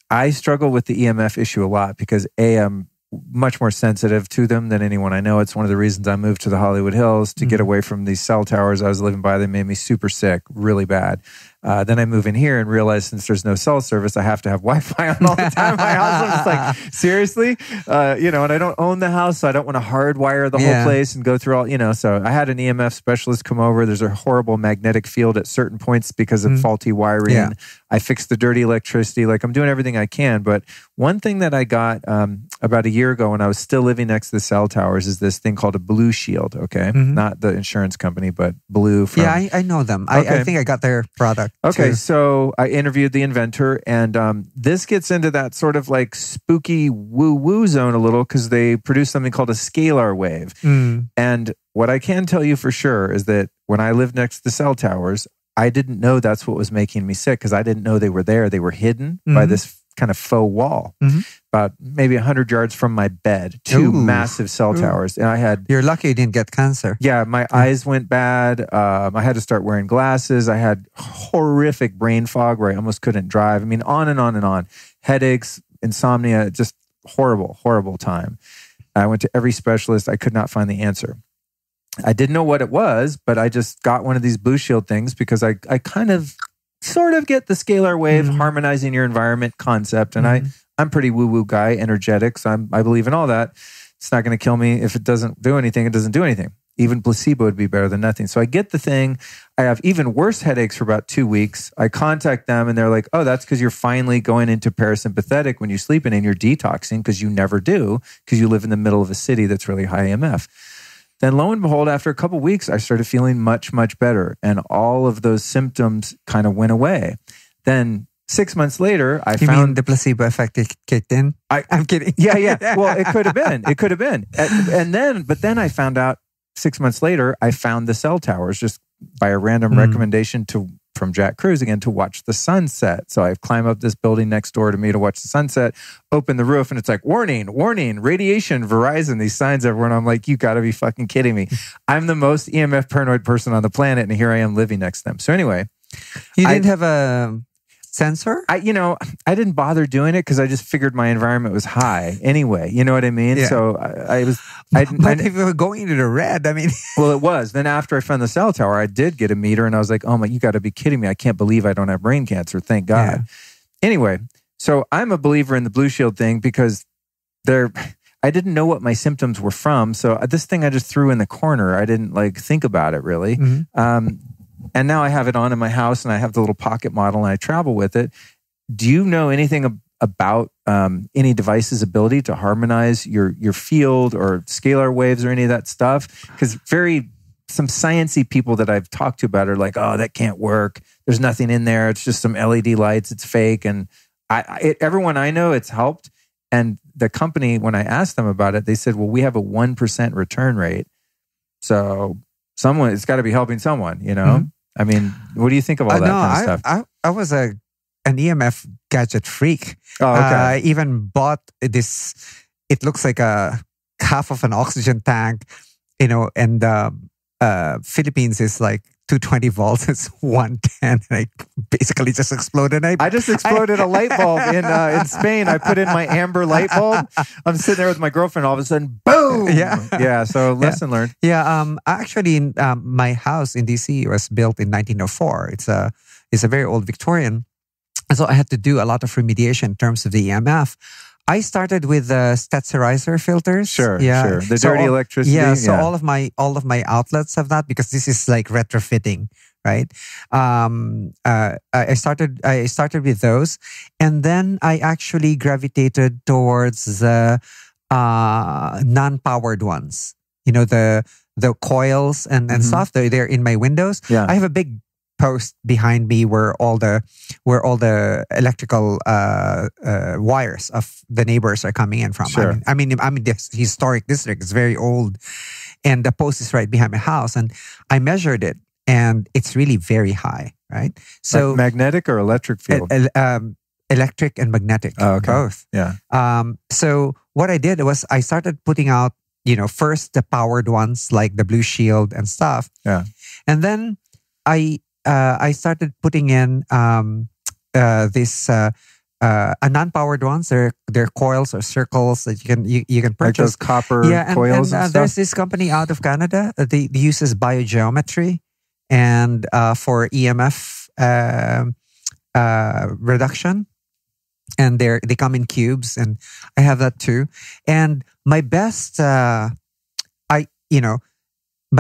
I struggle with the EMF issue a lot because I'm much more sensitive to them than anyone I know. It's one of the reasons I moved to the Hollywood Hills to get away from these cell towers I was living by. They made me super sick, really bad. Then I move in here and realize since there's no cell service, I have to have Wi-Fi on all the time in my house. I'm just like, seriously? And I don't own the house, so I don't want to hardwire the whole place and go through all, so I had an EMF specialist come over. There's a horrible magnetic field at certain points because of faulty wiring. Yeah. I fixed the dirty electricity. Like I'm doing everything I can. But one thing that I got about a year ago when I was still living next to the cell towers is this thing called a Blue Shield, okay? Not the insurance company, but Blue from... Yeah, I know them. Okay. I think I got their product. Okay, too. So I interviewed the inventor, and this gets into that sort of like spooky woo-woo zone a little because they produce something called a scalar wave. And what I can tell you for sure is that when I lived next to the cell towers, I didn't know that's what was making me sick because I didn't know they were there. They were hidden by this kind of faux wall, about maybe 100 yards from my bed, two massive cell towers. And I had... You're lucky you didn't get cancer. Yeah, my eyes went bad. I had to start wearing glasses. I had horrific brain fog where I almost couldn't drive. I mean, on and on and on. Headaches, insomnia, just horrible, horrible time. I went to every specialist. I could not find the answer. I didn't know what it was, but I just got one of these Blue Shield things because I kind of sort of get the scalar wave harmonizing your environment concept. And I'm pretty woo-woo guy, energetic. So I believe in all that. It's not going to kill me. If it doesn't do anything, it doesn't do anything. Even placebo would be better than nothing. So I get the thing. I have even worse headaches for about 2 weeks. I contact them and they're like, oh, that's because you're finally going into parasympathetic when you're sleeping and you're detoxing because you never do because you live in the middle of a city that's really high EMF. Then lo and behold, after a couple of weeks, I started feeling much, much better. And all of those symptoms kind of went away. Then 6 months later, I found... You mean the placebo effect kicked in? I'm kidding. Yeah. Well, it could have been. It could have been. But then I found out 6 months later, I found the cell towers just by a random recommendation from Jack Cruz again to watch the sunset. So I climb up this building next door to me to watch the sunset, open the roof, and it's like, warning, radiation, Verizon, these signs everywhere. And I'm like, you gotta be fucking kidding me. I'm the most EMF paranoid person on the planet, and here I am living next to them. So anyway. You didn't have a sensor? I didn't bother doing it because I just figured my environment was high anyway. You know what I mean? Yeah. So But if you were going into the red, I mean... Well, it was. Then after I found the cell tower, I did get a meter and I was like, oh my, you got to be kidding me. I can't believe I don't have brain cancer. Thank God. Yeah. Anyway, so I'm a believer in the Blue Shield thing because I didn't know what my symptoms were from. So this thing I just threw in the corner. I didn't think about it really. And now I have it on in my house and I have the little pocket model and I travel with it. Do you know anything about any device's ability to harmonize your field or scalar waves or any of that stuff? Because some sciencey people that I've talked to about it are like, oh, that can't work. There's nothing in there. It's just some LED lights. It's fake. And everyone I know, it's helped. And the company, when I asked them about it, they said, well, we have a 1% return rate. So it's got to be helping someone, I mean, what do you think of all that kind of stuff? I was an EMF gadget freak. Oh, okay. I even bought this, it looks like a half of an oxygen tank, and Philippines is like 220 volts, it's 110. And I basically just exploded. I just exploded a light bulb in Spain. I put in my amber light bulb. I'm sitting there with my girlfriend. All of a sudden, boom! Yeah. So lesson learned. Yeah. Actually, my house in DC was built in 1904. It's a very old Victorian, and so I had to do a lot of remediation in terms of the EMF. I started with Stetzer filters. Sure. The dirty electricity. Yeah. So all of my outlets have that because this is like retrofitting, right? I started with those, and then I actually gravitated towards the non-powered ones. The coils and stuff. They're in my windows. Yeah. I have a big post behind me where all the electrical wires of the neighbors are coming in from. Sure. I'm in this historic district. It's very old, and the post is right behind my house. And I measured it, and it's really very high. Right. So like magnetic or electric field. Electric and magnetic. Oh, okay. Both. Yeah. So what I did was I started putting out, first the powered ones like the Blue Shield and stuff. Yeah. And then I started putting in this non-powered ones. They're coils or circles that you can purchase. Like those copper coils and stuff? There's this company out of Canada. They uses biogeometry and for EMF reduction. And they come in cubes, and I have that too. And my best, my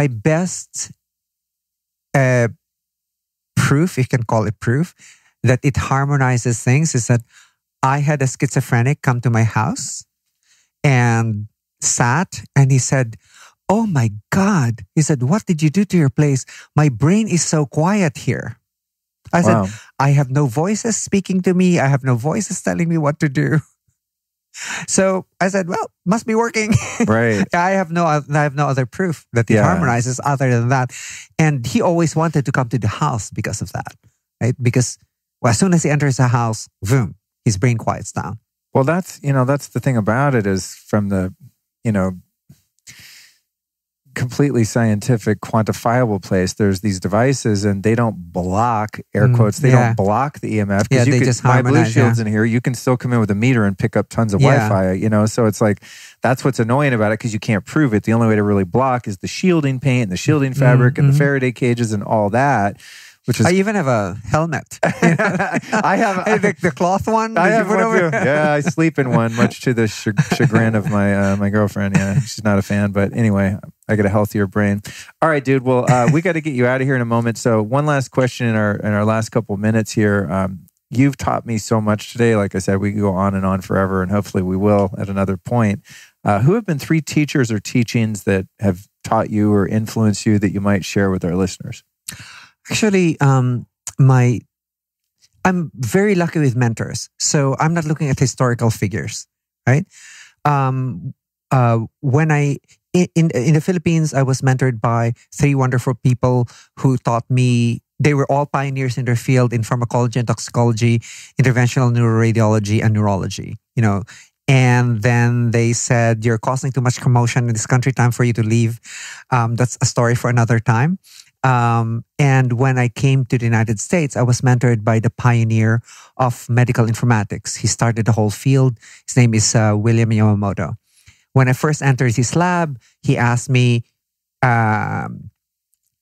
best proof, you can call it proof, that it harmonizes things is that I had a schizophrenic come to my house and sat, and he said, "Oh my God." He said, "What did you do to your place? My brain is so quiet here." I said, "I have no voices speaking to me. I have no voices telling me what to do." So I said, "Well, must be working." Right. I have no other proof that it harmonizes other than that. And he always wanted to come to the house because of that, right? Because as soon as he enters the house, boom, his brain quiets down. Well, that's the thing about it is from the, completely scientific, quantifiable place, there's these devices and they don't block, air quotes, they don't block the EMF. Yeah, they just my Blue harmonize, Shield's in here, you can still come in with a meter and pick up tons of Wi-Fi, so it's like, that's what's annoying about it because you can't prove it. The only way to really block is the shielding paint and the shielding fabric and the Faraday cages and all that. Which is, I even have a helmet. I have the cloth one. I have one too. Yeah, I sleep in one, much to the chagrin of my girlfriend. Yeah, she's not a fan, but anyway, I get a healthier brain. All right, dude. Well, we got to get you out of here in a moment. So, one last question in our last couple minutes here. You've taught me so much today. Like I said, we can go on and on forever, and hopefully we will at another point. Who have been 3 teachers or teachings that have taught you or influenced you that you might share with our listeners? Actually, I'm very lucky with mentors. So I'm not looking at historical figures, right? When in the Philippines, I was mentored by 3 wonderful people who taught me. They were all pioneers in their field in pharmacology and toxicology, interventional neuroradiology, and neurology. And then they said, "You're causing too much commotion in this country. Time for you to leave." That's a story for another time. And when I came to the United States, I was mentored by the pioneer of medical informatics. He started the whole field. His name is William Yamamoto. When I first entered his lab, he asked me,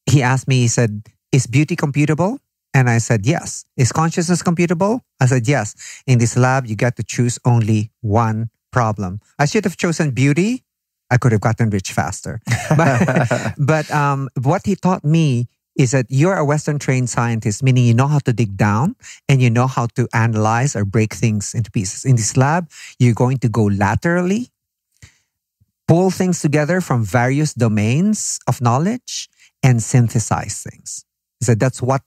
he said, "Is beauty computable?" And I said, "Yes." "Is consciousness computable?" I said, "Yes." "In this lab, you get to choose only one problem." I should have chosen beauty. I could have gotten rich faster. But what he taught me is that you're a Western trained scientist, meaning you know how to dig down and you know how to analyze or break things into pieces. In this lab, you're going to go laterally, pull things together from various domains of knowledge and synthesize things. He said that's what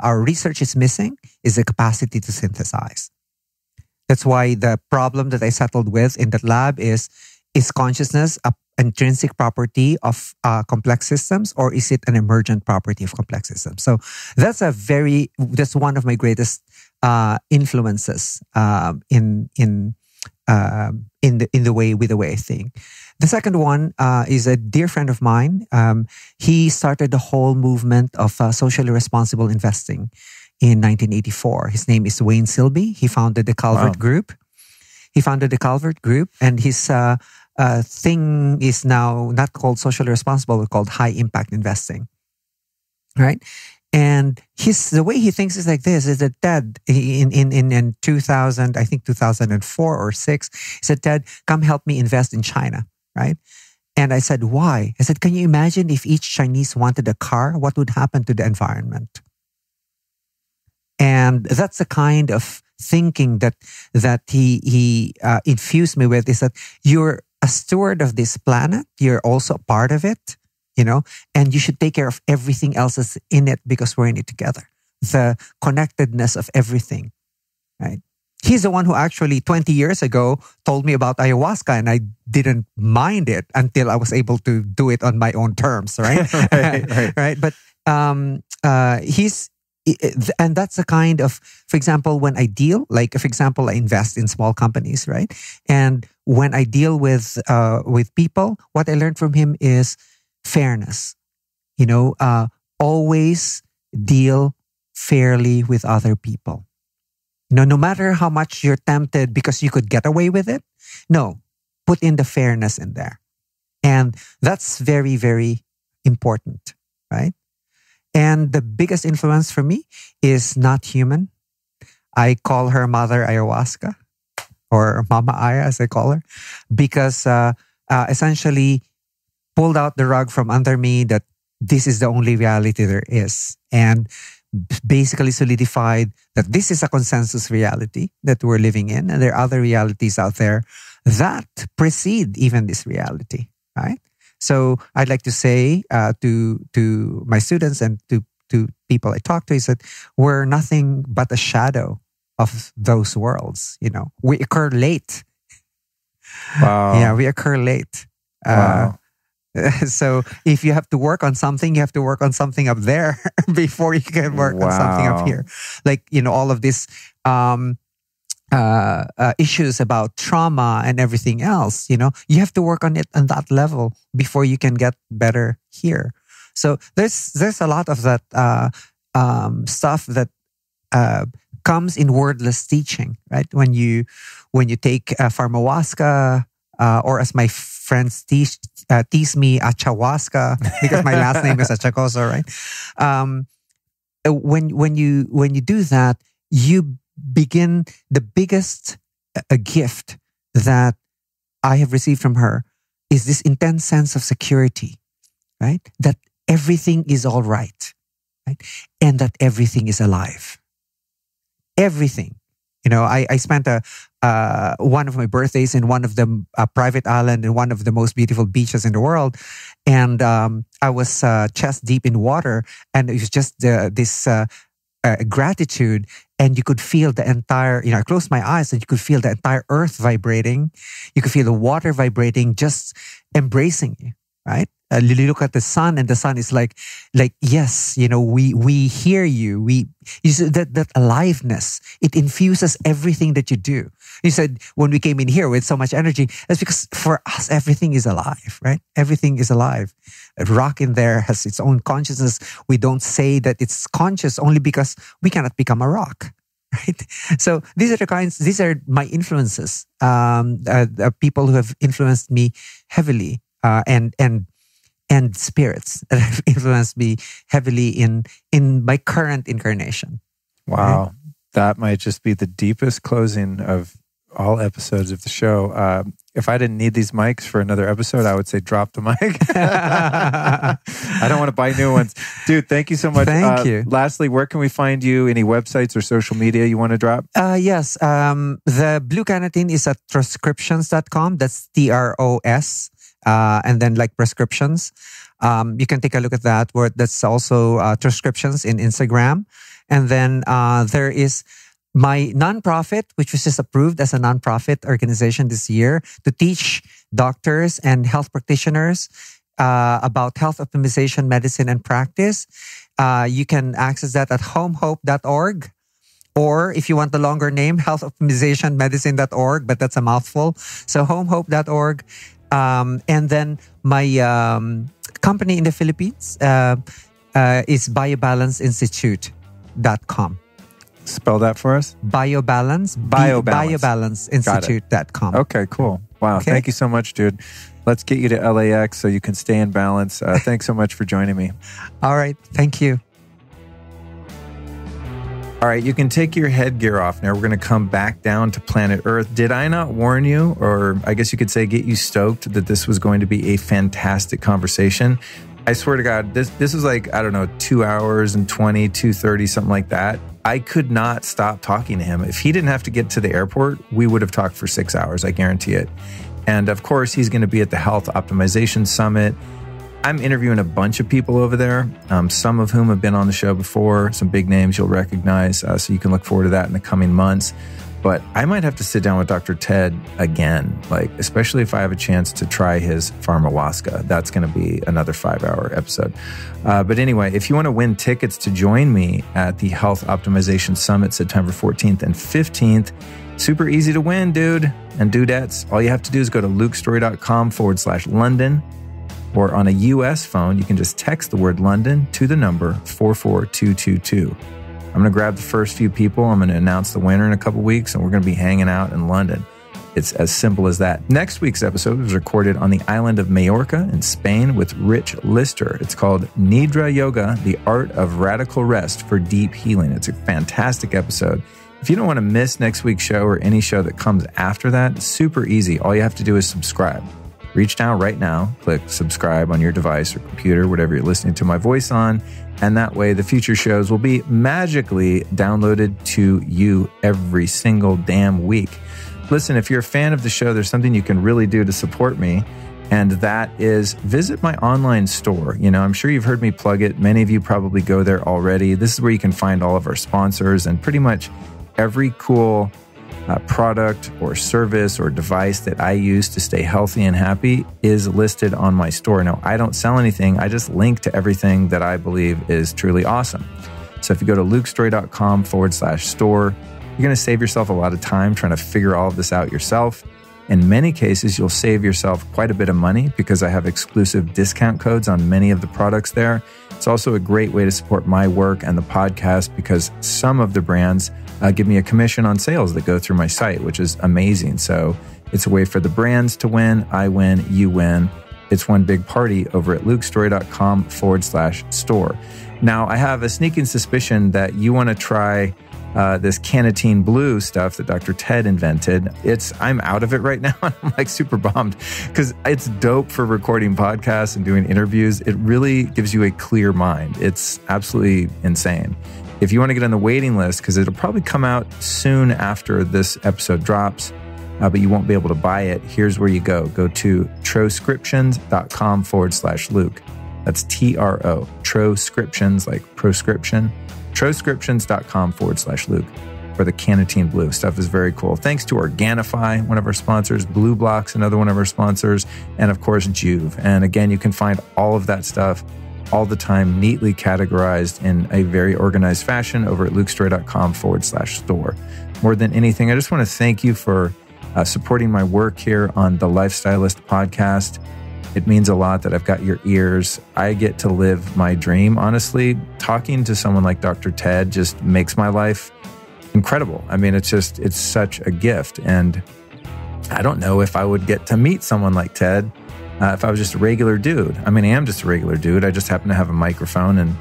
our research is missing, is the capacity to synthesize. That's why the problem that I settled with in that lab is consciousness an intrinsic property of complex systems, or is it an emergent property of complex systems? So that's one of my greatest influences in the way I think. The second one is a dear friend of mine. He started the whole movement of socially responsible investing in 1984. His name is Wayne Silby. He founded the Calvert Group. And his thing is now not called socially responsible, but called high impact investing, right? And the way he thinks is like this: is that Ted in 2000, I think 2004 or 6, he said, "Ted, come help me invest in China," right? And I said, "Why?" I said, "Can you imagine if each Chinese wanted a car? What would happen to the environment?" And that's the kind of thinking that he infused me with, is that you're a steward of this planet. You're also a part of it, and you should take care of everything else that's in it because we're in it together. The connectedness of everything, right? He's the one who actually 20 years ago told me about ayahuasca, and I didn't mind it until I was able to do it on my own terms, right? Right. But and that's the kind of, for example, when I deal, like, for example, I invest in small companies, right? And when I deal with people, what I learned from him is fairness. Always deal fairly with other people. No matter how much you're tempted because you could get away with it, no, put in the fairness in there. And that's very, very important, right? And the biggest influence for me is not human. I call her Mother Ayahuasca, or Mama Aya as I call her, because essentially pulled out the rug from under me that this is the only reality there is. And basically solidified that this is a consensus reality that we're living in, and there are other realities out there that precede even this reality, right? So I'd like to say to my students and to people I talk to is that we're nothing but a shadow of those worlds. We occur late. Wow. Yeah, we occur late. Wow. So if you have to work on something, you have to work on something up there before you can work on something up here. Like, all of these issues about trauma and everything else, you have to work on it on that level before you can get better here. So there's a lot of that stuff that comes in wordless teaching, right? When you take pharmacologist, or as my friends tease me, Achacoso, because my last name is Achacoso, right? When you do that, you begin the biggest gift that I have received from her is this intense sense of security, right? That everything is all right? And that everything is alive. Everything. I spent one of my birthdays in one of the private island in one of the most beautiful beaches in the world. And I was chest deep in water, and it was just this gratitude. And you could feel the entire, I closed my eyes and you could feel the entire earth vibrating. You could feel the water vibrating, just embracing you, right? You look at the sun, and the sun is like yes, we hear you. You see that aliveness. It infuses everything that you do. You said when we came in here with so much energy, that's because for us everything is alive, right? Everything is alive. A rock in there has its own consciousness. We don't say that it's conscious only because we cannot become a rock. Right. So these are my influences. People who have influenced me heavily, and spirits that have influenced me heavily in my current incarnation. Wow. Right? That might just be the deepest closing of all episodes of the show. If I didn't need these mics for another episode, I would say drop the mic. I don't want to buy new ones. Dude, thank you so much. Thank you. Lastly, where can we find you? Any websites or social media you want to drop? Yes. The blue carnitine is at troscriptions.com. That's TROS. And then like prescriptions. You can take a look at that. That's also prescriptions in Instagram. And then there is my nonprofit, which was just approved as a nonprofit organization this year to teach doctors and health practitioners about health optimization, medicine, and practice. You can access that at homehope.org. Or if you want the longer name, healthoptimizationmedicine.org, but that's a mouthful. So homehope.org. And then my company in the Philippines is biobalanceinstitute.com. Spell that for us. Biobalance. Biobalanceinstitute.com. Okay, cool. Wow. Okay. Thank you so much, dude. Let's get you to LAX so you can stay in balance. Thanks so much for joining me. All right. Thank you. All right, you can take your headgear off now. We're going to come back down to planet Earth. Did I not warn you, or I guess you could say get you stoked that this was going to be a fantastic conversation? I swear to God, this was like, 2 hours and 20, 2:30, something like that. I could not stop talking to him. If he didn't have to get to the airport, we would have talked for 6 hours, I guarantee it. And of course, he's going to be at the Health Optimization Summit. I'm interviewing a bunch of people over there, some of whom have been on the show before, some big names you'll recognize, so you can look forward to that in the coming months. But I might have to sit down with Dr. Ted again, especially if I have a chance to try his pharmacologist. That's going to be another 5-hour episode. But anyway, if you want to win tickets to join me at the Health Optimization Summit, September 14th and 15th, super easy to win, dude and dudettes. All you have to do is go to lukestory.com/London. Or on a US phone, you can just text the word London to the number 44222. I'm going to grab the first few people. I'm going to announce the winner in a couple weeks, and we're going to be hanging out in London. It's as simple as that. Next week's episode was recorded on the island of Majorca in Spain with Rich Lister. It's called Nidra Yoga, the Art of Radical Rest for Deep Healing. It's a fantastic episode. If you don't want to miss next week's show or any show that comes after that, it's super easy. All you have to do is subscribe. Reach down right now, click subscribe on your device or computer, whatever you're listening to my voice on, and that way the future shows will be magically downloaded to you every single damn week. Listen, if you're a fan of the show, there's something you can really do to support me, and that is visit my online store. You know, I'm sure you've heard me plug it. Many of you probably go there already. This is where you can find all of our sponsors and pretty much every cool product or service or device that I use to stay healthy and happy is listed on my store. Now, I don't sell anything. I just link to everything that I believe is truly awesome. So if you go to lukestory.com/store, you're going to save yourself a lot of time trying to figure all of this out yourself. In many cases, you'll save yourself quite a bit of money because I have exclusive discount codes on many of the products there. It's also a great way to support my work and the podcast because some of the brands give me a commission on sales that go through my site, which is amazing. So it's a way for the brands to win. I win, you win. It's one big party over at lukestory.com/store. Now, I have a sneaking suspicion that you want to try this Canatine Blue stuff that Dr. Ted invented. I'm out of it right now. I'm like super bummed because it's dope for recording podcasts and doing interviews. It really gives you a clear mind. It's absolutely insane. If you want to get on the waiting list, because it'll probably come out soon after this episode drops, but you won't be able to buy it, here's where you go. Go to troscriptions.com/Luke. That's TRO, Troscriptions, like proscription. Troscriptions.com/Luke for the Canatine Blue. Stuff is very cool. Thanks to Organifi, one of our sponsors, Blue Blocks, another one of our sponsors, and of course, Juve. And again, you can find all of that stuff all the time, neatly categorized in a very organized fashion over at lukestory.com/store. More than anything, I just want to thank you for supporting my work here on the Lifestylist podcast. It means a lot that I've got your ears. I get to live my dream. Honestly, talking to someone like Dr. Ted just makes my life incredible. I mean, it's such a gift. And I don't know if I would get to meet someone like Ted if I was just a regular dude. I mean, I am just a regular dude. I just happen to have a microphone and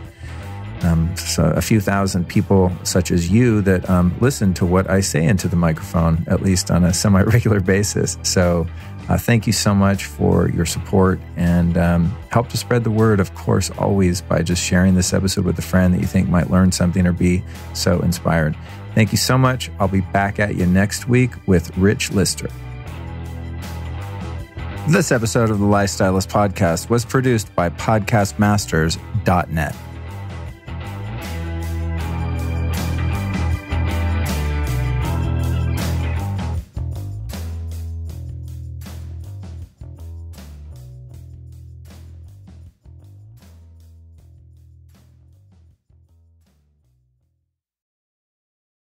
so a few thousand people such as you that listen to what I say into the microphone, at least on a semi-regular basis. So thank you so much for your support and help to spread the word, of course, always by just sharing this episode with a friend that you think might learn something or be so inspired. Thank you so much. I'll be back at you next week with Rich Lister. This episode of the Lifestylist Podcast was produced by podcastmasters.net.